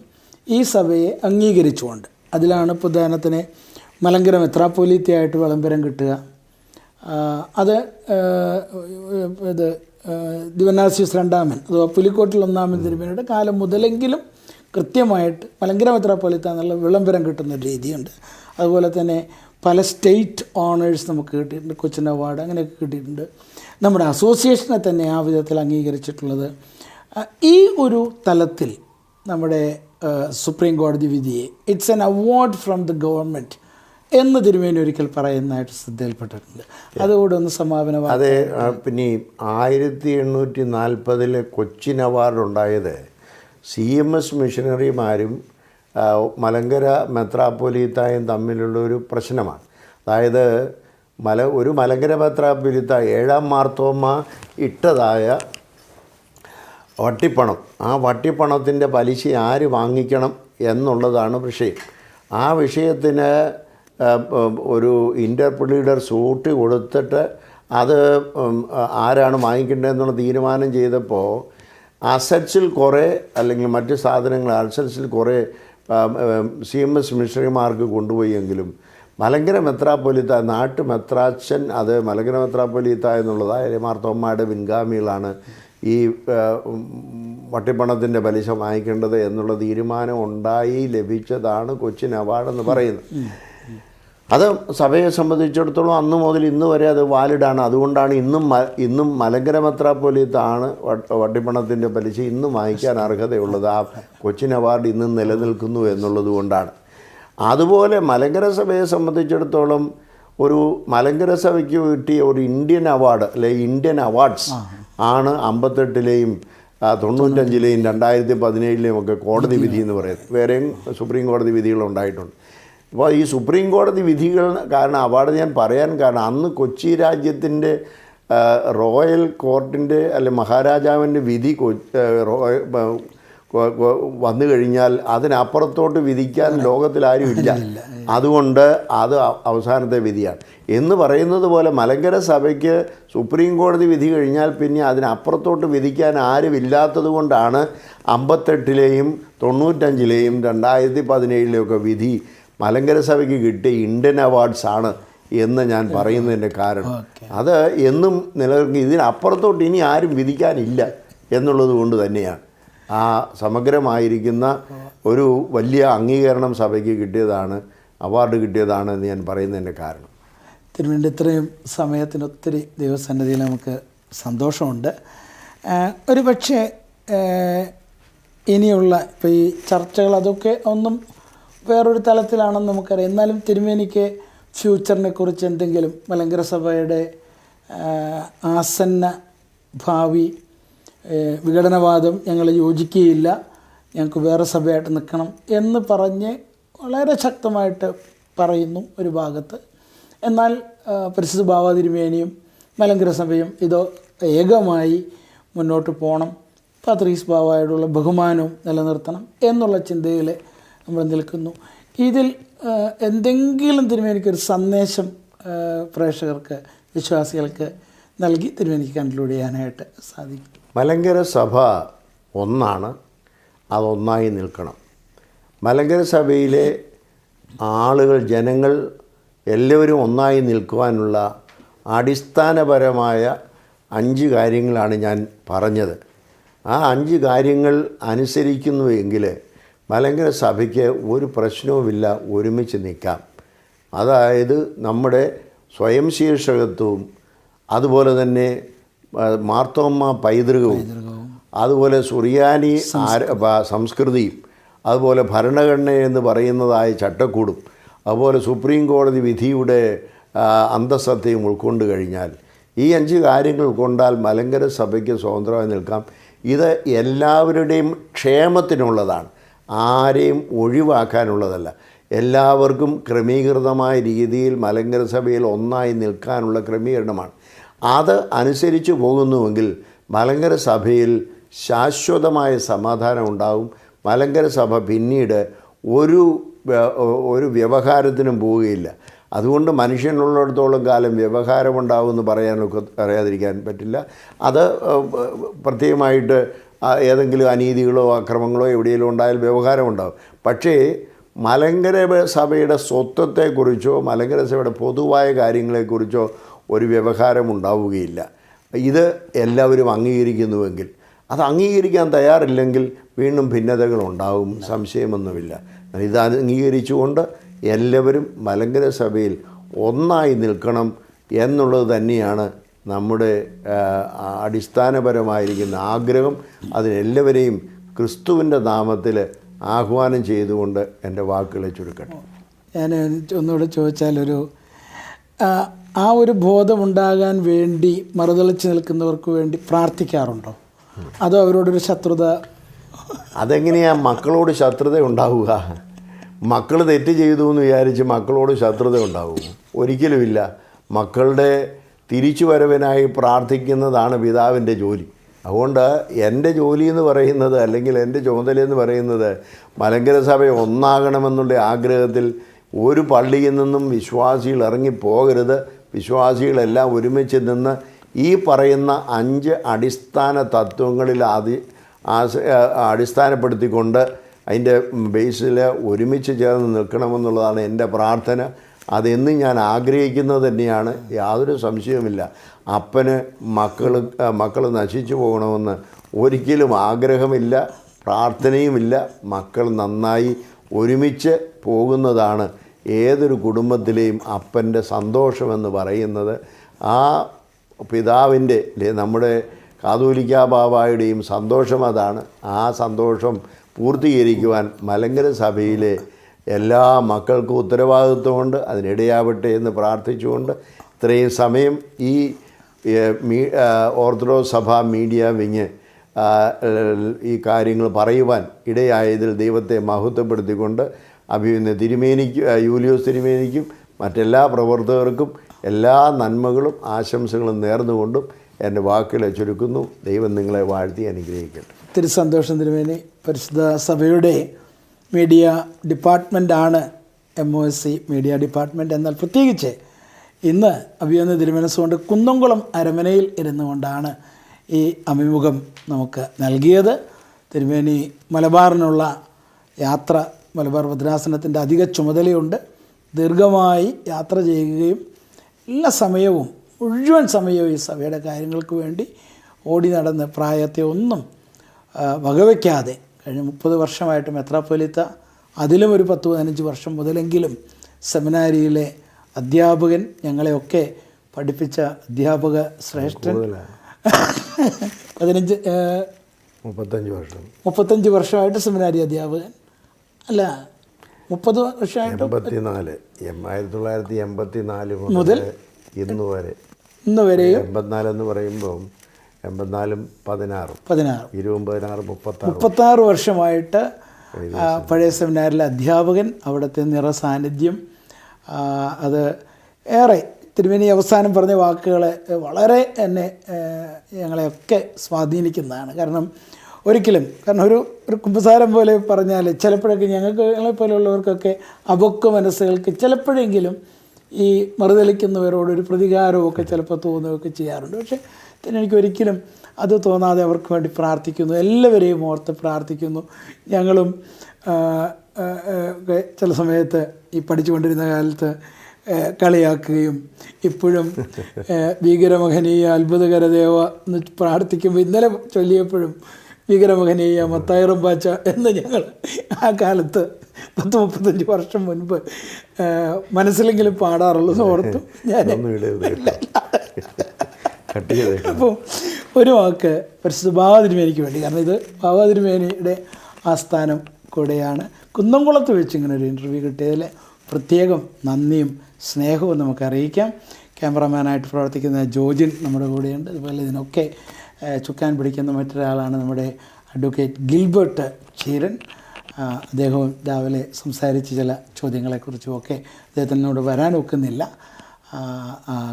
ഈ സഭയെ അംഗീകരിച്ചുകൊണ്ട്, അതിലാണ് ഇപ്പോൾ ഉദാഹരണത്തിന് മലങ്കര മെത്രാപ്പോലീത്തയായിട്ട് വിളംബരം കിട്ടുക. അത് ദിവന്നാസ്യൂസ് 2-ാമൻ അഥവാ പുലിക്കോട്ടിൽ 1-ാമൻ തിരുമേനിയുടെ കാലം മുതലെങ്കിലും കൃത്യമായിട്ട് മലങ്കര മെത്രാപ്പോലീത്ത എന്നുള്ള വിളംബരം കിട്ടുന്നൊരു രീതിയുണ്ട്. അതുപോലെ തന്നെ പല സ്റ്റേറ്റ് ഓണേഴ്സ് നമുക്ക് കിട്ടിയിട്ടുണ്ട്, കൊച്ചിൻ അവാർഡ് അങ്ങനെയൊക്കെ കിട്ടിയിട്ടുണ്ട്. നമ്മുടെ അസോസിയേഷനെ തന്നെ ആ വിധത്തിൽ അംഗീകരിച്ചിട്ടുള്ളത്. ഈ ഒരു തലത്തിൽ നമ്മുടെ സുപ്രീം കോടതി വിധിയെ it's an award from the government എന്ന് തിരുമേനി ഒരിക്കൽ പറയുന്നതായിട്ട് ശ്രദ്ധയിൽപ്പെട്ടിട്ടുണ്ട്. അതുകൂടെ ഒന്ന് സമാപനം. അതെ, പിന്നെ 1840 കൊച്ചിൻ അവാർഡ് ഉണ്ടായത് CMS മിഷനറിമാരും മലങ്കര മെത്രാപ്പോലീത്തായും തമ്മിലുള്ള ഒരു പ്രശ്നമാണ്. അതായത് ഒരു മലങ്കര മെത്രാപ്പോലീത്ത 7-ാം മാർത്തോമ്മ ഇട്ടതായ വട്ടിപ്പണം, ആ വട്ടിപ്പണത്തിൻ്റെ പലിശ ആര് വാങ്ങിക്കണം എന്നുള്ളതാണ് വിഷയം. ആ വിഷയത്തിന് ഒരു ഇൻ്റർപ്ലീഡർ സൂട്ട് കൊടുത്തിട്ട് അത് ആരാണ് വാങ്ങിക്കേണ്ടതെന്നുള്ള തീരുമാനം ചെയ്തപ്പോൾ അസറ്റ്സിൽ കുറേ, അല്ലെങ്കിൽ മറ്റ് സാധനങ്ങൾ അസറ്റ്സിൽ കുറേ CMS മിഷണറിമാർക്ക് കൊണ്ടുപോയെങ്കിലും മലങ്കര മെത്രാപ്പൊലീത്ത നാട്ടു മെത്രാച്ചൻ, അത് മലങ്കര മെത്രാപ്പൊലീത്ത എന്നുള്ളതായ മാർത്തോമ്മയുടെ പിൻഗാമികളാണ് ഈ വട്ടിപ്പണത്തിൻ്റെ പലിശ വാങ്ങിക്കേണ്ടത് എന്നുള്ള തീരുമാനം ഉണ്ടായി ലഭിച്ചതാണ് കൊച്ചിൻ അവാർഡെന്ന് പറയുന്നത്. അത് സഭയെ സംബന്ധിച്ചിടത്തോളം അന്ന് മുതൽ ഇന്ന് വരെ അത് വാലിഡാണ്. അതുകൊണ്ടാണ് ഇന്നും മലങ്കര മെത്രാപ്പോലീത്താണ് വട്ടിപ്പണത്തിൻ്റെ പലിശ ഇന്നും വാങ്ങിക്കാൻ അർഹതയുള്ളത്. ആ കൊച്ചിൻ അവാർഡ് ഇന്നും നിലനിൽക്കുന്നു എന്നുള്ളത് കൊണ്ടാണ്. അതുപോലെ മലങ്കര സഭയെ സംബന്ധിച്ചിടത്തോളം ഒരു മലങ്കര സഭയ്ക്ക് കിട്ടിയ ഒരു ഇന്ത്യൻ അവാർഡ് അല്ലെ ഇന്ത്യൻ അവാർഡ്സ് ആണ് 58-ലെയും 95-ലെയും 2017-ലെയും ഒക്കെ കോടതി വിധി എന്ന് പറയുന്നത്. വേറെയും സുപ്രീം കോടതി വിധികളുണ്ടായിട്ടുണ്ട്. അപ്പോൾ ഈ സുപ്രീം കോടതി വിധികൾ കാരണം അവാർഡ് ഞാൻ പറയാൻ കാരണം അന്ന് കൊച്ചി രാജ്യത്തിൻ്റെ റോയൽ കോർട്ടിൻ്റെ അല്ലെ മഹാരാജാവിൻ്റെ വിധി വന്നു കഴിഞ്ഞാൽ അതിനപ്പുറത്തോട്ട് വിധിക്കാൻ ലോകത്തിലാരും ഇല്ല. അതുകൊണ്ട് അത് അവസാനത്തെ വിധിയാണ് എന്ന് പറയുന്നത് പോലെ മലങ്കര സഭയ്ക്ക് സുപ്രീം കോടതി വിധി കഴിഞ്ഞാൽ പിന്നെ അതിനപ്പുറത്തോട്ട് വിധിക്കാൻ ആരുമില്ലാത്തത് കൊണ്ടാണ് 58-ലെയും 95-ലെയും 2017-ലെയും ഒക്കെ വിധി മലങ്കര സഭയ്ക്ക് കിട്ടിയ ഇന്ത്യൻ അവാർഡ്സ് ആണ് എന്ന് ഞാൻ പറയുന്നതിൻ്റെ കാരണം. അത് എന്നും നിലനിൽക്കും. ഇതിനപ്പുറത്തോട്ട് ഇനി ആരും വിധിക്കാനില്ല എന്നുള്ളത് കൊണ്ട് തന്നെയാണ് ആ സമഗ്രമായിരിക്കുന്ന ഒരു വലിയ അംഗീകരണം സഭയ്ക്ക് കിട്ടിയതാണ്, അവാർഡ് കിട്ടിയതാണ് എന്ന് ഞാൻ പറയുന്നതിൻ്റെ കാരണം. തിരുവേണ്ടി ഇത്രയും സമയത്തിന് ഒത്തിരി ദൈവസന്നിധിയിൽ നമുക്ക് സന്തോഷമുണ്ട്. ഒരു പക്ഷേ ഇനിയുള്ള ഇപ്പോൾ ഈ ചർച്ചകൾ അതൊക്കെ ഒന്നും വേറൊരു തലത്തിലാണെന്ന് നമുക്കറിയാം. എന്നാലും തിരുമേനിക്ക് ഫ്യൂച്ചറിനെ കുറിച്ച് എന്തെങ്കിലും മലങ്കര സഭയുടെ ആസന്ന ഭാവി വിഘടനവാദം ഞങ്ങൾ യോജിക്കുകയില്ല, ഞങ്ങൾക്ക് വേറെ സഭയായിട്ട് നിൽക്കണം എന്ന് പറഞ്ഞ് വളരെ ശക്തമായിട്ട് പറയുന്നു ഒരു ഭാഗത്ത്. എന്നാൽ പരിശുദ്ധ ബാവ തിരുമേനിയും മലങ്കര സഭയും ഇത് ഏകമായി മുന്നോട്ട് പോകണം, പത്രീസ് ബാവയോടുള്ള ബഹുമാനവും നിലനിർത്തണം എന്നുള്ള ചിന്തയിൽ നമ്മൾ നിൽക്കുന്നു. ഇതിൽ എന്തെങ്കിലും തിരുമേനിക്കൊരു സന്ദേശം പ്രേക്ഷകർക്ക്, വിശ്വാസികൾക്ക് നൽകി തിരുമേനിക്ക് കൺക്ലൂഡ് ചെയ്യാനായിട്ട് സാധിക്കും? മലങ്കര സഭ ഒന്നാണ്, അതൊന്നായി നിൽക്കണം. മലങ്കര സഭയിലെ ആളുകൾ, ജനങ്ങൾ എല്ലാവരും ഒന്നായി നിൽക്കുവാനുള്ള അടിസ്ഥാനപരമായ 5 കാര്യങ്ങളാണ് ഞാൻ പറഞ്ഞത്. ആ 5 കാര്യങ്ങൾ അനുസരിക്കുന്നുവെങ്കിൽ മലങ്കര സഭയ്ക്ക് ഒരു പ്രശ്നവുമില്ല, ഒരുമിച്ച് നിൽക്കാം. അതായത് നമ്മുടെ സ്വയം ശീർഷകത്വവും അതുപോലെ തന്നെ മാർത്തോമ്മ പൈതൃകവും അതുപോലെ സുറിയാനി സംസ്കൃതിയും അതുപോലെ ഭരണഘടന എന്ന് പറയുന്നതായ ചട്ടക്കൂടും അതുപോലെ സുപ്രീം കോടതി വിധിയുടെ അന്തസ്സത്തെയും ഉൾക്കൊണ്ട് കഴിഞ്ഞാൽ ഈ 5 കാര്യങ്ങൾ ഉൾക്കൊണ്ടാൽ മലങ്കര സഭയ്ക്ക് സ്വതന്ത്രമായി നിൽക്കാം. ഇത് എല്ലാവരുടെയും ക്ഷേമത്തിനുള്ളതാണ്, ആരെയും ഒഴിവാക്കാനുള്ളതല്ല. എല്ലാവർക്കും ക്രമീകൃതമായ രീതിയിൽ മലങ്കര സഭയിൽ ഒന്നായി നിൽക്കാനുള്ള ക്രമീകരണമാണ്. അത് അനുസരിച്ച് പോകുന്നുവെങ്കിൽ മലങ്കര സഭയിൽ ശാശ്വതമായ സമാധാനം ഉണ്ടാകും. മലങ്കര സഭ പിന്നീട് ഒരു വ്യവഹാരത്തിനും പോവുകയില്ല. അതുകൊണ്ട് മനുഷ്യനുള്ളിടത്തോളം കാലം വ്യവഹാരമുണ്ടാകുമെന്ന് പറയാതിരിക്കാൻ പറ്റില്ല. അത് പ്രത്യേകമായിട്ട് ഏതെങ്കിലും അനീതികളോ അക്രമങ്ങളോ എവിടെയെങ്കിലും ഉണ്ടായാൽ വ്യവഹാരമുണ്ടാകും. പക്ഷേ മലങ്കര സഭയുടെ സ്വത്വത്തെക്കുറിച്ചോ മലങ്കര സഭയുടെ പൊതുവായ കാര്യങ്ങളെക്കുറിച്ചോ ഒരു വ്യവഹാരം ഉണ്ടാവുകയില്ല. ഇത് എല്ലാവരും അംഗീകരിക്കുന്നുവെങ്കിൽ. അത് അംഗീകരിക്കാൻ തയ്യാറില്ലെങ്കിൽ വീണ്ടും ഭിന്നതകളുണ്ടാവും, സംശയമൊന്നുമില്ല. ഇത് അംഗീകരിച്ചുകൊണ്ട് എല്ലാവരും മലങ്കര സഭയിൽ ഒന്നായി നിൽക്കണം എന്നുള്ളത് തന്നെയാണ് നമ്മുടെ അടിസ്ഥാനപരമായിരിക്കുന്ന ആഗ്രഹം. അതിനെല്ലാവരെയും ക്രിസ്തുവിൻ്റെ നാമത്തിൽ ആഹ്വാനം ചെയ്തുകൊണ്ട് എൻ്റെ വാക്കുകളെ ചുരുക്കട്ടെ. ഞാൻ ഒന്നുകൂടെ ചോദിച്ചാൽ ആ ഒരു ബോധമുണ്ടാകാൻ വേണ്ടി മറുതളിച്ച് നിൽക്കുന്നവർക്ക് വേണ്ടി പ്രാർത്ഥിക്കാറുണ്ടോ? അതോ അവരോടൊരു ശത്രുത? അതെങ്ങനെയാണ് മക്കളോട് ശത്രുത ഉണ്ടാവുക? മക്കൾ തെറ്റ് ചെയ്തു എന്ന് വിചാരിച്ച് മക്കളോട് ശത്രുത ഉണ്ടാവും? ഒരിക്കലുമില്ല. മക്കളുടെ തിരിച്ചുവരവിനായി പ്രാർത്ഥിക്കുന്നതാണ് പിതാവിൻ്റെ ജോലി. അതുകൊണ്ട് എൻ്റെ ജോലി എന്ന് പറയുന്നത്, അല്ലെങ്കിൽ എൻ്റെ ചുമതല എന്ന് പറയുന്നത്, മലങ്കര സഭ ഒന്നാകണമെന്നുള്ള ആഗ്രഹത്തിൽ ഒരു പള്ളിയിൽ നിന്നും വിശ്വാസികൾ ഇറങ്ങിപ്പോകരുത്. വിശ്വാസികളെല്ലാം ഒരുമിച്ച് നിന്ന് ഈ പറയുന്ന 5 അടിസ്ഥാന തത്വങ്ങളിൽ അടിസ്ഥാനപ്പെടുത്തിക്കൊണ്ട് അതിൻ്റെ ബേസിൽ ഒരുമിച്ച് ചേർന്ന് നിൽക്കണമെന്നുള്ളതാണ് എൻ്റെ പ്രാർത്ഥന. അതെന്നും ഞാൻ ആഗ്രഹിക്കുന്നത് തന്നെയാണ്, യാതൊരു സംശയവുമില്ല. അപ്പന് മക്കൾ നശിച്ചു പോകണമെന്ന് ഒരിക്കലും ആഗ്രഹമില്ല, പ്രാർത്ഥനയുമില്ല. മക്കൾ നന്നായി ഒരുമിച്ച് പോകുന്നതാണ് ഏതൊരു കുടുംബത്തിലെയും അപ്പൻ്റെ സന്തോഷമെന്ന് പറയുന്നത് ആ പിതാവിൻ്റെ നമ്മുടെ കാതോലിക്കാ ബാബായുടെയും സന്തോഷം അതാണ്. ആ സന്തോഷം പൂർത്തീകരിക്കുവാൻ മലങ്കര സഭയിലെ എല്ലാ മക്കൾക്കും ഉത്തരവാദിത്വമുണ്ട്. അതിനിടയാവട്ടെ എന്ന് പ്രാർത്ഥിച്ചുകൊണ്ട് ഇത്രയും സമയം ഈ ഓർത്തഡോക്സ് സഭ മീഡിയ വിങ് ഈ കാര്യങ്ങൾ പറയുവാൻ ഇടയായതിൽ ദൈവത്തെ മഹത്വപ്പെടുത്തിക്കൊണ്ട് അഭിമന്യ തിരുമേനിക്കും യൂലിയോസ് തിരുമേനിക്കും മറ്റെല്ലാ പ്രവർത്തകർക്കും എല്ലാ നന്മകളും ആശംസകളും നേർന്നുകൊണ്ടും എൻ്റെ വാക്കുകളെ ചുരുക്കുന്നു. ദൈവം നിങ്ങളെ വാഴ്ത്തി അനുഗ്രഹിക്കട്ടെ. ഒത്തിരി സന്തോഷം തിരുമേനി. പരിശുദ്ധ സഭയുടെ മീഡിയ ഡിപ്പാർട്ട്മെൻറ്റാണ് MOSC മീഡിയ ഡിപ്പാർട്ട്മെൻറ്റ്. എന്നാൽ പ്രത്യേകിച്ച് ഇന്ന് അഭിമന്യ തിരുമനസ്സുകൊണ്ട് കുന്നംകുളം അരമനയിൽ ഇരുന്നുകൊണ്ടാണ് ഈ അഭിമുഖം നമുക്ക് നൽകിയത്. തിരുമേനി മലബാറിനുള്ള യാത്ര, മലബാർ ഭദ്രാസനത്തിൻ്റെ അധിക ചുമതലയുണ്ട്. ദീർഘമായി യാത്ര ചെയ്യുകയും എല്ലാ സമയവും മുഴുവൻ സമയവും ഈ സഭയുടെ കാര്യങ്ങൾക്ക് വേണ്ടി ഓടി നടന്ന് പ്രായത്തെ ഒന്നും വകവയ്ക്കാതെ കഴിഞ്ഞ 30 വർഷമായിട്ട് മെത്രാപ്പൊലീത്ത, അതിലും ഒരു 10-15 വർഷം മുതലെങ്കിലും സെമിനാരിയിലെ അധ്യാപകൻ, ഞങ്ങളെയൊക്കെ പഠിപ്പിച്ച അധ്യാപക ശ്രേഷ്ഠൻ, 35 വർഷമായിട്ട് സെമിനാരി അധ്യാപകൻ, അല്ല 30 വർഷമായിട്ട് 1984 മുതൽ ഇന്ന് വരെയും 84 എന്ന് പറയുമ്പോൾ 84 16 36 വർഷമായിട്ട് പഴയ സെമിനാറിലെ അധ്യാപകൻ, അവിടുത്തെ നിറസാന്നിധ്യം, അത് ഏറെ തിരുമേനി അവസാനം പറഞ്ഞ വാക്കുകൾ വളരെ എന്നെ ഞങ്ങളെയൊക്കെ സ്വാധീനിക്കുന്നതാണ്. കാരണം ഒരു കുമ്പസാരം പോലെ പറഞ്ഞാൽ ചിലപ്പോഴൊക്കെ ഞങ്ങളെപ്പോലെയുള്ളവർക്കൊക്കെ അപക്വ മനസ്സുകൾക്ക് ചിലപ്പോഴെങ്കിലും ഈ മറുതലിക്കുന്നവരോടൊരു പ്രതികാരമൊക്കെ ചിലപ്പോൾ തോന്നുകയൊക്കെ ചെയ്യാറുണ്ട്. പക്ഷേ എനിക്കൊരിക്കലും അത് തോന്നാതെ അവർക്ക് വേണ്ടി പ്രാർത്ഥിക്കുന്നു, എല്ലാവരെയും ഓർത്ത് പ്രാർത്ഥിക്കുന്നു. ഞങ്ങളും ചില സമയത്ത് ഈ പഠിച്ചുകൊണ്ടിരുന്ന കാലത്ത് കളിയാക്കുകയും ഇപ്പോഴും ഭീകരമഹനീയ അത്ഭുതകരദേവ എന്ന് പ്രാർത്ഥിക്കുമ്പോൾ ഇന്നലെ ചൊല്ലിയപ്പോഴും ഭീകരമഹനീയ മത്തായിറം പാച്ച എന്ന് ഞങ്ങൾ ആ കാലത്ത് 30-35 വർഷം മുൻപ് മനസ്സിലെങ്കിലും പാടാറുള്ളത് ഓർത്തു ഞാൻ. അപ്പോൾ ഒരു വാക്ക് പരിശുദ്ധ ബാവാതിരുമേനിക്ക് വേണ്ടി, കാരണം ഇത് ബാവാതിരുമേനിയുടെ ആസ്ഥാനം കൂടെയാണ്. കുന്നംകുളത്ത് വെച്ച് ഇങ്ങനെ ഒരു ഇൻ്റർവ്യൂ കിട്ടിയതിൽ പ്രത്യേകം നന്ദിയും സ്നേഹവും നമുക്ക് അറിയിക്കാം. ക്യാമറാമാനായിട്ട് പ്രവർത്തിക്കുന്ന ജോജിൻ നമ്മുടെ കൂടെയുണ്ട്. അതുപോലെ ഇതിനൊക്കെ ചുക്കാൻ പിടിക്കുന്ന മറ്റൊരാളാണ് നമ്മുടെ അഡ്വക്കേറ്റ് ഗിൽബർട്ട് ചീരൻ. അദ്ദേഹവും രാവിലെ സംസാരിച്ച ചില ചോദ്യങ്ങളെക്കുറിച്ചുമൊക്കെ അദ്ദേഹത്തിനോട് വരാൻ ഒക്കുന്നില്ല,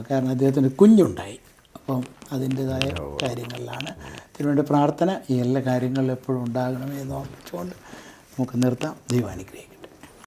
കാരണം അദ്ദേഹത്തിന് കുഞ്ഞുണ്ടായി. അപ്പം അതിൻ്റേതായ കാര്യങ്ങളിലാണ്. തിരുവേണ്ട പ്രാർത്ഥന ഈ എല്ലാ കാര്യങ്ങളിലും എപ്പോഴും ഉണ്ടാകണമേ എന്ന് ഓർമ്മിച്ചുകൊണ്ട് നമുക്ക് നിർത്താം. ദൈവം അനുഗ്രഹിക്കട്ടെ.